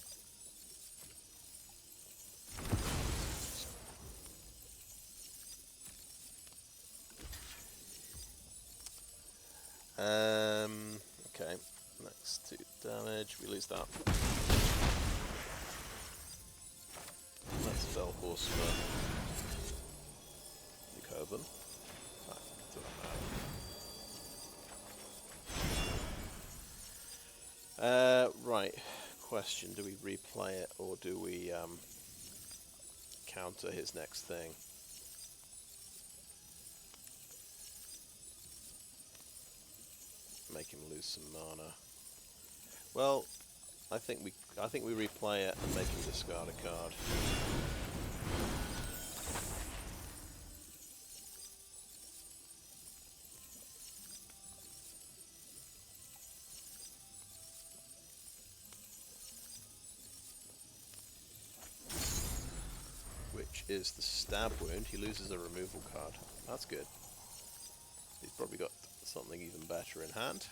Okay. Next 2 damage. We lose that. That's Fell Horseman. Coven. Right. Question, do we replay it or do we counter his next thing? Make him lose some mana. Well, I think we replay it and make him discard a card. Is the stab wound. He loses a removal card. That's good. He's probably got something even better in hand.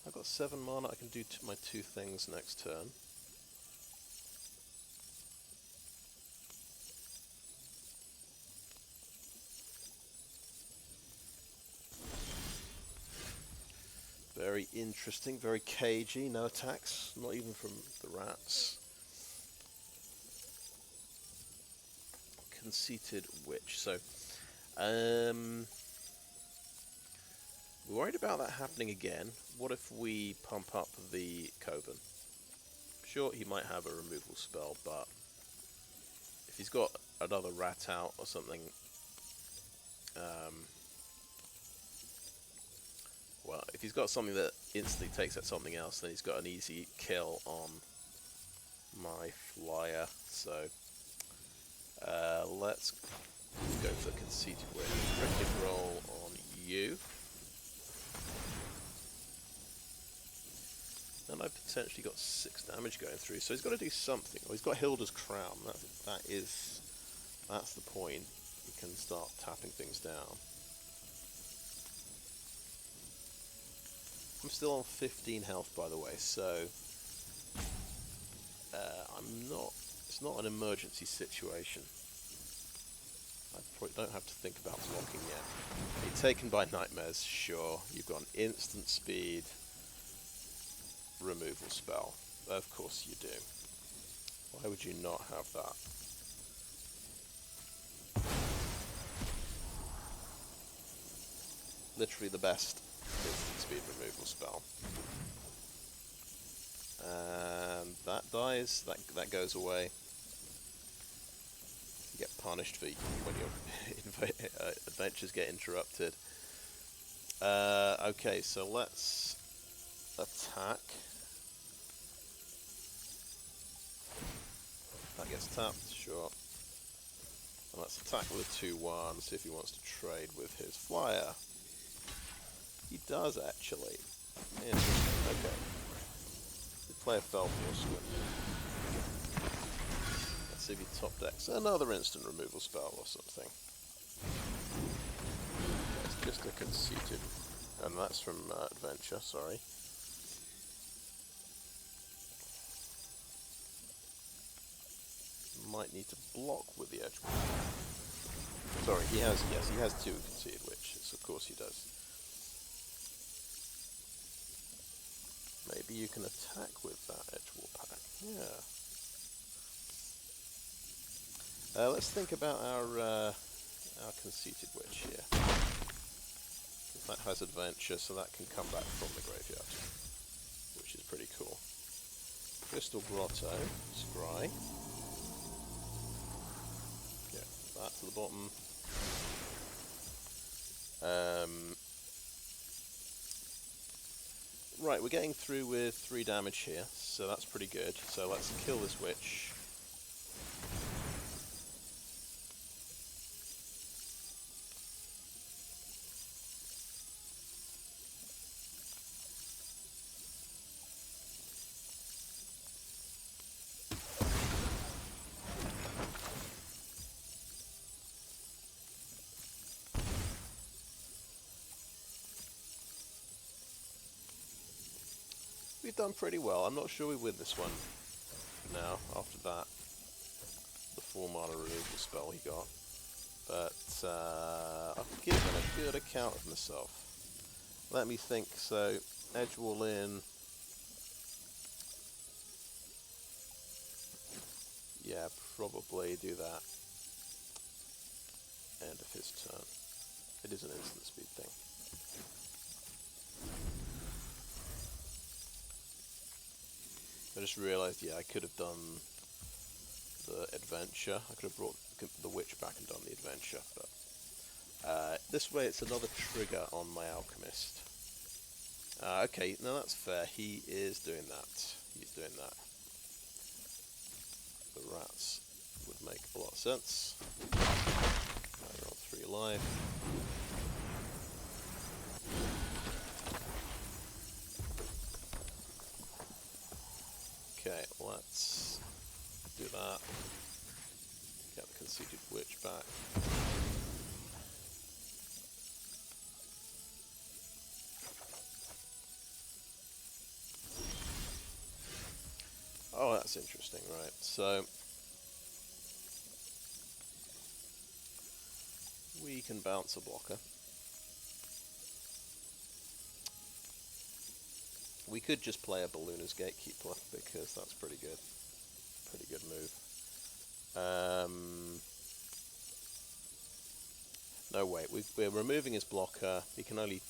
I've got 7 mana. I can do my 2 things next turn. Very interesting, very cagey. No attacks, not even from the rats. Conceited Witch. So, we're worried about that happening again. What if we pump up the Coven? Sure, he might have a removal spell, but if he's got another rat out or something, well, if he's got something that instantly takes out something else, then he's got an easy kill on my flyer. So let's go for Conceited Witch. Critic roll on you. And I might have potentially got 6 damage going through, so he's got to do something. Well, he's got Hilda's Crown. That's the point. You can start tapping things down. I'm still on 15 health, by the way, so it's not an emergency situation. I probably don't have to think about blocking yet. You're taken by nightmares, sure. You've got an instant speed removal spell. Of course you do. Why would you not have that? Literally the best instant speed removal spell. And that dies, that goes away. You get punished for when your adventures get interrupted. Okay, so let's attack. That gets tapped, sure. And let's attack with a 2-1, see if he wants to trade with his flyer. He does, actually. Interesting, okay. We play a Fell Horseman. Let's see if he top decks another instant removal spell or something. It's just a Conceited, and that's from Adventure, sorry. Might need to block with the Edgewall. Sorry, he has 2 Conceited Witches, of course he does. Maybe you can attack with that Edgewall pack. Yeah. Let's think about our Conceited Witch here. That has adventure, so that can come back from the graveyard, which is pretty cool. Crystal Grotto, scry. Yeah, that to the bottom. Right, we're getting through with 3 damage here, so that's pretty good. So let's kill this witch. We've done pretty well. I'm not sure we win this one now, after that. The 4-mana removal spell he got. But I've given a good account of myself. Let me think. So, Edgewall Inn. Yeah, probably do that. End of his turn. It is an instant speed thing. I just realised, yeah, I could have done the adventure. I could have brought the witch back and done the adventure, but this way it's another trigger on my alchemist. Okay, no, that's fair. He is doing that. He's doing that. The rats would make a lot of sense. You're on 3 life. Okay, let's do that. Get the Conceited Witch back. Oh, that's interesting, right. So, we can bounce a blocker. We could just play a Beluna's Gatekeeper, because that's pretty good. Pretty good move. No, wait, we're removing his blocker. He can only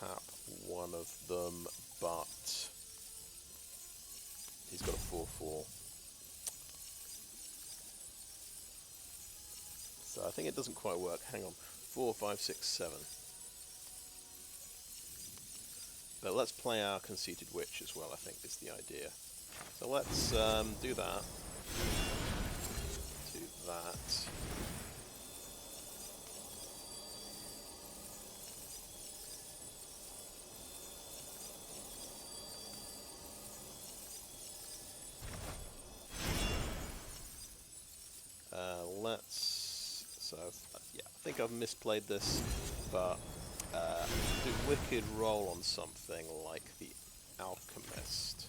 tap one of them, but he's got a 4/4. So I think it doesn't quite work. Hang on. 4, 5, 6, 7. But let's play our Conceited Witch as well, I think is the idea. So let's do that. Do that. I've misplayed this, but do Wicked roll on something like the Alchemist.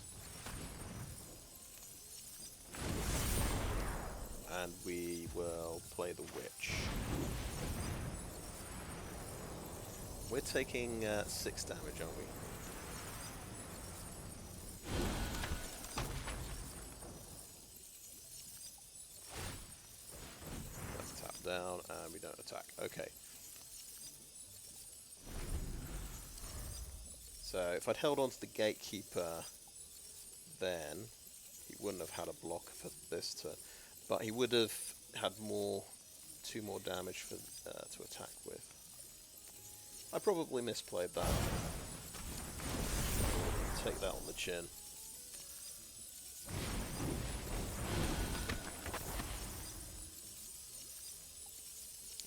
And we will play the Witch. We're taking 6 damage, aren't we? Let's tap down, and we don't attack. Okay. So if I'd held on to the Gatekeeper, then he wouldn't have had a block for this turn. But he would have had 2 more damage for to attack with. I probably misplayed that. Take that on the chin.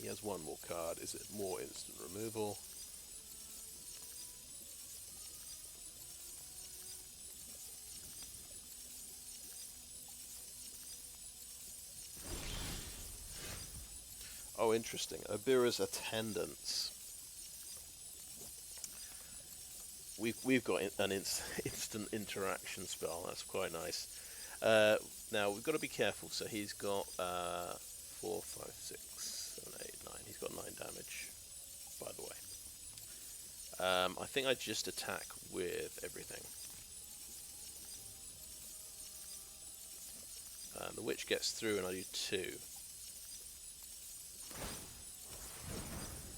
He has 1 more card. Is it more instant removal? Oh, interesting. Obyra's Attendants. We've got an instant interaction spell. That's quite nice. Now we've got to be careful. So he's got 4, 5, 6, 7, 8, 9. He's got 9 damage. By the way, I think I just attack with everything. The witch gets through, and I do 2.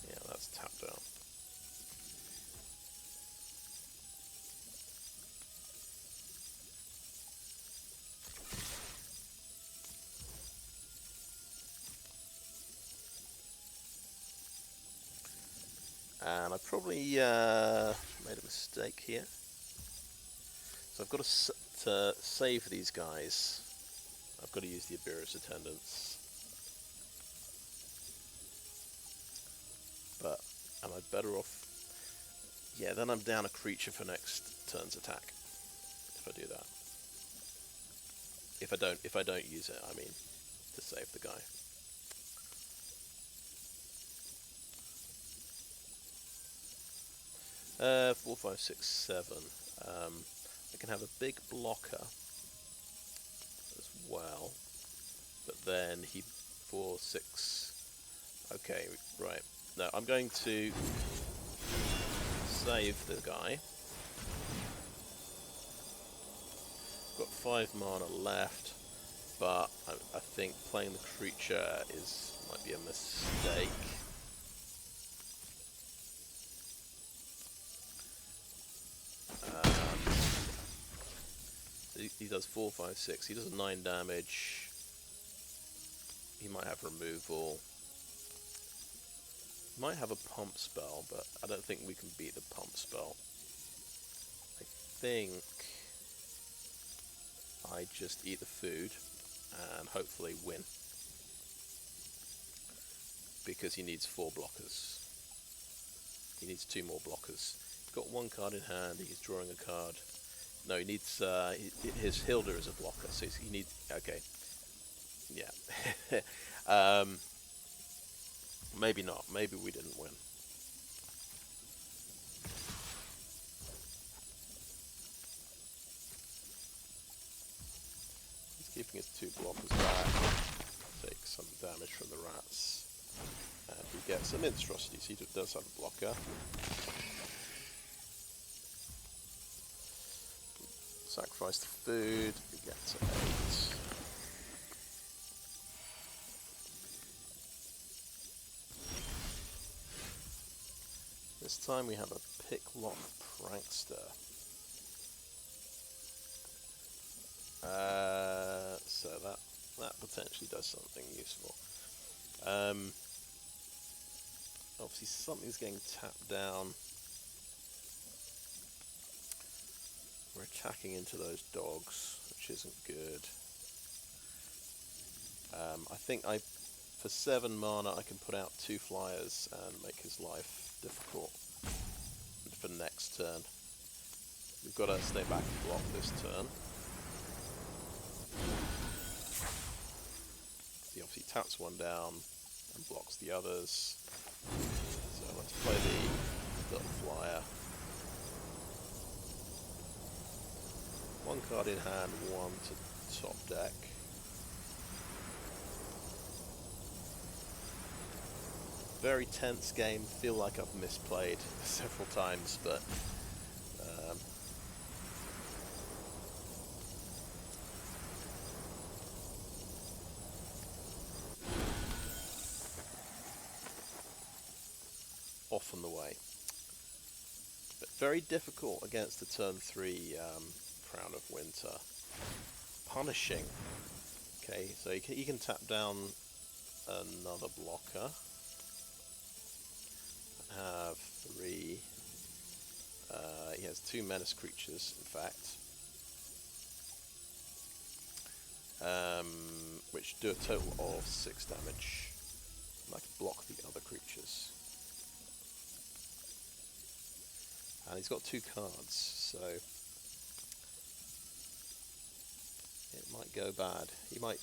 Yeah, that's tapped out. And I probably made a mistake here. So I've got to save these guys. I've got to use the Obyra's Attendants. But am I better off? Yeah, then I'm down a creature for next turn's attack. If I do that. If I don't use it, I mean, to save the guy. 4, 5, 6, 7. I can have a big blocker as well, but then he 4, 6. Okay, right. Now I'm going to save the guy. Got 5 mana left, but I think playing the creature might be a mistake. He does 4, 5, 6. He does 9 damage. He might have removal. He might have a pump spell, but I don't think we can beat the pump spell. I think I just eat the food and hopefully win. Because he needs 4 blockers. He needs 2 more blockers. He's got 1 card in hand. He's drawing a card. No, he needs, his Hilda is a blocker, so he needs, okay, yeah. Maybe not, maybe we didn't win. He's keeping his 2 blockers back, take some damage from the rats, and he gets some monstrosities. He does have a blocker. Sacrifice the food, we get to 8. This time we have a Picklock Prankster. So that potentially does something useful. Obviously something's getting tapped down. We're attacking into those dogs, which isn't good. I think for 7 mana I can put out 2 flyers and make his life difficult for next turn. We've got to stay back and block this turn. He obviously taps 1 down, and blocks the others. So let's play the little flyer. One card in hand, one to top deck. Very tense game. Feel like I've misplayed several times, but often the way. But very difficult against the turn 3 Crown of Winter. Punishing. Okay, so you can tap down another blocker. Have 3. He has 2 menace creatures, in fact, which do a total of 6 damage. And I can block the other creatures. And he's got 2 cards, so it might go bad. He might.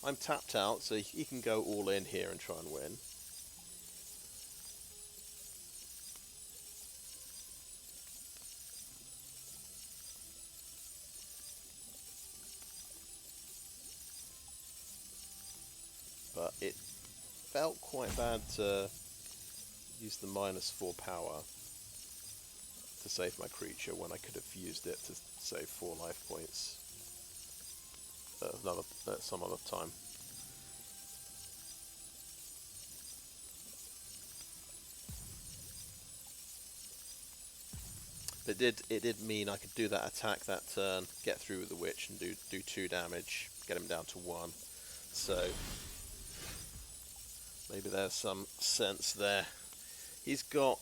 I'm tapped out, so he can go all in here and try and win. But it felt quite bad to use the -4 power to save my creature when I could have used it to save 4 life points at some other time. It did mean I could do that attack that turn, get through with the witch, and do 2 damage, get him down to 1. So maybe there's some sense there. He's got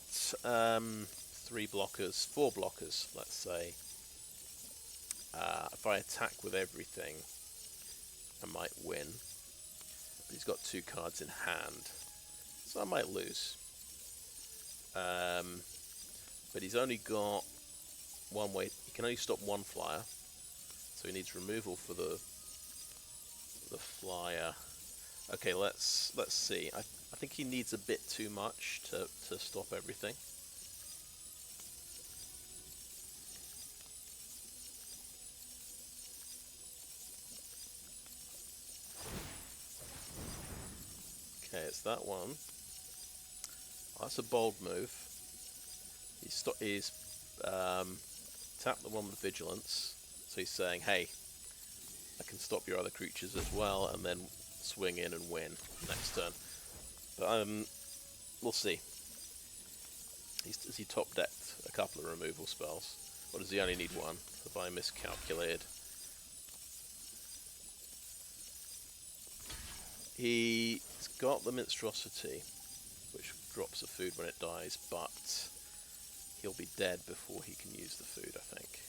3 blockers, 4 blockers, let's say. If I attack with everything, I might win. But he's got 2 cards in hand, so I might lose. But he's only got 1 way. He can only stop 1 flyer, so he needs removal for the flyer. Okay, let's see. I think he needs a bit too much to stop everything. Okay, it's that one. Oh, that's a bold move. He's tapped the one with Vigilance, so he's saying, hey, I can stop your other creatures as well, and then swing in and win next turn. But we'll see. Has he top decked a couple of removal spells, or does he only need 1? Have I miscalculated? He's got the Minstrosity, which drops the food when it dies, but he'll be dead before he can use the food, I think.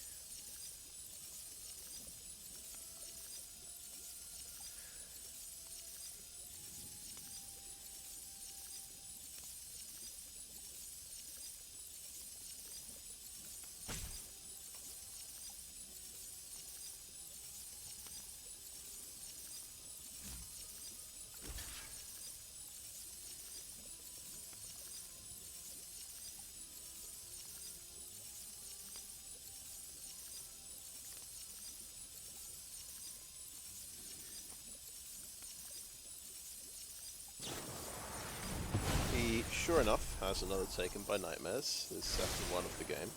Sure enough, has another Taken by Nightmares, his second one of the game.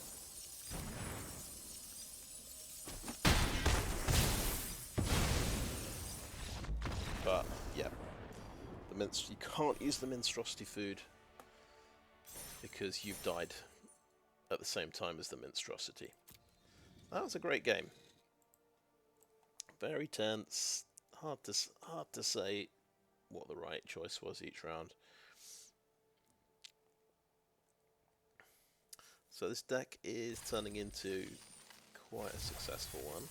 But, yeah, you can't use the Minstrosity food because you've died at the same time as the Minstrosity. That was a great game. Very tense, hard to say what the right choice was each round. So this deck is turning into quite a successful one.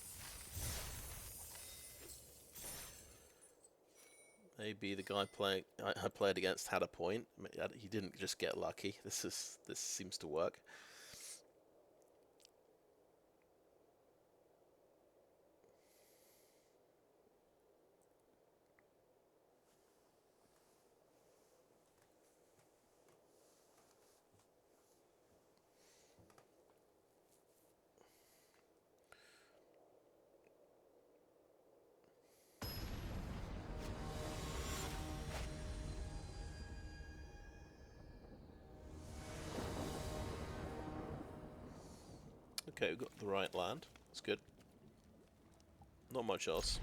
Maybe the guy I played against had a point. He didn't just get lucky. This seems to work. Okay, we've got the right land. That's good. Not much else.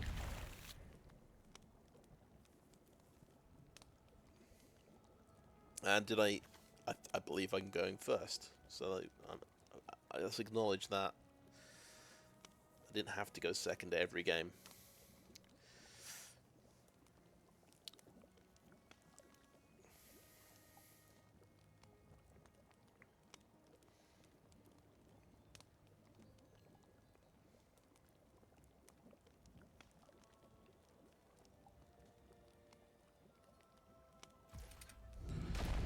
And did I believe I'm going first. So I just acknowledge that. I didn't have to go second every game.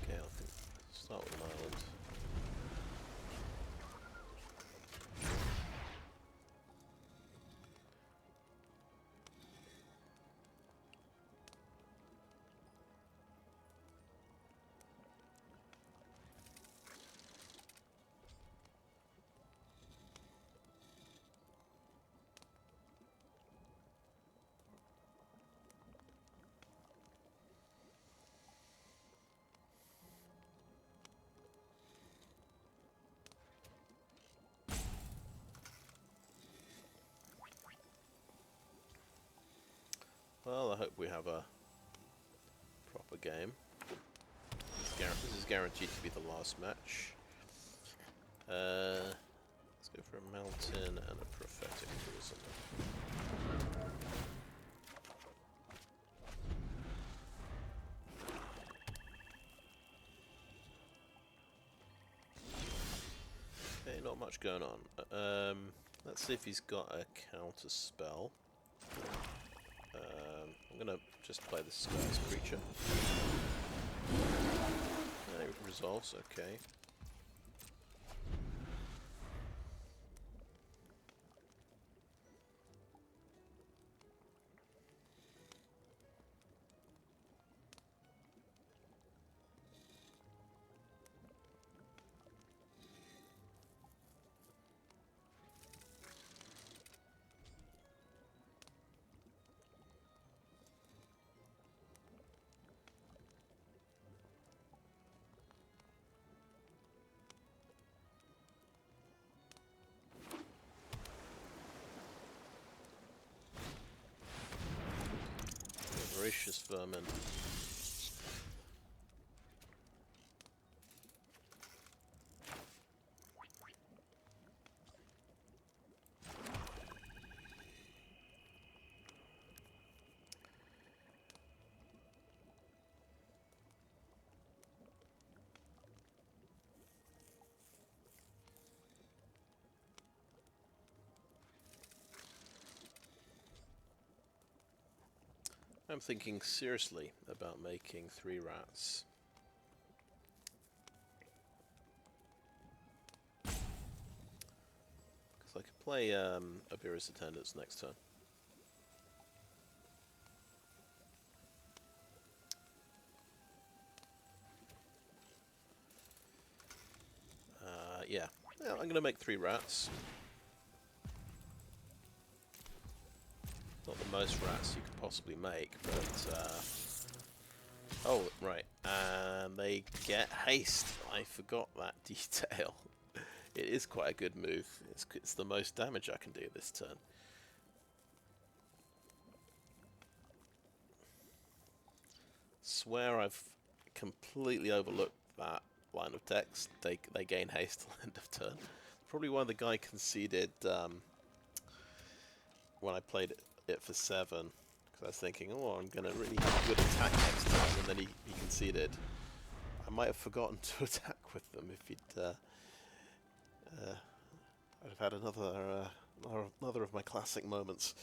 Okay, I think start with an island. Well, I hope we have a proper game. This is guaranteed to be the last match. Let's go for a mountain and a prophetic prism. Okay, not much going on. Let's see if he's got a counter spell. I'm gonna just play the Sky's creature. It resolves, okay. Voracious vermin. I'm thinking seriously about making 3 rats. Because I could play Obyra's Attendants next turn. Yeah, I'm going to make 3 rats. Not the most rats you could possibly make, but oh, right, and they get haste. I forgot that detail. It is quite a good move. It's the most damage I can do this turn. Swear I've completely overlooked that line of text. They gain haste at the end of turn. Probably why the guy conceded when I played it for 7, because I was thinking, oh, I'm going to really have a good attack next time, and then he conceded. I might have forgotten to attack with them if he'd I'd have had another of my classic moments.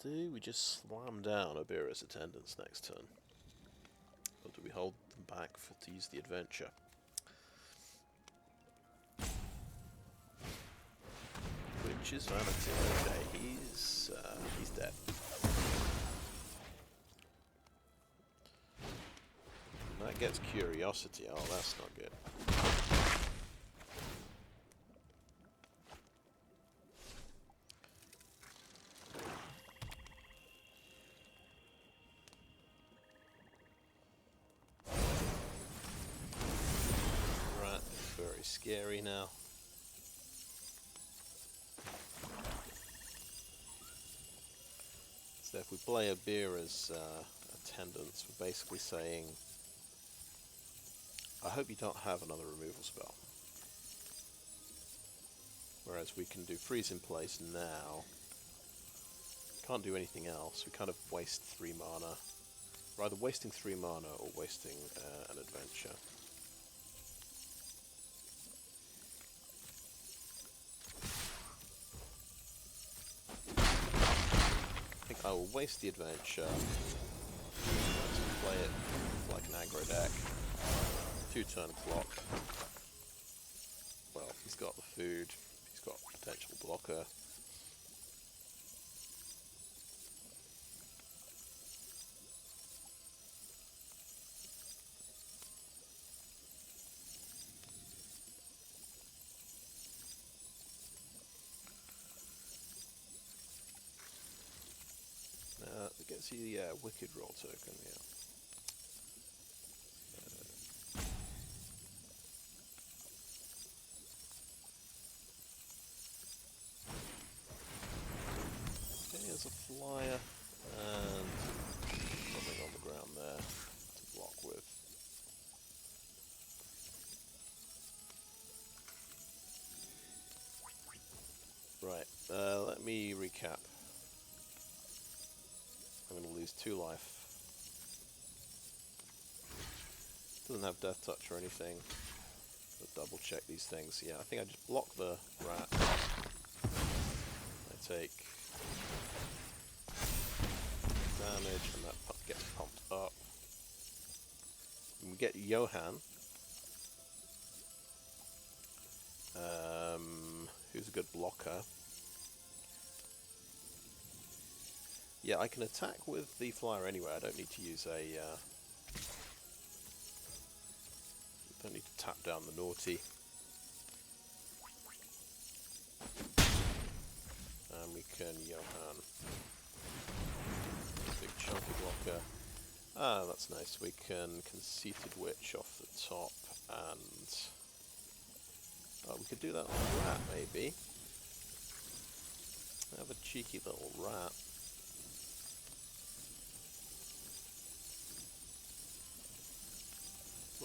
Do we just slam down Obyra's Attendants next turn? Or do we hold them back to use the adventure? Which is vanity. Okay, he's dead. And that gets curiosity. Oh, that's not good. So if we play Obyra's Attendants, we're basically saying, I hope you don't have another removal spell. Whereas we can do freeze in place now. Can't do anything else. We kind of waste 3 mana. We're either wasting 3 mana or wasting an adventure. I think I will waste the adventure. Let's play it like an aggro deck. 2-turn clock. Well, he's got the food. He's got potential blocker. It gets you the Wicked Roll token, yeah. Okay, there's a flyer and something on the ground there to block with. Right, let me recap. I'm going to lose 2 life. Doesn't have Death Touch or anything. I'll double check these things. Yeah, I think I just block the rat. I take damage and that gets pumped up. And we get Johann. Who's a good blocker. Yeah, I can attack with the flyer anyway. I don't need to use a... don't need to tap down the naughty. And we can Johann. Big chunky blocker. Ah, that's nice. We can Conceited Witch off the top and... Oh, we could do that on a rat, maybe. Have a cheeky little rat.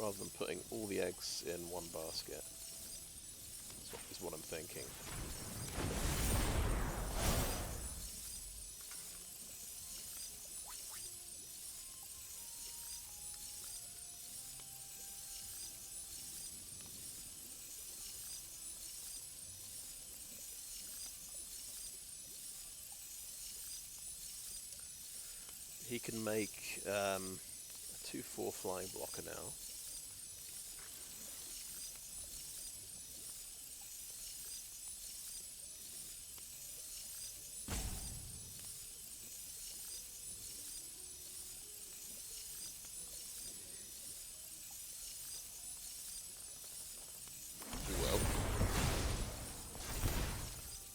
Rather than putting all the eggs in one basket. Is what I'm thinking. He can make a 2/4 flying blocker now.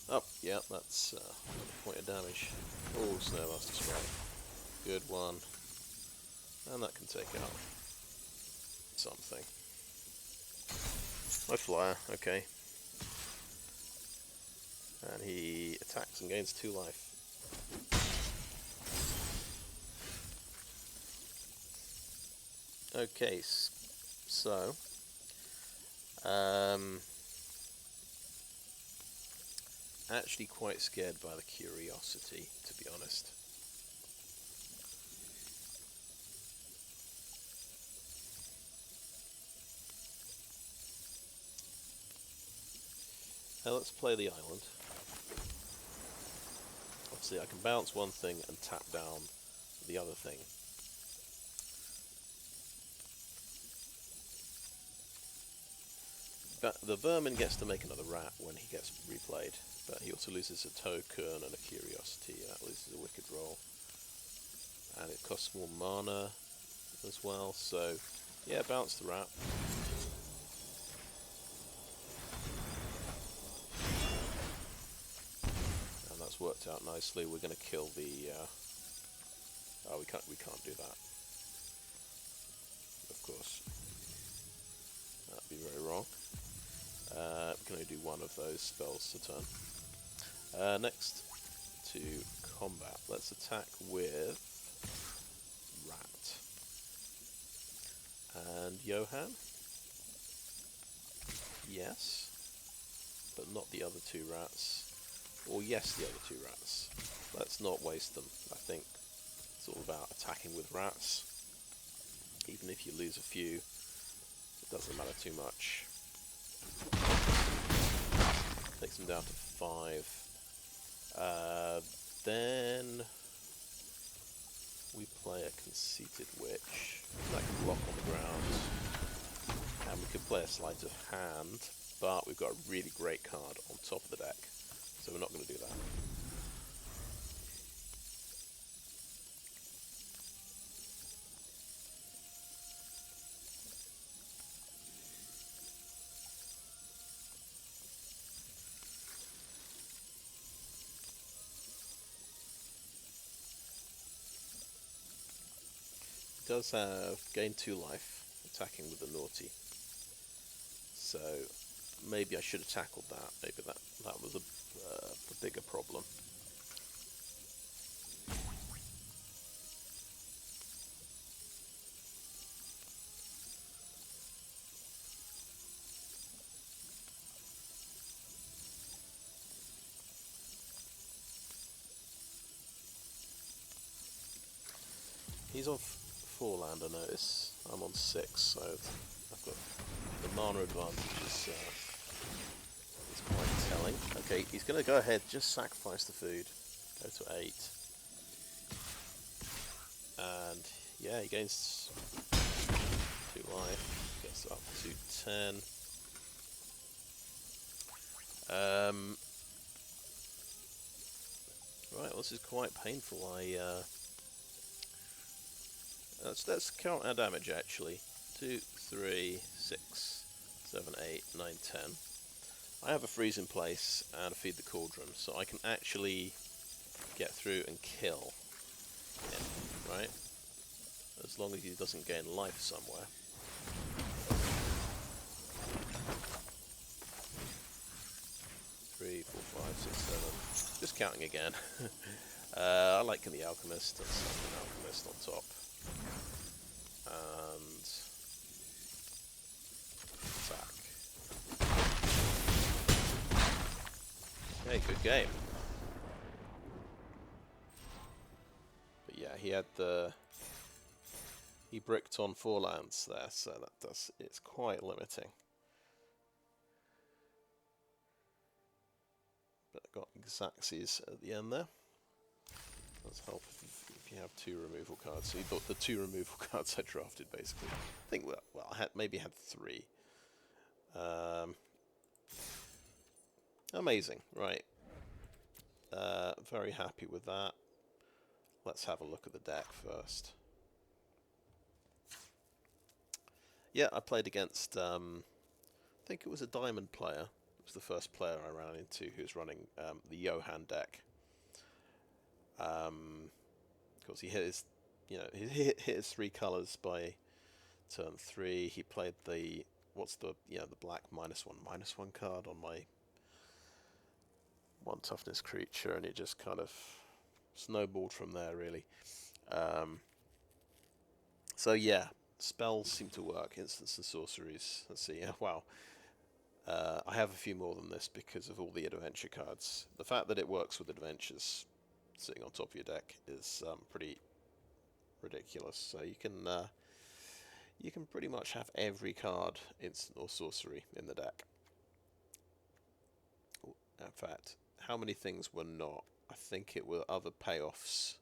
Oh, yeah, that's another point of damage. Oh, Snowmaster Strike. Good one. And that can take out something. My flyer, okay. And he attacks and gains 2 life. Okay, so... actually quite scared by the curiosity, to be honest. Now let's play the island. Obviously I can bounce one thing and tap down the other thing. But the vermin gets to make another rat when he gets replayed, but he also loses a token and a curiosity. That loses a wicked roll, and it costs more mana as well. So yeah, bounce the rat. And that's worked out nicely. We're going to kill the. Oh, we can't do that. Of course, that'd be very wrong. We can only do one of those spells a turn. Next to combat. Let's attack with Rat. And Johann? Yes. But not the other two rats. Or yes, the other two rats. Let's not waste them. I think it's all about attacking with rats. Even if you lose a few, it doesn't matter too much. Takes them down to 5. Then we play a Conceited Witch. That can block on the ground. And we could play a Sleight of Hand, but we've got a really great card on top of the deck. So we're not going to do that. Does have gain 2 life, attacking with the naughty. So maybe I should have tackled that. Maybe that was a bigger problem. He's on 4 land, I notice. I'm on 6, so I've got the mana advantage is quite telling. Okay, he's going to go ahead, just sacrifice the food, go to 8. And yeah, he gains 2 life, gets up to 10. Right, well, this is quite painful. Let's count our damage actually. 2, 3, 6, 7, 8, 9, 10. I have a freeze in place and a Feed the Cauldron, so I can actually get through and kill him, right? As long as he doesn't gain life somewhere. Three, 4, 5, 6, 7. Just counting again. I like the Alchemist. Let's have an Alchemist on top. And attack. Okay, good game. But yeah, he bricked on 4 lands there, so it's quite limiting. But I got Xaxes at the end there. Does help if you have 2 removal cards. So you got the 2 removal cards I drafted basically. I think well I maybe had 3. Amazing, right? Very happy with that. Let's have a look at the deck first. Yeah, I played against I think it was a diamond player. It was the first player I ran into who was running the Johann deck. Because he hit his, he hit his 3 colours by turn 3. He played the the black -1/-1 card on my 1 toughness creature, and it just kind of snowballed from there, really. So yeah, spells seem to work. Instants and sorceries. Let's see. Wow. I have a few more than this because of all the adventure cards. The fact that it works with adventures sitting on top of your deck is pretty ridiculous. So you can pretty much have every card, instant or sorcery, in the deck. In fact, how many things were not? I think it were other payoffs.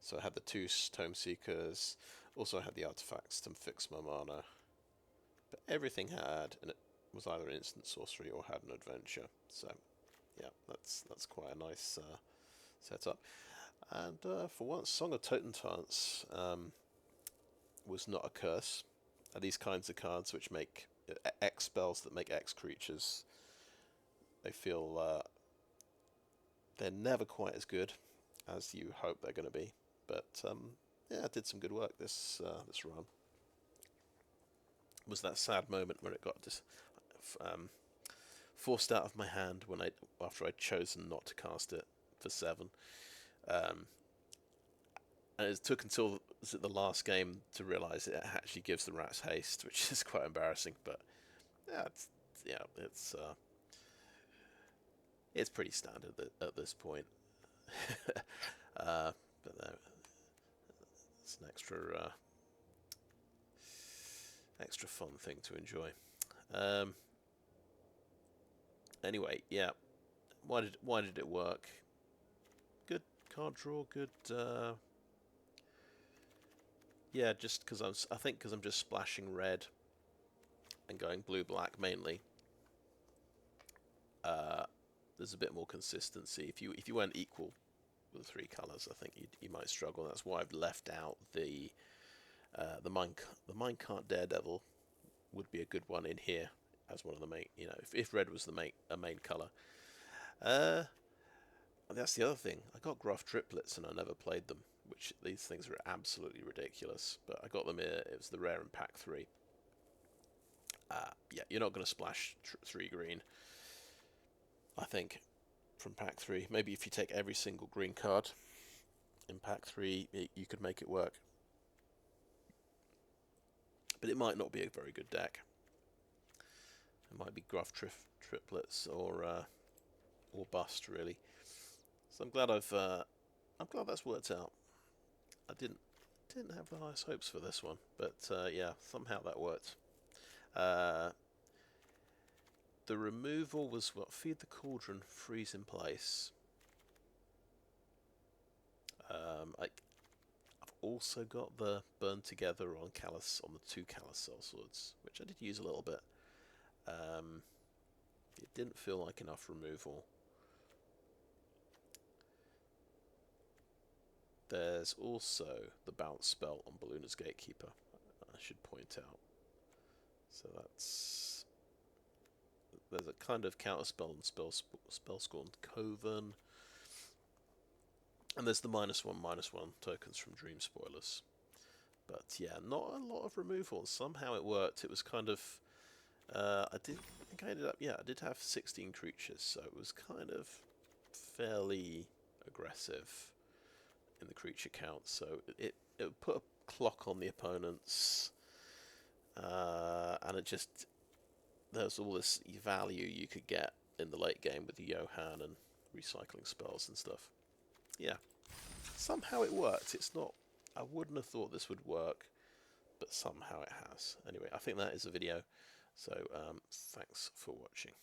So I had the 2 Tomeseekers, also I had the artifacts to fix my mana. But everything had, and it was either an instant sorcery or had an adventure. So yeah, that's quite a nice setup. And for once, Song of Totentanz was not a curse. These kinds of cards which make X spells that make X creatures, they feel they're never quite as good as you hope they're going to be. But yeah, I did some good work this run. It was that sad moment when it got just forced out of my hand after I'd chosen not to cast it for 7. And it took until the last game to realise it actually gives the rats haste, which is quite embarrassing. But yeah, it's pretty standard at this point. But it's an extra fun thing to enjoy. Anyway, yeah. Why did it work? Good card draw. Good. Yeah, just because I think because I'm just splashing red and going blue-black mainly. There's a bit more consistency. If you went equal with the 3 colours, I think you might struggle. That's why I've left out the Minecart Daredevil would be a good one in here as one of the main. You know, if red was a main colour. That's the other thing. I got Gruff triplets and I never played them, which these things are absolutely ridiculous. But I got them here. It was the rare in pack 3. Yeah, you're not going to splash 3 green. I think from pack 3. Maybe if you take every single green card in pack 3, you could make it work. But it might not be a very good deck. It might be Gruff triplets or bust really. So I'm glad that's worked out. I didn't have the highest hopes for this one, but yeah, somehow that worked. The removal was what? Feed the Cauldron, freeze in place. I've also got the Burn Together on the 2 Callous Sell-Swords, which I did use a little bit. It didn't feel like enough removal. There's also the bounce spell on Beluna's Gatekeeper, I should point out. So there's a kind of counterspell on Spellscorn Coven. And there's the -1/-1 tokens from Dream Spoilers. But yeah, not a lot of removal. Somehow it worked. It was kind of... I did have 16 creatures, so it was kind of fairly aggressive in the creature count. So it put a clock on the opponents, and there's all this value you could get in the late game with the Johann and recycling spells and stuff. Yeah, somehow it worked. It's not... I wouldn't have thought this would work, but somehow it has. Anyway, I think that is a video. So thanks for watching.